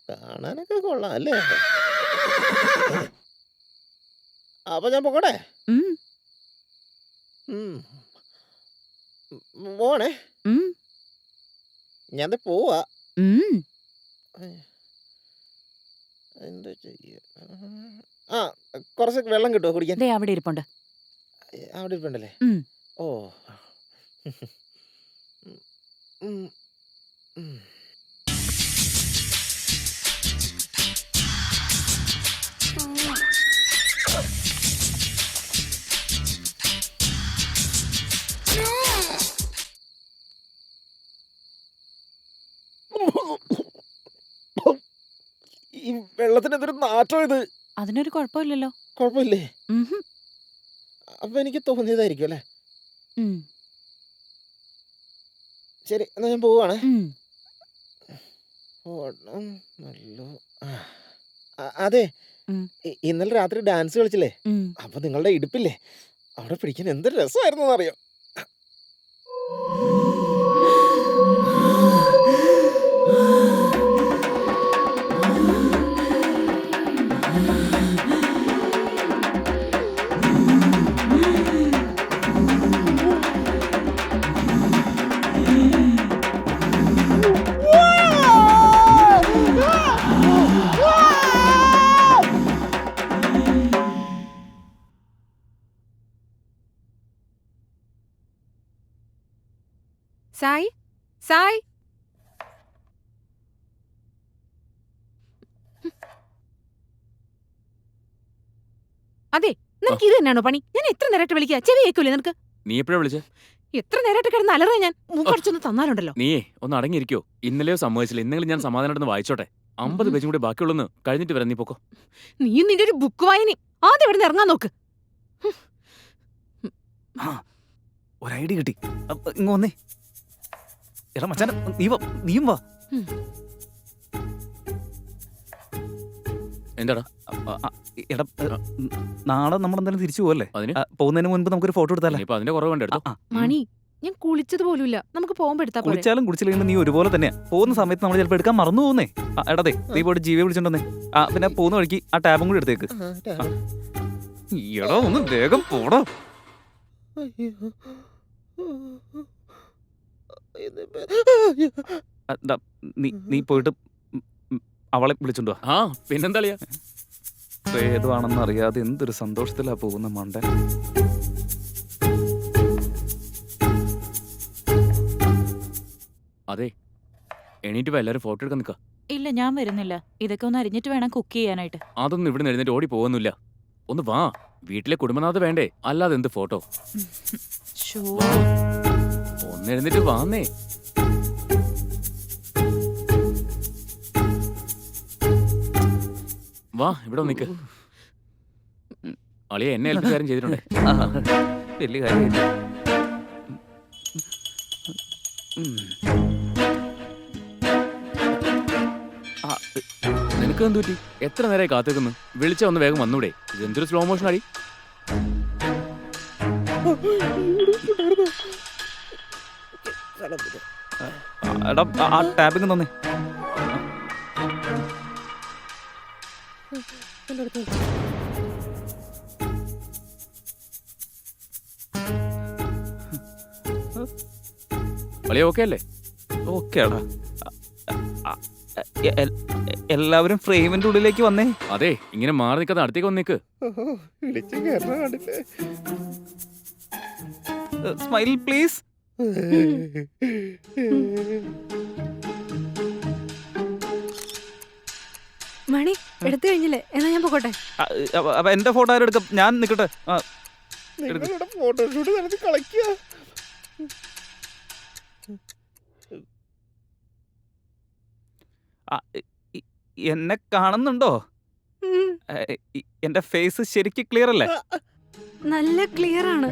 കാണാനൊക്കെ കൊള്ളാം അല്ലേ? അപ്പൊ ഞാൻ പോകട്ടെ. പോണേ. ഞാൻ പോവാ. എന്താ ചെയ്യ? ആ, കുറച്ച് വെള്ളം കിട്ടുമോ കുടിക്കാൻ? അവിടെ ഇരിപ്പുണ്ട്. അവിടെ ഇരിപ്പുണ്ടല്ലേ? ഓ. ഈ വെള്ളത്തിന് എന്തൊരു നാറ്റം ഇത്. അതിനൊരു കുഴപ്പമില്ലല്ലോ. കുഴപ്പമില്ലേ? അപ്പൊ എനിക്ക് തോന്നിയതായിരിക്കും അല്ലേ? ശരി, എന്നാ ഞാൻ പോവാണ്. അതെ, ഇന്നലെ രാത്രി ഡാൻസ് കളിച്ചില്ലേ? അപ്പൊ നിങ്ങളുടെ ഇടുപ്പില്ലേ, അവിടെ പിടിക്കാൻ എന്തൊരു രസമായിരുന്നു അറിയോ? സായ്, സായ്, അതെ, നിനക്ക് ഇത് തന്നെയാണോ പണി? ഞാൻ എത്ര നേരമായിട്ട് വിളിക്കുക, ചെവി കേൾക്കൂലേ നിനക്ക്? നീ എപ്പോഴാ വിളിച്ചേ? എത്ര നേരമായിട്ട് കിടന്ന് അലറാ ഞാൻ. മുമ്പടിച്ചൊന്ന് തന്നാലുണ്ടല്ലോ. നീയേ ഒന്ന് അടങ്ങിയിരിക്കോ? ഇന്നലെയോ സമ്മതിച്ചില്ല, ഇന്നെങ്കിലും ഞാൻ സമാധാനമായിട്ടൊന്ന് വായിച്ചോട്ടെ. 50 പേജും കൂടി ബാക്കിയുള്ളൊന്ന് കഴിഞ്ഞിട്ട് വരാം. നീ പോക്കോ. നീ നിന്റെ ഒരു ബുക്ക് വായനി ആദ്യം ഇവിടെ നിന്ന് ഇറങ്ങാൻ നോക്ക്. ഒരു ഐഡിയ കിട്ടി. ഇങ്ങ് വന്നേ. എടാ മച്ചാനെ, നീയും വാ. എന്താടാ? എടാ, നാളെ നമ്മൾ എന്തായാലും തിരിച്ചു പോവല്ലേ? അതിന് പോകുന്നതിന് മുൻപ് നമുക്കൊരു ഫോട്ടോ എടുത്താലേ? ഇപ്പൊ അതിന്റെ കുറവ് കണ്ടെടുത്തോ. മണി, ഞാൻ കുളിച്ചത് പോലുമില്ല. നമുക്ക് പോകുമ്പോ എടുത്താ പോലെ. കുളിച്ചാലും കുടിച്ചില്ലെങ്കിലും നീ ഒരുപോലെ തന്നെയാ. പോകുന്ന സമയത്ത് നമ്മൾ ചിലപ്പോൾ എടുക്കാൻ മറന്നു പോകുന്നേ. എടാ, നീ പോയിട്ട് ജീവിയെ വിളിച്ചോണ്ടേ. പിന്നെ പോകുന്ന വഴിക്ക് ആ ടാബും കൂടി എടുത്തേക്ക്. എടാ, ഒന്ന് വേഗം പോടോ. നീ പോയിട്ട് അവളെ വിളിച്ചോണ്ടോ? ആ, പിന്നെന്താളിയാ? ഏതുവാണെന്ന് അറിയാതെ എന്തൊരു സന്തോഷത്തിലാ പോകുന്ന മണ്ട. അതെ, എണീറ്റ് വാ, എല്ലാരും ഫോട്ടോ എടുക്കാൻ നിൽക്കാം. ഇല്ല, ഞാൻ വരുന്നില്ല. ഇതൊക്കെ ഒന്ന് അരിഞ്ഞിട്ട് വേണം കുക്ക് ചെയ്യാനായിട്ട്. അതൊന്നും ഇവിടെ എഴുന്നേറ്റ് ഓടി പോകുന്നില്ല. ഒന്ന് വാ, വീട്ടിലെ കുടുംബനാഥ വേണ്ടേ? അല്ലാതെ എന്ത് ഫോട്ടോ? ഒന്ന് എഴുന്നേറ്റ് വാന്നേ. വാ, ഇവിടെ നിൽക്ക്. അളിയ എന്നെ ഏൽപ്പിച്ച കാര്യം ചെയ്തിട്ടുണ്ടേ. വലിയ കാര്യം. നിനക്ക് എന്ത് പറ്റി? എത്ര നേരമായി കാത്തിരിക്കുന്നു? വിളിച്ച ഒന്ന് വേഗം വന്നൂടെ? ഇതെന്തൊരു സ്ലോ മോഷൻ അടി. എടാ ആ ടാബിങ് തന്നെ. കളി ഓക്കെ അല്ലേ? ഓക്കേടാ. എല്ലാവരും ഫ്രെയിമിന്റെ ഉള്ളിലേക്ക് വന്നേ. അതെ, ഇങ്ങനെ മാറി നിൽക്കാതെ അടുത്തേക്ക് വന്നേക്ക്. Smile please. മണി എടുത്തു കഴിഞ്ഞില്ലേ? എന്നാ ഞാൻ പോകട്ടെ. അപ്പൊ എന്റെ ഫോട്ടോ ആരും എടുക്കാം? ഞാൻ നിക്കട്ടെ. ഫോട്ടോഷൂട്ട് നടത്തി കളിക്കുക. എന്നെ കാണുന്നുണ്ടോ? എന്റെ ഫേസ് ശരിക്ക് ക്ലിയർ അല്ലേ? നല്ല ക്ലിയർ ആണ്.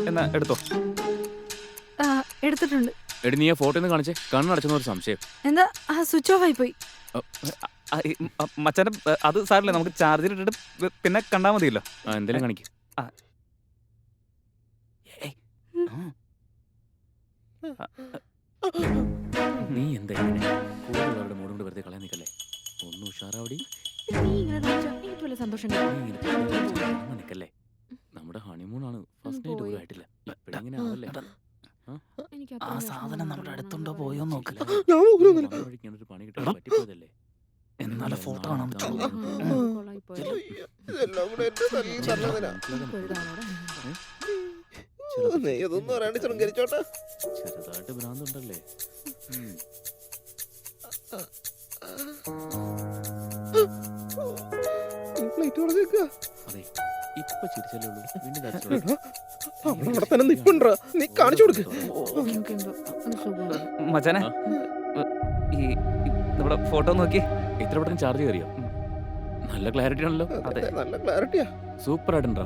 എന്നാ എടുത്തോ. എടുത്തിട്ടുണ്ട്. എടി, നീ ആ ഫോട്ടോ ഒന്ന് കാണിച്ചേ. കണ്ണടച്ചെന്ന ഒരു സംശയം. എന്താ സ്വിച്ച് ഓഫ് ആയി പോയി? മച്ചാനെ അത് സാറില്ലേ, നമുക്ക് ചാർജർ ഇട്ടിട്ട് പിന്നെ കണ്ടാ മതിയല്ലോ. എന്തെങ്കിലും കാണിക്കും. നീ എന്താ കൂടുതലുള്ളവരുടെ മൂടും കൊണ്ട് വെറുതെ കളയാൻ നിൽക്കല്ലേ? ഒന്ന് ഉഷാറാവടി. നിൽക്കല്ലേ? നമ്മുടെ ഹണിമൂൺ ആണ്. ഫസ്റ്റ് നൈറ്റ് പോലും ആയിട്ടില്ല. ഇപ്പഴിങ്ങനെ ആവല്ലേ? ആ സാധനം നമ്മുടെ അടുത്തുണ്ടോ പോയോ നോക്ക്. പണി കിട്ടാൻ പറ്റിപ്പോയതല്ലേ? എന്നാലും ഫോട്ടോ കാണാൻ പറ്റുള്ളൂ. ചെറുതായിട്ട് ഭ്രാന്തുണ്ടല്ലേ? അതെ, ഇപ്പൊ ചിരിച്ചല്ലേ ഉള്ളൂ. വീണ്ടും നിപ്പുണ്ടോ? നീ കാണിച്ചു കൊടുക്ക്. മച്ചാനെ ഈ നമ്മുടെ ഫോട്ടോ നോക്കി. ഇത്ര പെട്ടെന്ന് ചാർജ് കയറിയോ? നല്ല ക്ലാരിറ്റി ആണല്ലോ. അതെ, നല്ല ക്ലാരിറ്റിയാ. സൂപ്പർ ആയിട്ടുണ്ടോ?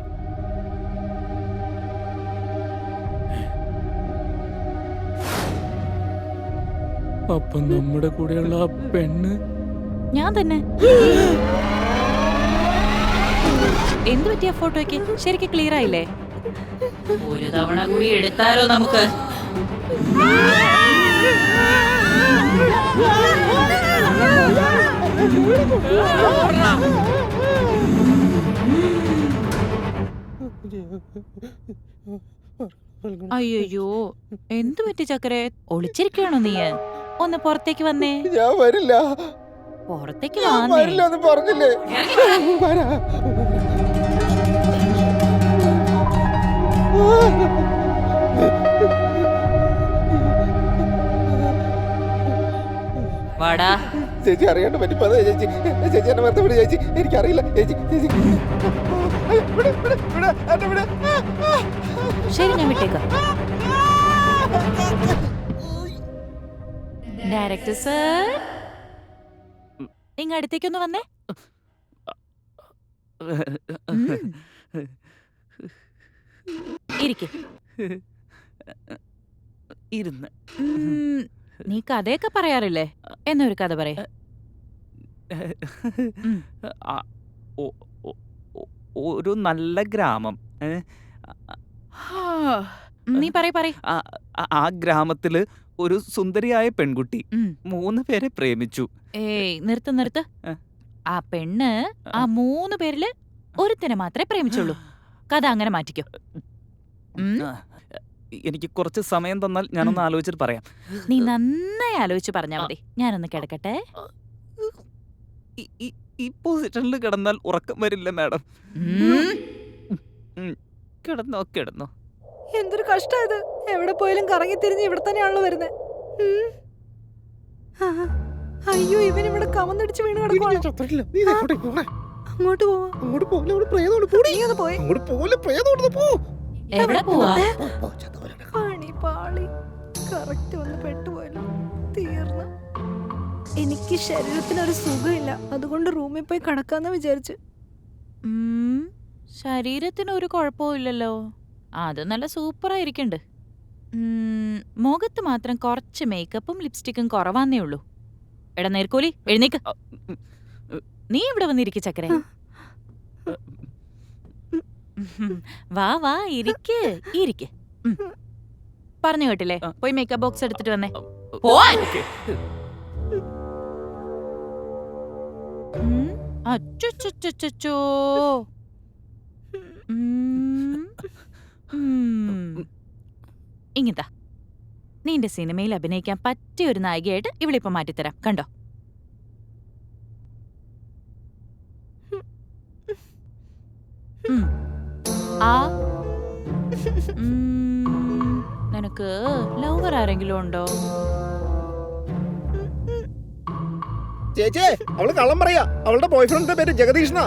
അപ്പൊ നമ്മുടെ കൂടെയുള്ള ആ പെണ്ണ് ഞാൻ തന്നെ. എന്ത് പറ്റിയ ഫോട്ടോയ്ക്ക്? ശരിക്കും ക്ലിയർ ആയില്ലേ? ഒരു തവണ കൂടി എടുത്താലോ നമുക്ക്? അയ്യോ, എന്ത് പറ്റി ചക്കരെ? ഒളിച്ചിരിക്കണോ നീ? ഒന്ന് പുറത്തേക്ക് വന്നേ. ഞാൻ വരില്ല. പുറത്തേക്ക് വരില്ല എന്ന് പറഞ്ഞില്ലേ? വാടാ. ചേച്ചി അറിയാണ്ട് പറ്റിപ്പോ ചേച്ചി. ചേച്ചി എന്നെ വെറുതെ വിട് ചേച്ചി. എനിക്കറിയില്ല ചേച്ചി. ചേച്ചി ശരി, ഞാൻ വിട്ടേക്കാം. ഡയറക്ടർ സർ, ഇങ്ങ അടുത്തേക്കൊന്ന് വന്നേ. ഇരിക്ക്. ഇരുന്ന് നീ കഥയൊക്കെ പറയാറില്ലേ? എന്നൊരു കഥ പറയേ. ഒരു നല്ല ഗ്രാമം. നീ പറയ്. ആ ഗ്രാമത്തില് ഒരു സുന്ദരിയായ പെൺകുട്ടി 3 പേരെ പ്രേമിച്ചു. ഏയ്, നിർത്ത്. ആ പെണ്ണ് ആ 3 പേരില് ഒരുത്തനെ മാത്രമേ പ്രേമിച്ചുള്ളൂ. കഥ അങ്ങനെ മാറ്റിക്കോ. എനിക്ക് കുറച്ച് സമയം തന്നാൽ ഞാനൊന്ന് ആലോചിച്ചിട്ട് പറയാം. നീ നന്നായി ആലോചിച്ച് പറഞ്ഞാ മതി. ഞാനൊന്ന് കിടക്കട്ടെ. ഈ പൊസിഷനിൽ കിടന്നാൽ ഉറക്കം വരില്ല മാഡം. കിടന്നോ. എന്തൊരു കഷ്ടായത്. എവിടെ പോയാലും കറങ്ങി തിരിഞ്ഞ് ഇവിടെ തന്നെയാണല്ലോ വരുന്നത്. അയ്യോ, ഇവൻ ഇവിടെ കമന്നടിച്ച് വീണ് കിടക്കുവാണ്. അങ്ങോട്ട് പോവാ. അങ്ങോട്ട് പോലെ അവിടെ പ്രേതോട് പോടി. പോയി. അങ്ങോട്ട് പോലെ പ്രേതോട് പോ. എവിടെ പോവാ? പണി പാളി. കറക്റ്റ് വന്ന് പെട്ടുപോയല്ലോ. തീർന്നു. എനിക്ക് ശരീരത്തിനൊരു സുഖമില്ല. അതുകൊണ്ട് റൂമിൽ പോയി കിടക്കാന്ന് വിചാരിച്ചു. ശരീരത്തിന് ഒരു കുഴപ്പവും ഇല്ലല്ലോ. അത് നല്ല സൂപ്പറായിരിക്കണ്ട്. മുഖത്ത് മാത്രം കുറച്ച് മേക്കപ്പും ലിപ്സ്റ്റിക്കും കുറവാന്നേ ഉള്ളൂ. എടാ നേർക്കോലി എഴുന്നേക്ക്. നീ ഇവിടെ വന്നിരിക്ക ചക്കരെ. വാ വാ ഇരിക്ക് ഇരിക്ക്. പറഞ്ഞു കേട്ടില്ലേ, പോയി മേക്കപ്പ് ബോക്സ് എടുത്തിട്ട് വന്നേ. പോവാൻ. അച്ചോ ഇങ്ങത്താ, നിന്റെ സിനിമയിൽ അഭിനയിക്കാൻ പറ്റിയ ഒരു നായികയായിട്ട് ഇവളിപ്പോ മാറ്റിത്തരാം. കണ്ടോ? നിനക്ക് ലവർ ആരെങ്കിലും ഉണ്ടോ? ചേച്ചേ, അവള് കള്ളം പറയാ. അവളുടെ ബോയ്ഫ്രണ്ടിന്റെ പേര് ജഗദീഷ്ണ.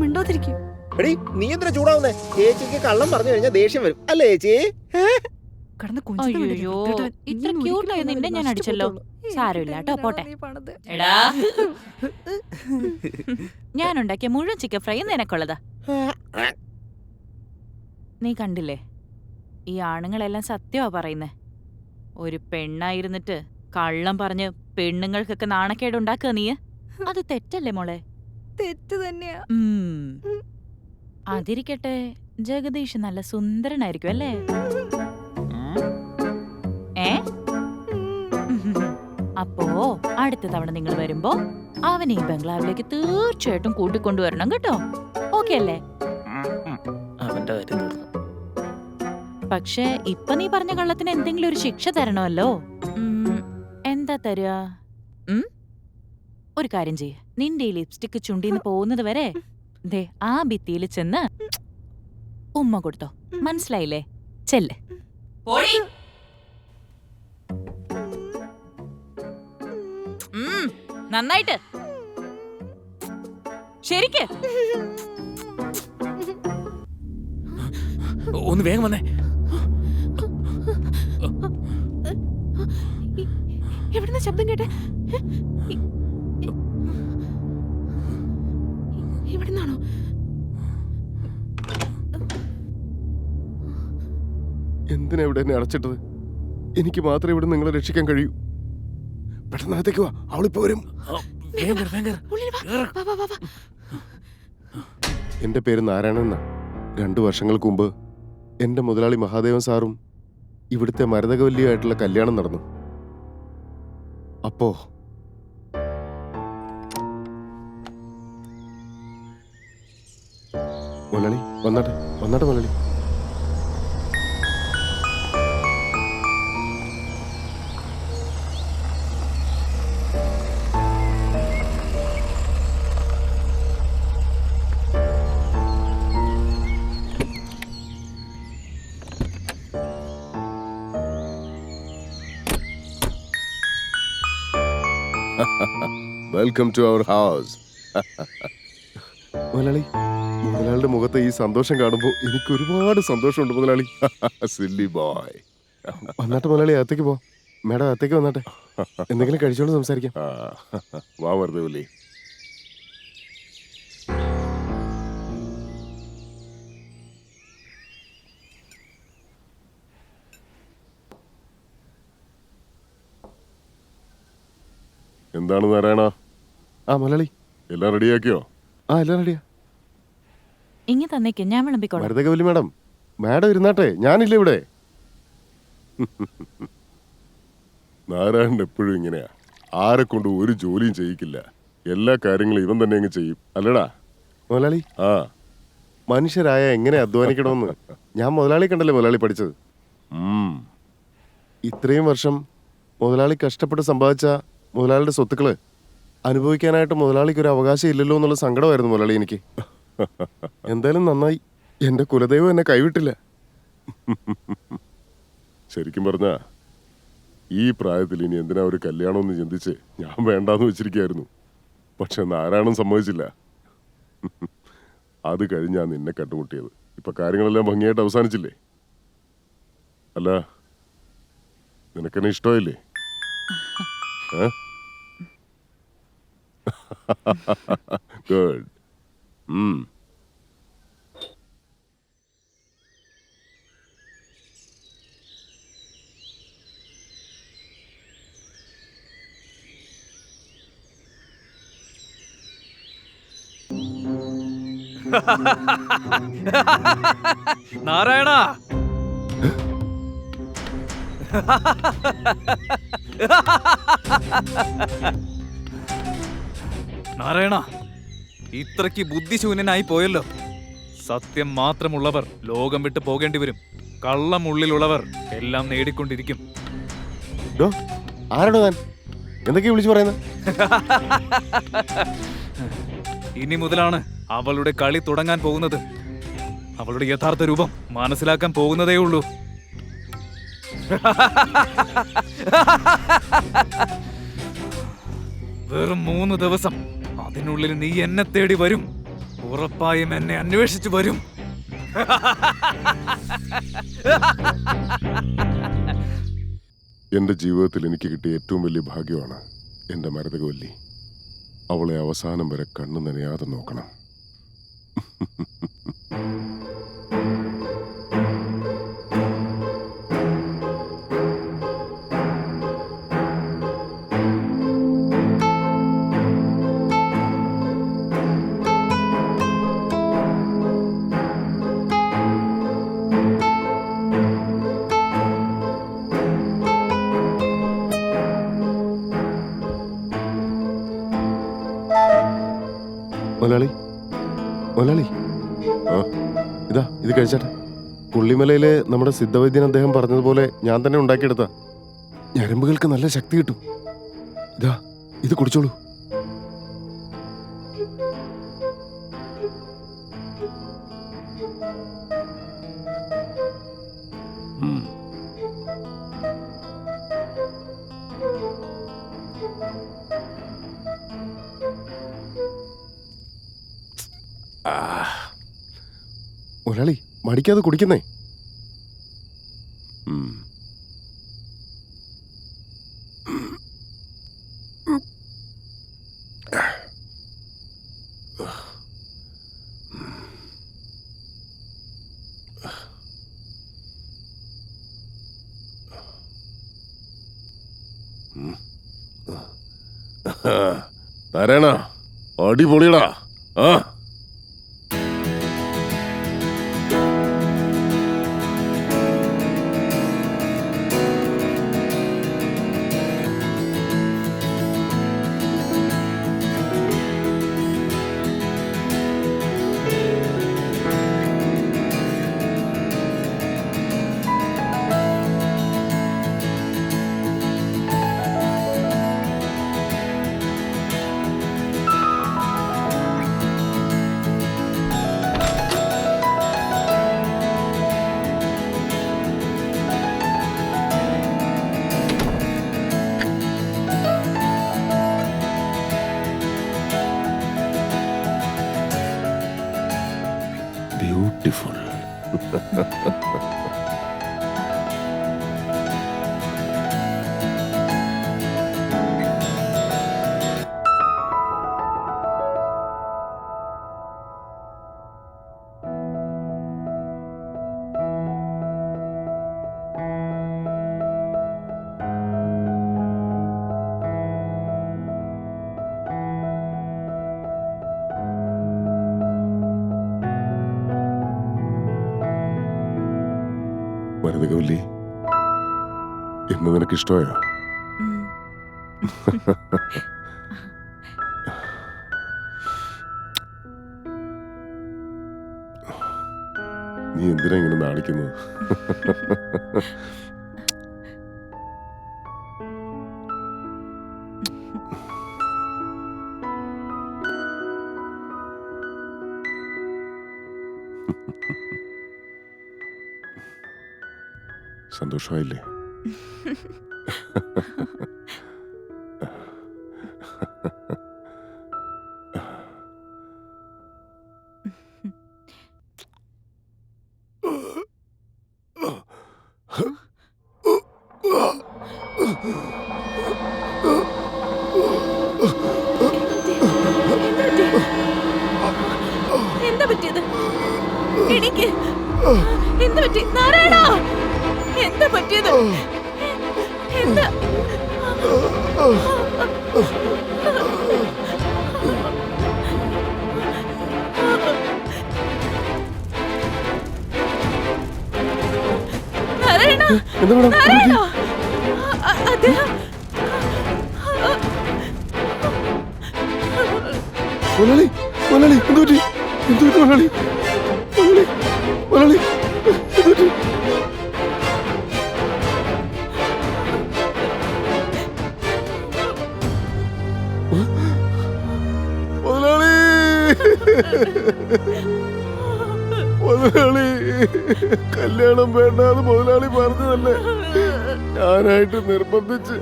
മിണ്ടാതിരിക്കും. എടി, നീ എന്തിനാ ചൂടാവുന്നേ? ചേച്ചിക്ക് കള്ളം പറഞ്ഞു കഴിഞ്ഞാൽ ദേഷ്യം വരും അല്ലേ ചേച്ചി? അയ്യോ, ഇത്ര ക്യൂട്ടായി നിന്നെ ഞാൻ അടിച്ചല്ലോ. സാരമില്ല കേട്ടോ, പോട്ടെ. എടാ, ഞാൻ ഉണ്ടാക്കിയ മുഴുവൻ ചിക്കൻ ഫ്രൈ നിനക്കുള്ളതാ. നീ കണ്ടില്ലേ, ഈ ആണുങ്ങളെല്ലാം സത്യമാ പറയുന്നേ. ഒരു പെണ്ണായിരുന്നിട്ട് കള്ളം പറഞ്ഞ് പെണ്ണുങ്ങൾക്കൊക്കെ നാണക്കേടുണ്ടാക്കുക നീ. അത് തെറ്റല്ലേ മോളെ? തെറ്റ് തന്നെയാ. അതിരിക്കട്ടെ, ജഗദീഷ് നല്ല സുന്ദരനായിരിക്കും അല്ലേ? അപ്പോ അടുത്ത തവണ നിങ്ങൾ വരുമ്പോ അവനെ ഈ ബംഗ്ലാവിലേക്ക് തീർച്ചയായിട്ടും കൂട്ടിക്കൊണ്ടുവരണം കേട്ടോ. ഓക്കെ അല്ലേ? അവന്റെ കാര്യം തീർന്നു. പക്ഷേ ഇപ്പൊ നീ പറഞ്ഞ കള്ളത്തിന് എന്തെങ്കിലും ഒരു ശിക്ഷ തരണമല്ലോ. എന്താ തരുക? ഒരു കാര്യം ചെയ്യ, നിന്റെ ഈ ലിപ്സ്റ്റിക് ചുണ്ടിന്ന് പോകുന്നത് വരെ ദേ ആ ഭിത്തിയിൽ ചെന്ന് ഉമ്മ കൊടുത്തോ. മനസ്സിലായില്ലേ? ചെല്ല്. നന്നായിട്ട് ശരിക്ക്. ഒന്ന് വേഗം വന്നേ. എവിടുന്ന ശബ്ദം കേട്ടെ? ഇവിടുന്നാണോ? എന്തിനാ ഇവിടെ എന്നെ അടച്ചിട്ടത്? എനിക്ക് മാത്രമേ ഇവിടെ നിങ്ങളെ രക്ഷിക്കാൻ കഴിയൂ. പെട്ടെന്ന് അകത്തേക്ക് വാ, അവളിപ്പോ വരും. എന്റെ പേര് നാരായണൻ എന്നാ. 2 വർഷങ്ങൾക്ക് മുമ്പ് എന്റെ മുതലാളി മഹാദേവൻ സാറും ഇവിടുത്തെ മരതകവല്ലിയുമായിട്ടുള്ള കല്യാണം നടന്നു. അപ്പോ മുതലാളി വന്നാട്ടെ, വന്നാട്ടെ മുതലാളി. Welcome to our house. മുതലാളി, മുതലാളിയുടെ മുഖത്തെ ഈ സന്തോഷം കാണുമ്പോൾ എനിക്ക് ഒരുപാട് സന്തോഷമുണ്ട് മുതലാളി. Silly boy. വന്നാട്ടെ മുതലാളി, അകത്തേക്ക് പോ. മേഡം അകത്തേക്ക് വന്നാട്ടെ, എന്തെങ്കിലും കഴിച്ചോണ്ട് സംസാരിക്കാം. വാ വെറുതെ. എന്താണ് നാരായണ? മുതലാളി, എല്ലാം റെഡിയാക്കിയോ? എല്ലാം റെഡിയാ. ഇങ്ങ തന്നേക്ക്, ഞാൻ വിളമ്പിക്കോളാം. മരതകവല്ലി മാഡം, മാഡം ഇരുന്നാട്ടെ, ഞാനില്ല ഇവിടെ. നാരായണൻ എപ്പോഴും ഇങ്ങനെയാ. ആരെ കൊണ്ട് ഒരു ജോലിയും ചെയ്യിക്കില്ല. എല്ലാ കാര്യങ്ങളും ഇവൻ തന്നെ അങ്ങ് ചെയ്യും. അല്ലടാ മുതലാളി? മനുഷ്യരായ എങ്ങനെ അധ്വാനിക്കണമെന്ന് ഞാൻ മുതലാളി കണ്ടല്ലേ മുതലാളി പഠിച്ചത്. ഇത്രയും വർഷം മുതലാളി കഷ്ടപ്പെട്ട് സമ്പാദിച്ച മുതലാളിയുടെ സ്വത്തുക്കള് അനുഭവിക്കാനായിട്ട് മുതലാളിക്ക് ഒരു അവകാശം ഇല്ലല്ലോ എന്നുള്ള സങ്കടമായിരുന്നു മുതലാളി എനിക്ക്. എന്തായാലും നന്നായി, എന്റെ കുലദൈവം എന്നെ കൈവിട്ടില്ല. ശരിക്കും പറഞ്ഞാ ഈ പ്രായത്തിൽ ഇനി എന്തിനാ ഒരു കല്യാണം എന്ന് ചിന്തിച്ച് ഞാൻ വേണ്ടാന്ന് വെച്ചിരിക്കുകയായിരുന്നു. പക്ഷെ നാരായണൻ സമ്മതിച്ചില്ല. അത് കഴിഞ്ഞാ നിന്നെ കണ്ടുമുട്ടിയത്. ഇപ്പൊ കാര്യങ്ങളെല്ലാം ഭംഗിയായിട്ട് അവസാനിച്ചില്ലേ? അല്ല, നിനക്കെന്നെ ഇഷ്ടമായില്ലേ? ഗുഡ്. നാരായണ, നാരായണ, ഇത്രയ്ക്ക് ബുദ്ധിശൂന്യനായി പോയല്ലോ. സത്യം മാത്രമുള്ളവർ ലോകം വിട്ട് പോകേണ്ടി വരും. കള്ളം ഉള്ളിലുള്ളവർ എല്ലാം നേടിക്കൊണ്ടിരിക്കും. ആരോടോ താൻ എന്തൊക്കെയാ വിളിച്ചു പറയുന്നത്? ഇനി മുതലാണ് അവളുടെ കളി തുടങ്ങാൻ പോകുന്നത്. അവളുടെ യഥാർത്ഥ രൂപം മനസ്സിലാക്കാൻ പോകുന്നതേ ഉള്ളൂ. വെറും 3 ദിവസം, അതിനുള്ളിൽ നീ എന്നെ തേടി വരും. ഉറപ്പായും എന്നെ അന്വേഷിച്ചു വരും. എന്റെ ജീവിതത്തിൽ എനിക്ക് കിട്ടിയ ഏറ്റവും വലിയ ഭാഗ്യമാണ് എന്റെ മരതകവല്ലി. അവളെ അവസാനം വരെ കണ്ണു നനയാതെ നോക്കണം. മലയാളി, മലയാളി, ഇതാ ഇത് കഴിച്ചട്ടെ. പുള്ളിമലയിലെ നമ്മുടെ സിദ്ധവൈദ്യൻ അദ്ദേഹം പറഞ്ഞതുപോലെ ഞാൻ തന്നെ ഉണ്ടാക്കിയെടുത്ത ഞരമ്പുകൾക്ക് നല്ല ശക്തി കിട്ടും. ഇതാ ഇത് കുടിച്ചോളൂ. മുരളി, മടിക്കാതെ കുടിക്കുന്നേ. നാരായണ, അടിപൊളിയടാ. ആ ബ്യൂട്ടിഫുൾ. മരതകവല്ലി, എന്ന് നിനക്ക് ഇഷ്ടമായോ? നീ എന്തിനാ ഇങ്ങനെ നാണിക്കുന്നത്? സന്തോഷമായില്ലേ? എന്താ പറ്റിയത്? എനിക്ക് എന്താ പറ്റി? നാരായണ, എന്താ പറ്റിയത്? എന്താ? എന്താ മേഡം അദ്ദേഹം മുതലാളി മുതലാളി എന്ത് പറ്റി മുതലാളി മുതലാളി മുതലാളി എന്ത് പറ്റി മുതലാളി മുതലാളി കല്യാണം വേണ്ടാന്ന് മുതലാളി പറഞ്ഞതല്ലേ ഞാനായിട്ട് നിർബന്ധിച്ച്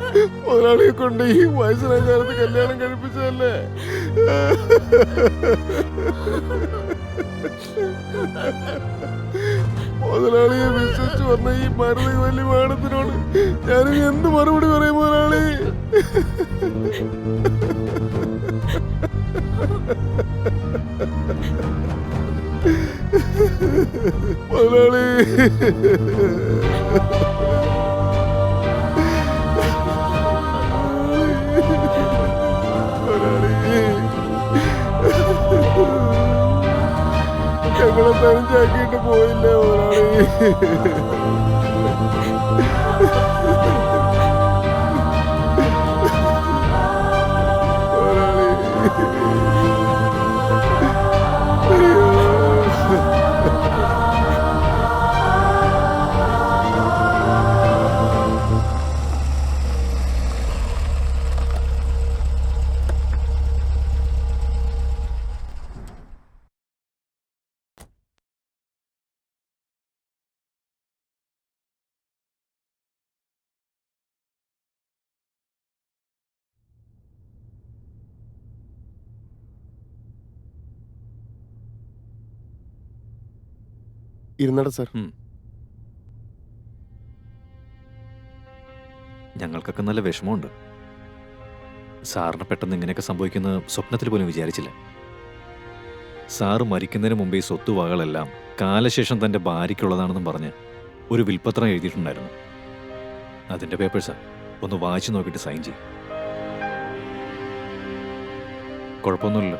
മുതലാളിയെ കൊണ്ട് ഈ വയസ്സിലായ കാലത്ത് കല്യാണം കഴിപ്പിച്ചതല്ലേ മുതലാളിയെ വിശ്വസിച്ച് വന്ന ഈ മരുന്ന് വലിയ മാഡത്തിനോട് ഞാനിനി എന്ത് മറുപടി പറയും മുതലാളി മുതലാളി ഞങ്ങളെ തനിച്ചാക്കിയിട്ട് പോയില്ലേ മുതലാളി ഇരുന്നട സാർ ഞങ്ങൾക്കൊക്കെ നല്ല വിഷമമുണ്ട്. സാറിന് പെട്ടെന്ന് ഇങ്ങനെയൊക്കെ സംഭവിക്കുന്നത് സ്വപ്നത്തിൽ പോലും വിചാരിച്ചില്ല. സാറ് മരിക്കുന്നതിന് മുമ്പേ ഈ സ്വത്തുവകകളെല്ലാം കാലശേഷം തൻ്റെ ഭാര്യയ്ക്കുള്ളതാണെന്നും പറഞ്ഞ് ഒരു വിൽപ്പത്രം എഴുതിയിട്ടുണ്ടായിരുന്നു. അതിൻ്റെ പേപ്പേഴ്സാ. ഒന്ന് വായിച്ചു നോക്കിയിട്ട് സൈൻ ചെയ്യും. കുഴപ്പമൊന്നുമില്ല.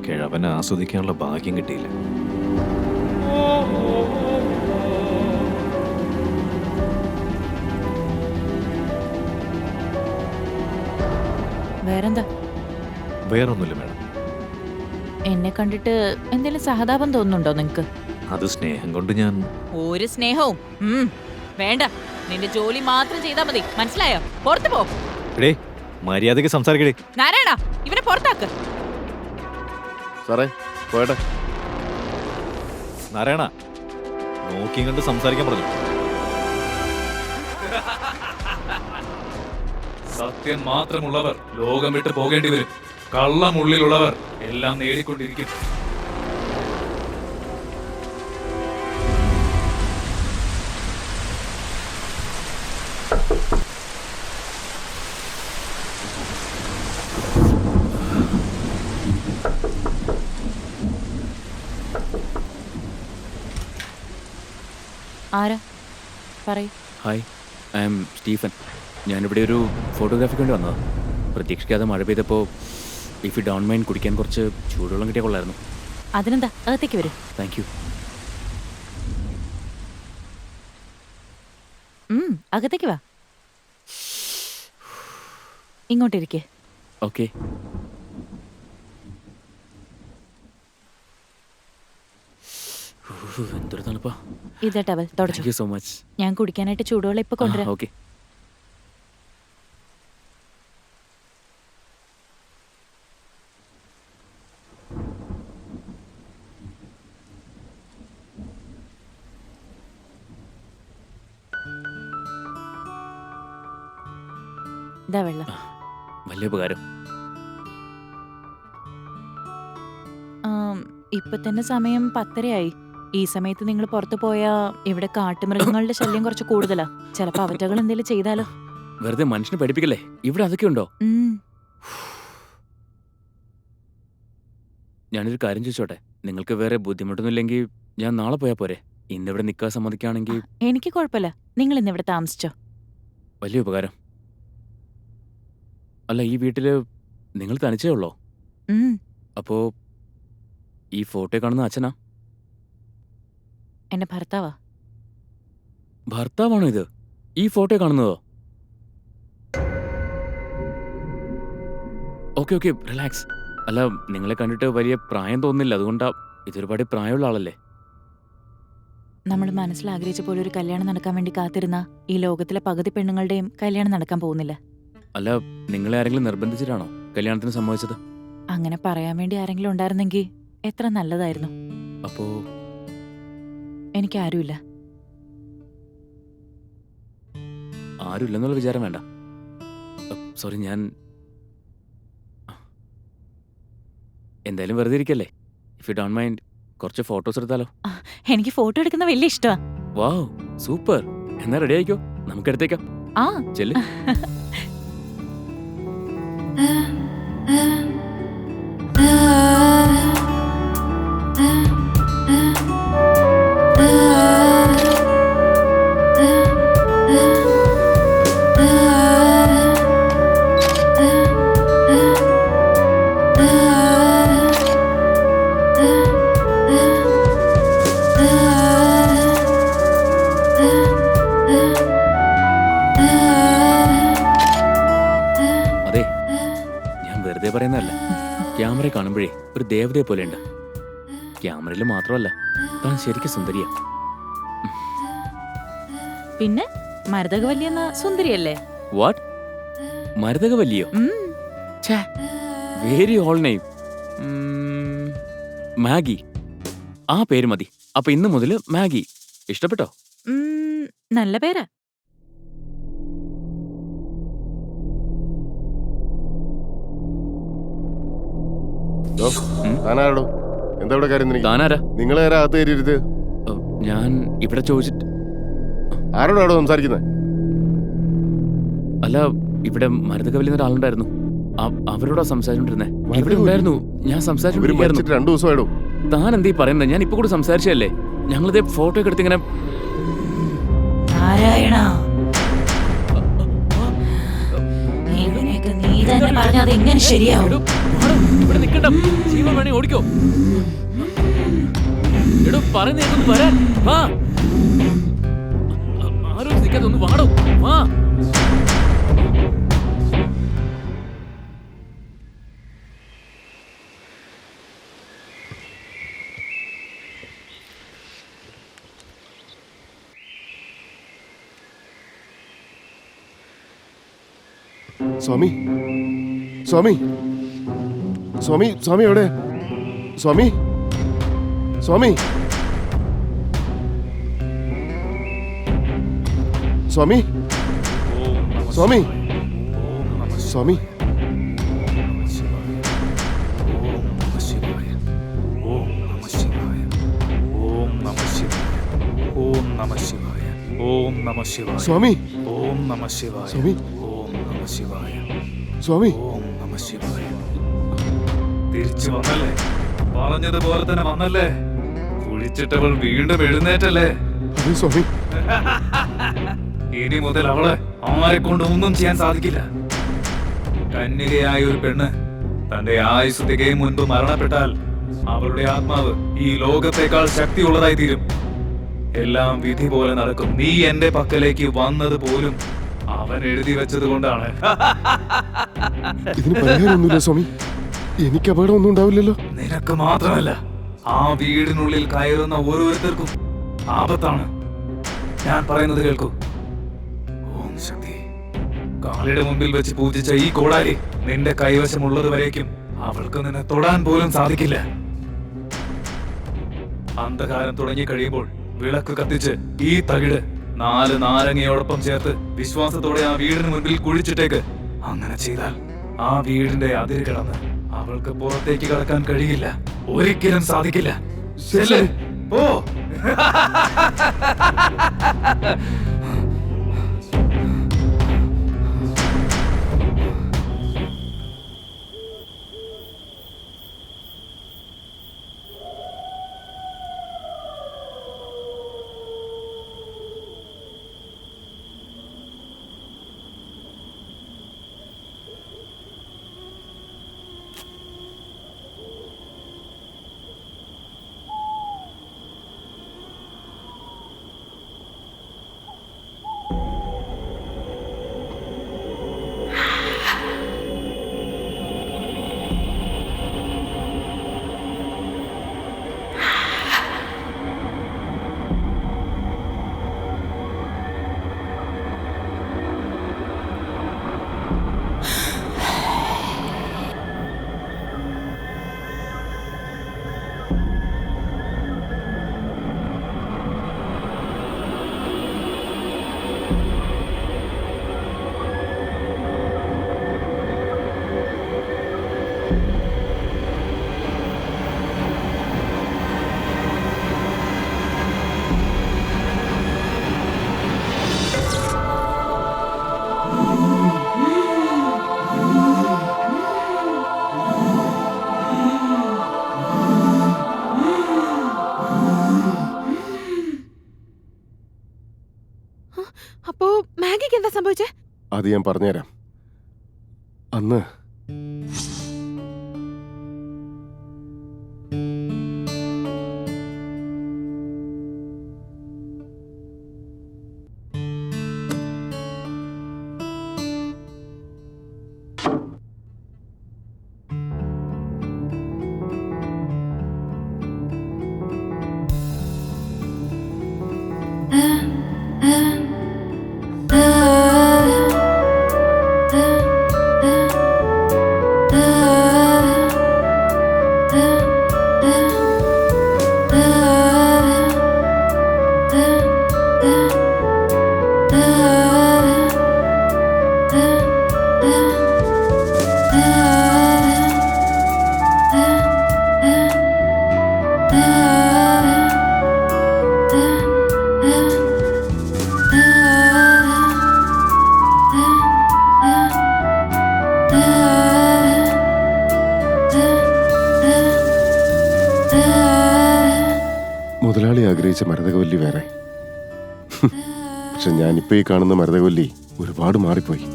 കിഴവനെ ആസ്വദിക്കാനുള്ള ഭാഗ്യം കിട്ടിയില്ല. വേറെന്താ? വേറൊന്നുമില്ല മേഡം. എന്നെ കണ്ടിട്ട് എന്തെങ്കിലും സഹതാപം തോന്നുന്നുണ്ടോ നിങ്ങക്ക്? അത് സ്നേഹം കൊണ്ട് ഞാൻ... ഒരു സ്നേഹവും വേണ്ട. നിന്റെ ജോലി മാത്രം ചെയ്താ മതി, മനസ്സിലായോ? പുറത്തു പോ. മര്യാദയ്ക്ക് സംസാരിക്കടേ. നാരായണ, ഇവനെ പുറത്താക്ക്. സാറേ പോയട്ടെ. നാരായണ, നോക്കിയും കണ്ട് സംസാരിക്കാൻ പറഞ്ഞു. സത്യം മാത്രമുള്ളവർ ലോകം വിട്ട് പോകേണ്ടി വരും. കള്ളമുള്ളിലുള്ളവർ എല്ലാം നേടിക്കൊണ്ടിരിക്കും. ആരാ? പറയ്. Hi, I M Stephen. ഞാനിവിടെ ഒരു ഫോട്ടോഗ്രാഫിക്ക് വേണ്ടി വന്നതാണ്. പ്രതീക്ഷിക്കാതെ മഴ പെയ്തപ്പോൾ ഇഫ് യു ഡോണ്ട് മൈൻഡ് കുടിക്കാൻ കുറച്ച് ചൂടുവെള്ളം കിട്ടിയ കൊള്ളായിരുന്നു. അതിനെന്താ, അകത്തേക്ക് വരും. Thank you. അകത്തേക്ക് വാ. ഇങ്ങോട്ടിരിക്കേ. ഓക്കെ. എന്തൊരു തണുപ്പാ. ഇതാ ടവൽ, തുടച്ചു. Thank you so much. ഞാൻ കുടിക്കാനായിട്ട് ചൂടുവെള്ളം ഇപ്പൊ കൊണ്ടുവരാം. ഓക്കെ. ഇതാ വെള്ളം. വലിയ ഉപകാരം. ഇപ്പൊ തന്നെ സമയം 10:30 ഈ സമയത്ത് നിങ്ങൾ പുറത്തു പോയാ ഇവിടെ കാട്ടുമൃഗങ്ങളുടെ ശല്യം കുറച്ച് കൂടുതലാ. ചിലപ്പോ അവറ്റകൾ എന്തെങ്കിലും ചെയ്താലോ. വെറുതെ മനുഷ്യനെ പഠിപ്പിക്കല്ലേ. ഇവിടെ അതൊക്കെ ഉണ്ടോ? ഞാനൊരു കാര്യം ചോദിച്ചോട്ടെ? നിങ്ങൾക്ക് വേറെ ബുദ്ധിമുട്ടൊന്നുമില്ലെങ്കിൽ ഞാൻ നാളെ പോയാൽ പോരെ? ഇന്നിവിടെ നിൽക്കാൻ സമ്മതിക്കുകയാണെങ്കിൽ എനിക്ക് കുഴപ്പമില്ല, നിങ്ങൾ ഇന്ന് ഇവിടെ താമസിച്ചോ. വലിയ ഉപകാരം. അല്ല, ഈ വീട്ടില് നിങ്ങൾ തനിച്ചേ ഉള്ളോ? ഉം, അപ്പോ ഈ ഫോട്ടോ കാണുന്ന അച്ഛനാ? എന്റെ ഭർത്താവാ. ഭർത്താവാണോ ഇത്? ഈ ഫോട്ടോ കാണുന്നതോ? Okay okay, relax. അല്ല, നിങ്ങളെ കണ്ടിട്ട് വലിയ പ്രായം തോന്നുന്നില്ല, അതുകൊണ്ടാ. ഇതൊരുപാട് പ്രായമുള്ള ആളല്ലേ? നമ്മൾ മനസ്സിൽ ആഗ്രഹിച്ച പോലെ ഒരു കല്യാണം നടക്കാൻ വേണ്ടി കാത്തിരുന്ന ഈ ലോകത്തിലെ പകുതി പെണ്ണുങ്ങളുടെയും കല്യാണം നടക്കാൻ പോകുന്നില്ല. അല്ല, നിങ്ങളെ ആരെങ്കിലും നിർബന്ധിച്ചിട്ടാണോ കല്യാണത്തിന് സമ്മതിച്ചത്? അങ്ങനെ പറയാൻ വേണ്ടി ആരെങ്കിലും ഉണ്ടായിരുന്നെങ്കിൽ എത്ര നല്ലതായിരുന്നു. അപ്പോ എനിക്ക് ആരുമില്ല. ആരുമില്ലെന്നുള്ള വിചാരം വേണ്ട. സോറി, ഞാൻ എന്തായാലും വെറുതെ ഇരിക്കല്ലേ. ഇഫ് യു ഡോണ്ട് മൈൻഡ് കുറച്ച് ഫോട്ടോസ് എടുത്താലോ? എനിക്ക് ഫോട്ടോ എടുക്കുന്ന വലിയ ഇഷ്ടമാ. വാവ്, സൂപ്പർ. എന്നാ റെഡി ആയിക്കോ, നമുക്ക് എടുത്തേക്കാം. ആ ചെല്ല്. അതെ, ഞാൻ വെറുതെ പറയുന്നതല്ല. ക്യാമറ കാണുമ്പോഴേ ഒരു ദേവതയെ പോലെയുണ്ട്. ക്യാമറയിൽ മാത്രമല്ല, താൻ ശരിക്കും സുന്ദരിയാ. പിന്നെ മരതകവല്ലി എന്ന സുന്ദരിയല്ലേ? വാട്ട്? മരുതകവല്ലിയോ? ഉം, വെരി ഓൾ നെയിം. മാഗി. ആ പേര് മതി. അപ്പൊ ഇന്ന് മുതൽ മാഗി. ഇഷ്ടപ്പെട്ടോ? നല്ല പേരാ. താനാരടോ? എന്താ ഇവിടെ കാര്യം? താനാരാ? നിങ്ങളെ ആരാ അകത്ത് കയറിയിരുത്? ഞാൻ ഇവിടെ ചോദിച്ചിട്ട്. ആരോടാണോ സംസാരിക്കുന്നത്? അല്ല, ഇവിടെ മരുതകവല്ലി ഒരാളുണ്ടായിരുന്നു. അവരോടാ സംസാരിച്ചോണ്ടിരുന്നേ. ഇവിടെ ഉണ്ടായിരുന്നു, ഞാൻ സംസാരിച്ചോണ്ടിരിക്കുന്നു. 2 ദിവസമായിടും. താൻ എന്തീ പറയുന്നത്? ഞാൻ ഇപ്പൊ കൂടെ സംസാരിച്ചല്ലേ. ഞങ്ങളിതേ ഫോട്ടോ ഒക്കെ എടുത്ത് ഇങ്ങനെ. നാരായണ, നീ തന്നെ പറഞ്ഞത് എങ്ങനെ ശരിയാവും? ഇവിടെ നിൽക്കണ്ട, ജീവൻ വേണേ ഓടിക്കോ. എടോ, പറയുന്നേക്കൊന്ന് വരാൻ വാ. ആരും നിൽക്കാതെ ഒന്ന് വാടോ, വാ. സ്വാമി, സ്വാമി, സ്വാമി, സ്വാമി എവിടെ? സ്വാമി, സ്വാമി, സ്വാമി, സ്വാമി, സ്വാമി. സ്വാമി, സ്വാമി, സ്വാമി. തിരിച്ചു വന്നല്ലേ? പറഞ്ഞതുപോലെ തന്നെ വന്നല്ലേ? കുഴിച്ചിട്ടവൾ വീണ്ടും എഴുന്നേറ്റല്ലേ? അതെ സ്വാമി. ഇനി മുതൽ അവളെ ആരെ കൊണ്ട് ഒന്നും ചെയ്യാൻ സാധിക്കില്ല. കന്യകയായ ഒരു പെണ്ണ് തന്റെ ആയുസ് തികയും മുൻപ് മരണപ്പെട്ടാൽ അവളുടെ ആത്മാവ് ഈ ലോകത്തേക്കാൾ ശക്തിയുള്ളതായി തീരും. എല്ലാം വിധി പോലെ നടക്കും. നീ എന്റെ പക്കലേക്ക് വന്നത് പോലും അവൻ എഴുതി വെച്ചത് കൊണ്ടാണ്. ഇതിന് പരിഹാരമൊന്നുമില്ല സ്വാമി. എനിക്ക് അപകടമൊന്നും ഉണ്ടാവില്ലല്ലോ. നിനക്ക് മാത്രമല്ല, ആ വീടിനുള്ളിൽ കയറുന്ന ഓരോരുത്തർക്കും ആപത്താണ്. ഞാൻ പറയുന്നത് കേൾക്കൂ. ഓം ശക്തി. കാളിയുടെ മുമ്പിൽ വെച്ച് പൂജിച്ച ഈ കോടാലി നിന്റെ കൈവശമുള്ളത് വരേക്കും അവൾക്ക് നിന്നെ തൊടാൻ പോലും സാധിക്കില്ല. അന്ധകാരം തുടങ്ങി കഴിയുമ്പോൾ വിളക്ക് കത്തിച്ച് ഈ തകിട് 4 നാരങ്ങയോടൊപ്പം ചേർത്ത് വിശ്വാസത്തോടെ ആ വീടിന് മുൻപിൽ കുഴിച്ചിട്ടേക്ക്. അങ്ങനെ ചെയ്താൽ ആ വീടിന്റെ അതിര് കടന്ന് അവൾക്ക് പുറത്തേക്ക് കടക്കാൻ കഴിയില്ല. ഒരിക്കലും സാധിക്കില്ല. ചെല്ല്, പോ. അത് ഞാൻ പറഞ്ഞുതരാം. അന്ന് മുതലാളി ആഗ്രഹിച്ച മരതകവല്ലി വേറെ. പക്ഷെ ഞാനിപ്പോ ഈ കാണുന്ന മരതകവല്ലി ഒരുപാട് മാറിപ്പോയി.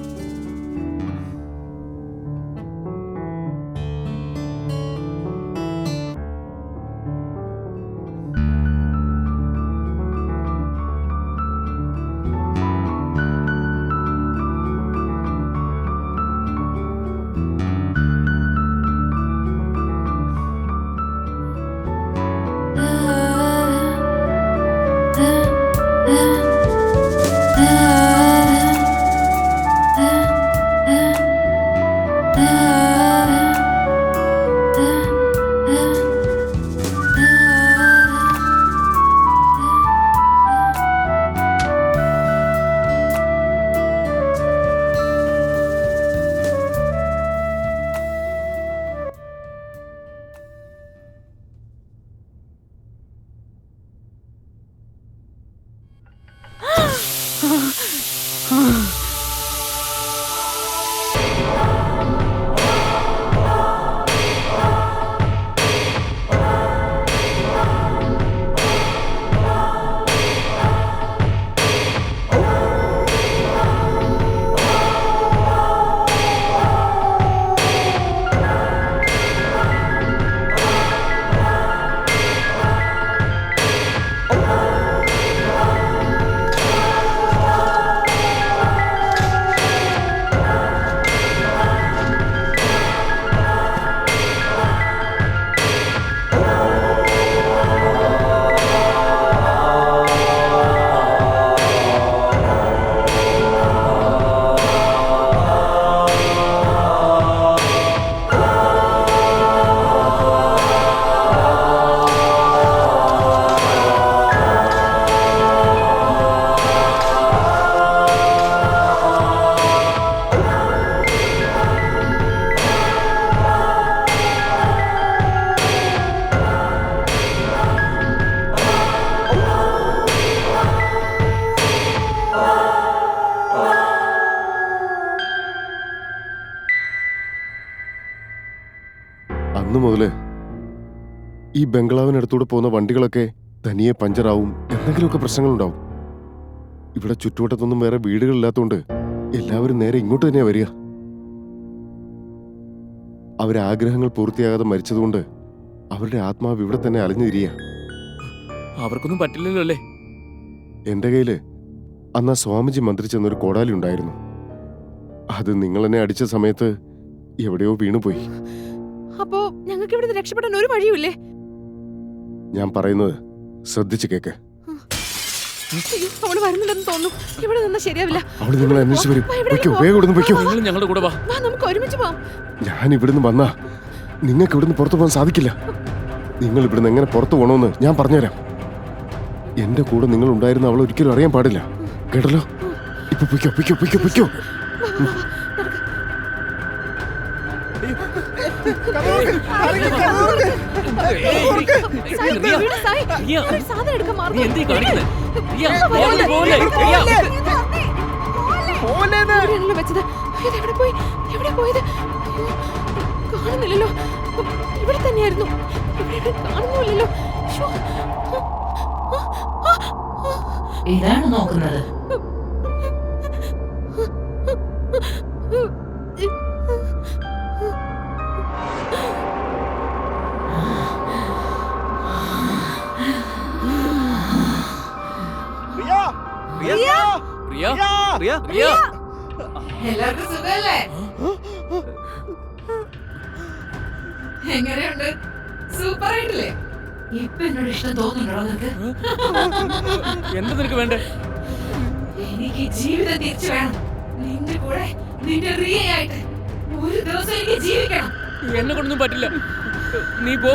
അന്നു മുതല് ഈ ബംഗ്ലാവിനടുത്തൂടെ പോകുന്ന വണ്ടികളൊക്കെ തനിയെ പഞ്ചറാവും, എന്തെങ്കിലുമൊക്കെ പ്രശ്നങ്ങളുണ്ടാവും. ഇവിടെ ചുറ്റുവട്ടത്തൊന്നും വേറെ വീടുകളില്ലാത്തതുകൊണ്ട് എല്ലാവരും നേരെ ഇങ്ങോട്ട് തന്നെയാ വരിക. അവരെ ആഗ്രഹങ്ങൾ പൂർത്തിയാകാതെ മരിച്ചതുകൊണ്ട് അവരുടെ ആത്മാവ് ഇവിടെ തന്നെ അലഞ്ഞു തിരിയ. അവർക്കൊന്നും പറ്റില്ലല്ലോ അല്ലേ? എന്റെ കയ്യില് അന്ന് ആ സ്വാമിജി മന്ത്രിച്ചെന്നൊരു കോടാലി ഉണ്ടായിരുന്നു. അത് നിങ്ങളെന്നെ അടിച്ച സമയത്ത് എവിടെയോ വീണുപോയി. അപ്പോ ഞങ്ങൾക്ക് ഇവിടെ രക്ഷപ്പെടാൻ ഒരു വഴിയുമില്ലേ? ഞാൻ പറയുന്നത് ശ്രദ്ധിച്ചു കേക്ക്. അവള് വരുന്നുണ്ടെന്ന് തോന്നുന്നു. ഇവിടെ നിന്നാ ശരിയാവില്ല. അവള് നിങ്ങളെ അന്വേഷിച്ച് വരും. പൊയ്ക്കോ, വേഗം ഇവിടുന്ന് പൊയ്ക്കോ. ഞങ്ങളുടെ കൂടെ വാ. നമുക്ക് ഒരുമിച്ച് പോവാം. ഞാൻ ഇവിടുന്ന് വന്നാ നിങ്ങൾക്ക് ഇവിടുന്ന് പുറത്തു പോകാൻ സാധിക്കില്ല. നിങ്ങൾ ഇവിടുന്ന് എങ്ങനെ പുറത്തു പോകണമെന്ന് ഞാൻ പറഞ്ഞുതരാം. എന്റെ കൂടെ നിങ്ങൾ ഉണ്ടായിരുന്ന അവൾ ഒരിക്കലും അറിയാൻ പാടില്ല, കേട്ടല്ലോ? ഇപ്പൊ പൊയ്ക്കോ പൊയ്ക്കോ പൊയ്ക്കോ പൊയ്ക്കോ. കാണുന്നില്ലല്ലോ. ഇവിടെ തന്നെയായിരുന്നു. കാണുന്നില്ലല്ലോ. ഇതാണ് നോക്കുന്നത്. പ്രിയ പ്രിയ എല്ലാവർക്കും സുഖല്ലേ? എങ്ങനെയുണ്ട്? സൂപ്പർ ആയിട്ടില്ലേ? ഇപ്പൊ എന്നോട് ഇഷ്ടം തോന്നുന്നുണ്ടോ നിനക്ക്? എന്താ നിനക്ക് വേണ്ടേ? എനിക്ക് ഈ ജീവിതം തിരിച്ചു വേണം. നിന്റെ കൂടെ നിന്റെ റിയയായിട്ട് ഒരു ദിവസം എനിക്ക് ജീവിക്കണം. എന്നെ കൊണ്ടൊന്നും പറ്റില്ല. നീ പോ.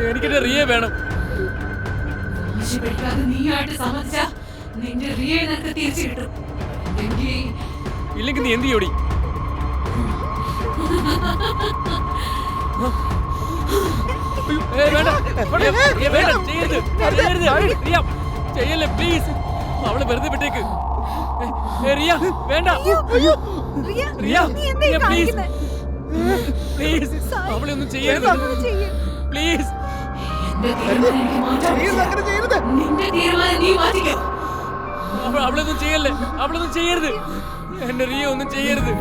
എനിക്കെന്റെ റിയ വേണം. ആവശ്യപ്പെട്ടാതെ നീയായിട്ട് സമ്മതിച്ച നിന്റെ റിയ നിനക്ക് തിരിച്ചു കിട്ടും. ഇല്ലെങ്കിൽ നീ എന്ത് ചെയ്യോടി? ചെയ്യല്ലേ പ്ലീസ്. അവളെ വെറുതെ വിട്ടേക്ക്. റിയ വേണ്ട. റിയ പ്ലീസ് പ്ലീസ് അവളെ ഒന്നും ചെയ്യരുത് പ്ലീസ്. നിന്റെ തീരുമാനം നീ മാറ്റിക്കോ. അവളൊന്നും ചെയ്യല്ലേ. അവളൊന്നും ചെയ്യരുത്. എന്റെ റിയ ഒന്നും ചെയ്യരുത്.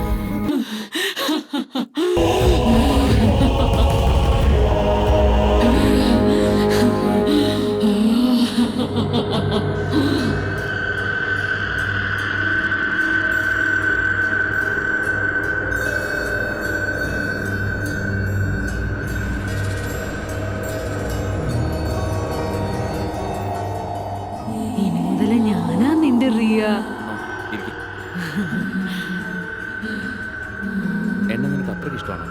ഇനി മുതൽ ഞാനാ നിന്റെ റിയ. എന്നെ നിനക്ക് അത്രയ്ക്ക് ഇഷ്ടമാണോ?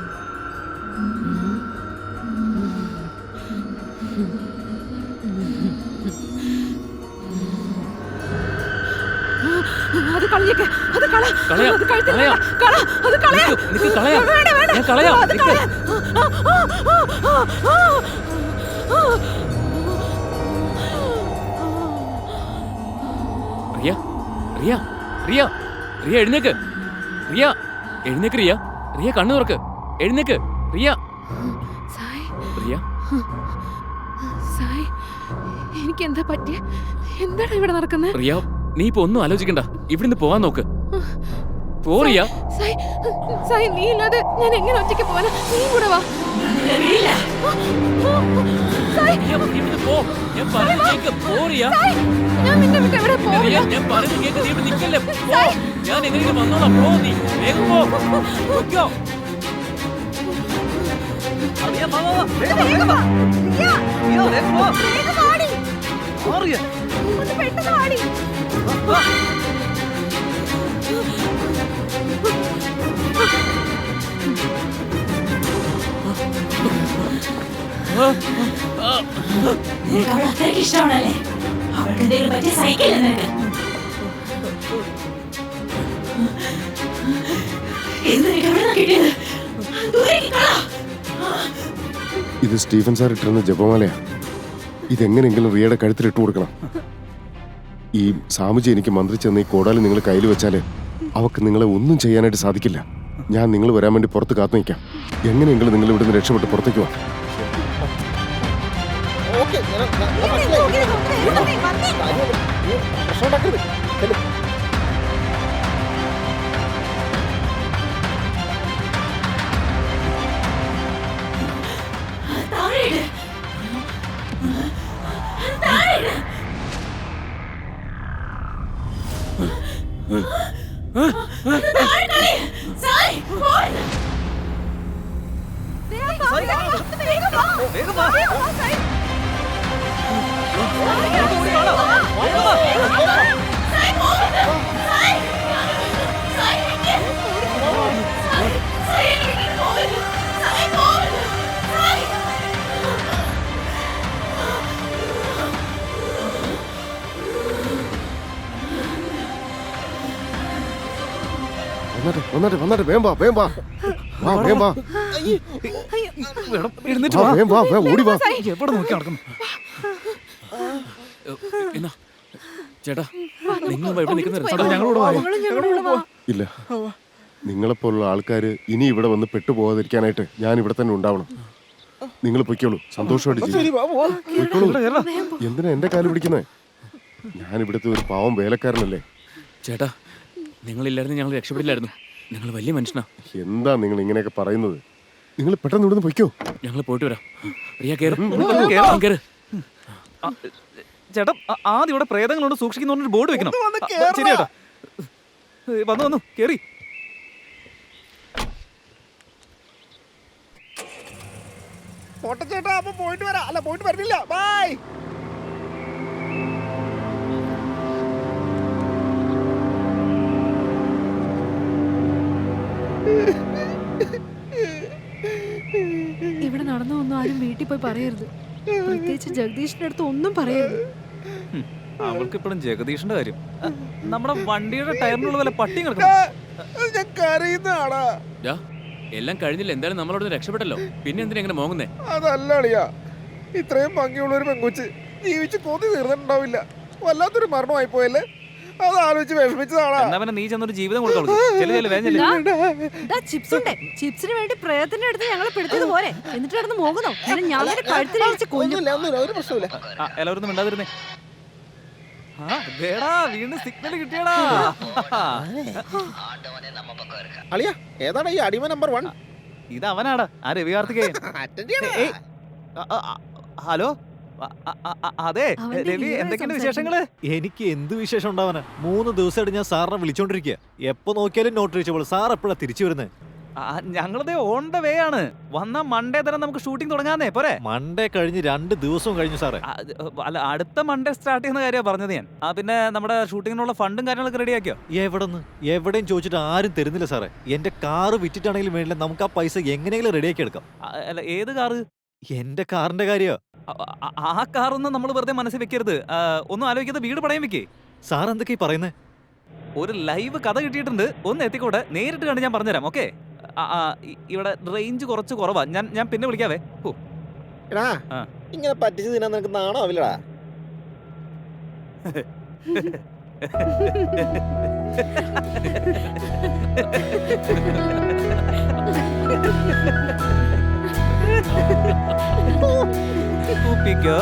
അത് കളഞ്ഞേക്ക്. അത് കള. കളയാം, അത് കഴുത്തിൽ കളയാം. കള. അത് കളയാ. നിനക്ക് കളയാം. വേണ്ട, വേണ്ട. ഞാൻ കളയാം. അത് നിക്ക്. കളയാ. റിയ റിയ റിയ റിയ എഴുന്നേക്ക്. റിയ എഴുന്നേക്ക്. റിയ റിയ കണ്ണു തുറക്ക്. എഴുന്നേക്ക് റിയ. സായ്, റിയ സായ്, എനിക്ക് എന്താ പറ്റിയ? എന്താണ് ഇവിടെ നടക്കുന്നത്? റിയ നീ ഇപ്പൊ ഒന്നും ആലോചിക്കണ്ട. ഇവിടുന്ന് പോവാൻ നോക്ക്. പോ റിയ. സായ്, സായ്, നീ ഇല്ലാതെ ഞാൻ എങ്ങനെ ഒറ്റയ്ക്ക് പോവാനാ? നീ കൂടെ വാ. സായ്, ഇവിടുന്ന് പോ. ഞാൻ പറയുന്നത് കേക്ക്. പോ റിയ. സായ്, ഞാൻ നിന്നെ വിട്ട് എവിടെ റിയ പോവില്ല. ഞാൻ പറയുന്നത് കേക്ക്. നീ ഇവിടെ നിൽക്കല്ലേ. പോ. ഞാൻ എങ്ങനെയും വന്നോളാം. പോ നീ. വേഗം പോ. പൊയ്ക്കോ. വേഗം വാ. റിയ, വേഗം വാടി. ഒന്ന് പെട്ടെന്ന് വാടി. നിനക്ക് അവളെ അത്രയ്ക്ക് ഇഷ്ടമാണല്ലേ? അവൾക്ക് എന്തെങ്കിലും പറ്റിയ സഹിക്കില്ല നിനക്ക്. ഇത് നിനക്ക് എവിടെ നിന്നാ കിട്ടിയത്? ദൂരേക്ക് കള. ഇത് സ്റ്റീഫൻ സാർ ഇട്ടിരുന്ന ജപമാലയാ. ഇതെങ്ങനെയെങ്കിലും റിയയുടെ കഴുത്തിൽ ഇട്ട് കൊടുക്കണം. ഈ സാമുജി എനിക്ക് മന്ത്രിച്ചെന്ന് ഈ കോടാലി നിങ്ങൾ കയ്യിൽ വെച്ചാല് അവക്ക് നിങ്ങളെ ഒന്നും ചെയ്യാനായിട്ട് സാധിക്കില്ല. ഞാൻ നിങ്ങൾ വരാൻ വേണ്ടി പുറത്ത് കാത്തു നിൽക്കാം. എങ്ങനെയെങ്കിലും നിങ്ങൾ ഇവിടുന്ന് രക്ഷപ്പെട്ട് പുറത്തേക്ക് വാ. താഴെയിട്. താഴെയിട്. സായ്, ഓട്. വേഗം വാ. സായ്. വന്നിട്ട് വേം വാ. വേം വാ. വേം വാ. എഴുന്നേറ്റ് വാ, വേം വാ. ഓടി വാ. എവിടെ നോക്കി നടക്കുന്നു? എന്നാ ചേട്ടാ നിങ്ങൾ ഇവിടെ നിൽക്കുന്ന ഞങ്ങളോട് വാ. ഇല്ല, നിങ്ങളെപ്പോലുള്ള ആൾക്കാർ ഇനി ഇവിടെ വന്ന് പെട്ടുപോകാതിരിക്കാനായിട്ട് ഞാൻ ഇവിടെ തന്നെ ഉണ്ടാവണം. നിങ്ങൾ പൊയ്ക്കോളൂ, സന്തോഷമായിട്ട് ചെയ്യും. എന്തിനാ എന്റെ കാല് പിടിക്കുന്നേ? ഞാൻ ഇവിടുത്തെ ഒരു പാവം വേലക്കാരനല്ലേ. ചേട്ടാ നിങ്ങളില്ലായിരുന്നു ഞങ്ങൾ രക്ഷപ്പെടില്ലായിരുന്നു. നിങ്ങൾ വലിയ മനുഷ്യനാ. എന്താ നിങ്ങൾ ഇങ്ങനെയൊക്കെ പറയുന്നത്? നിങ്ങൾ പെട്ടെന്ന് ഇവിടുന്ന് പൊയ്ക്കോ. ഞങ്ങൾ പോയിട്ട് വരാം. പ്രിയ കേറ്. കേറ്. ചേട്ടാ ആദ്യം ഇവിടെ പ്രേതങ്ങളോട് സൂക്ഷിക്കുന്നോണ്ട് ബോർഡ് വെക്കണം. ശരി ചേട്ടാ, വന്നു കേറി. ചേട്ടാ അപ്പൊ പോയിട്ട് വരാം. അല്ല പോയിട്ട് വരുന്നില്ല. ബൈ. ഇവിടെ നടന്ന ഒന്നും ആരും വീട്ടിൽ പോയി പറയരുത്. പ്രത്യേകിച്ച് ജഗദീഷിന്റെ അടുത്ത് ഒന്നും പറയരുത്. അവൾക്ക് ഇപ്പോഴും ജഗദീഷിന്റെ കാര്യം. നമ്മുടെ വണ്ടിയുടെ ടയറിനുള്ള വല്ല പട്ടിയും കിടക്കണം. ഞാൻ കരയുന്നതാടാ. എല്ലാം കഴിഞ്ഞില്ല. എന്തായാലും നമ്മളോട് രക്ഷപ്പെട്ടല്ലോ. പിന്നെ എന്തിനാ എങ്ങനെ മോങ്ങുന്നേ? അതല്ല അളിയാ, ഇത്രയും ഭംഗിയുള്ള ഒരു പെങ്കൊച്ച് ജീവിച്ച് കൊതി തീർന്നിട്ടുണ്ടാവില്ല. വല്ലാത്തൊരു മരണമായി പോയല്ലേ. അത് ആലോചിച്ച് വിഷമിച്ചതാണാ. എന്നാ പിന്നെ നീ ചെന്നൊരു ജീവിതം കൊടുക്കാം. ചിപ്സ് ഉണ്ട്. ചിപ്സിന് വേണ്ടി പ്രേതത്തിന്റെ അടുത്ത് ഞങ്ങൾ പിടിച്ചത് പോലെ എന്നിട്ട് കിടന്ന് മോകുന്നോ? ഞാൻ കഴുത്തിലടിച്ച് കൊല്ലും. ഒരു പ്രശ്നമില്ല. എല്ലാവരും മിണ്ടാതിരുന്നേ. വീണ്ടും സിഗ്നൽ കിട്ടിയടാ. അളിയാ ഏതാണ് ഈ അടിമ നമ്പർ 1? ഇത് അവനാടാ, ആ രവി കാർത്തികേയൻ. ഹലോ, അതെ രവി, എന്തൊക്കെയുണ്ട് വിശേഷങ്ങള്? എനിക്ക് എന്ത് വിശേഷം ഉണ്ടാവാനാ? 3 ദിവസമായിട്ട് ഞാൻ സാറിനെ വിളിച്ചോണ്ടിരിക്കുക. എപ്പോ നോക്കിയാലും നോട്ട് റീച്ചബിൾ. സാർ എപ്പോഴാ തിരിച്ചു വരുന്നത്? ഞങ്ങളതേ ഓൺ ദ വേ ആണ്. വന്ന മൺഡേ തന്നെ നമുക്ക് ഷൂട്ടിംഗ് തുടങ്ങാന്നേ പോരെ? മൺഡേ കഴിഞ്ഞ് 2 ദിവസവും കഴിഞ്ഞു സാറേ. അല്ല, അടുത്ത മൺഡേ സ്റ്റാർട്ട് ചെയ്യുന്ന കാര്യമാണ് പറഞ്ഞത് ഞാൻ. പിന്നെ നമ്മുടെ ഷൂട്ടിങ്ങിനുള്ള ഫണ്ടും കാര്യങ്ങളൊക്കെ റെഡിയാക്കിയോ? എവിടെയും ചോദിച്ചിട്ട് ആരും തരുന്നില്ല സാറേ. എന്റെ കാറ് വിറ്റിട്ടാണെങ്കിലും വേണ്ടില്ല, നമുക്ക് ആ പൈസ എങ്ങനെയെങ്കിലും റെഡിയാക്കി എടുക്കാം. അല്ല, ഏത് കാറ്? എന്റെ കാറിന്റെ കാര്യോ? ആ കാറൊന്നും നമ്മൾ വെറുതെ മനസ്സിൽ വെക്കരുത്. ഒന്നും ആലോചിക്കാതെ വീട് പണയം വെക്കേ. സാർ എന്തൊക്കെയാ പറയുന്നേ? ഒരു ലൈവ് കഥ കിട്ടിയിട്ടുണ്ട്, ഒന്ന് എത്തിക്കോട്ടെ. നേരിട്ട് കണ്ട് ഞാൻ പറഞ്ഞുതരാം. ഓക്കെ, ഇവിടെ റേഞ്ച് കുറച്ച് കുറവാ. ഞാൻ പിന്നെ വിളിക്കാവേ. ഇങ്ങനെ പറ്റിച്ച് തിന്നാൻ നിനക്ക് നാണാവില്ലടാ. കൂപ്പിക്കോ.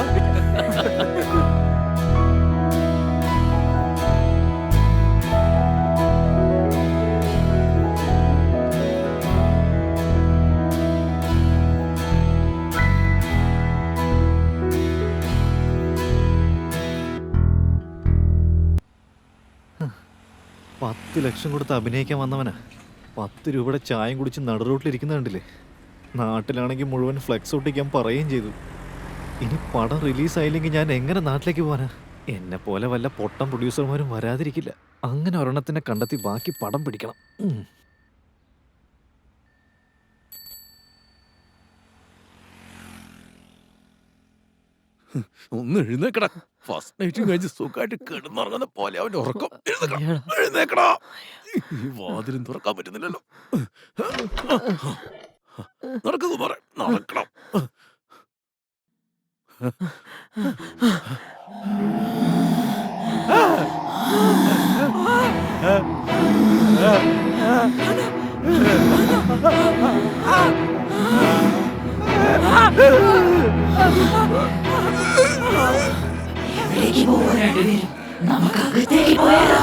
$10 ലക്ഷം കൊടുത്ത് അഭിനയിക്കാൻ വന്നവനാ 10 രൂപയുടെ ചായം കുടിച്ച് നടുറോട്ടിലിരിക്കുന്ന കണ്ടില്ലേ? നാട്ടിലാണെങ്കിൽ മുഴുവൻ ഫ്ലെക്സ് ഒട്ടിക്കാൻ പറയുകയും ചെയ്തു. ഇനി പടം റിലീസായില്ലെങ്കിൽ ഞാൻ എങ്ങനെ നാട്ടിലേക്ക് പോകാനാ? എന്നെ പോലെ വല്ല പൊട്ടം പ്രൊഡ്യൂസർമാരും വരാതിരിക്കില്ല. അങ്ങനെ ഒരെണ്ണത്തിനെ കണ്ടെത്തി ബാക്കി പടം പിടിക്കണം. ഒന്ന് എഴുന്നേക്കടാ. ഫസ്റ്റ് നൈറ്റും കഴിഞ്ഞ് സുഖമായിട്ട് കിടന്നുറങ്ങുന്ന പോലെ അവന്റെ ഉറക്കം. എഴുന്നേക്കടാ. ഈ വാതിലും തുറക്കാൻ പറ്റുന്നില്ലല്ലോ. നടക്കുന്നു പറ, നടക്കണം. എവിടേക്ക് പോകാൻ രണ്ടുപേരും? നമുക്ക് അകത്തേക്ക് പോയാലോ?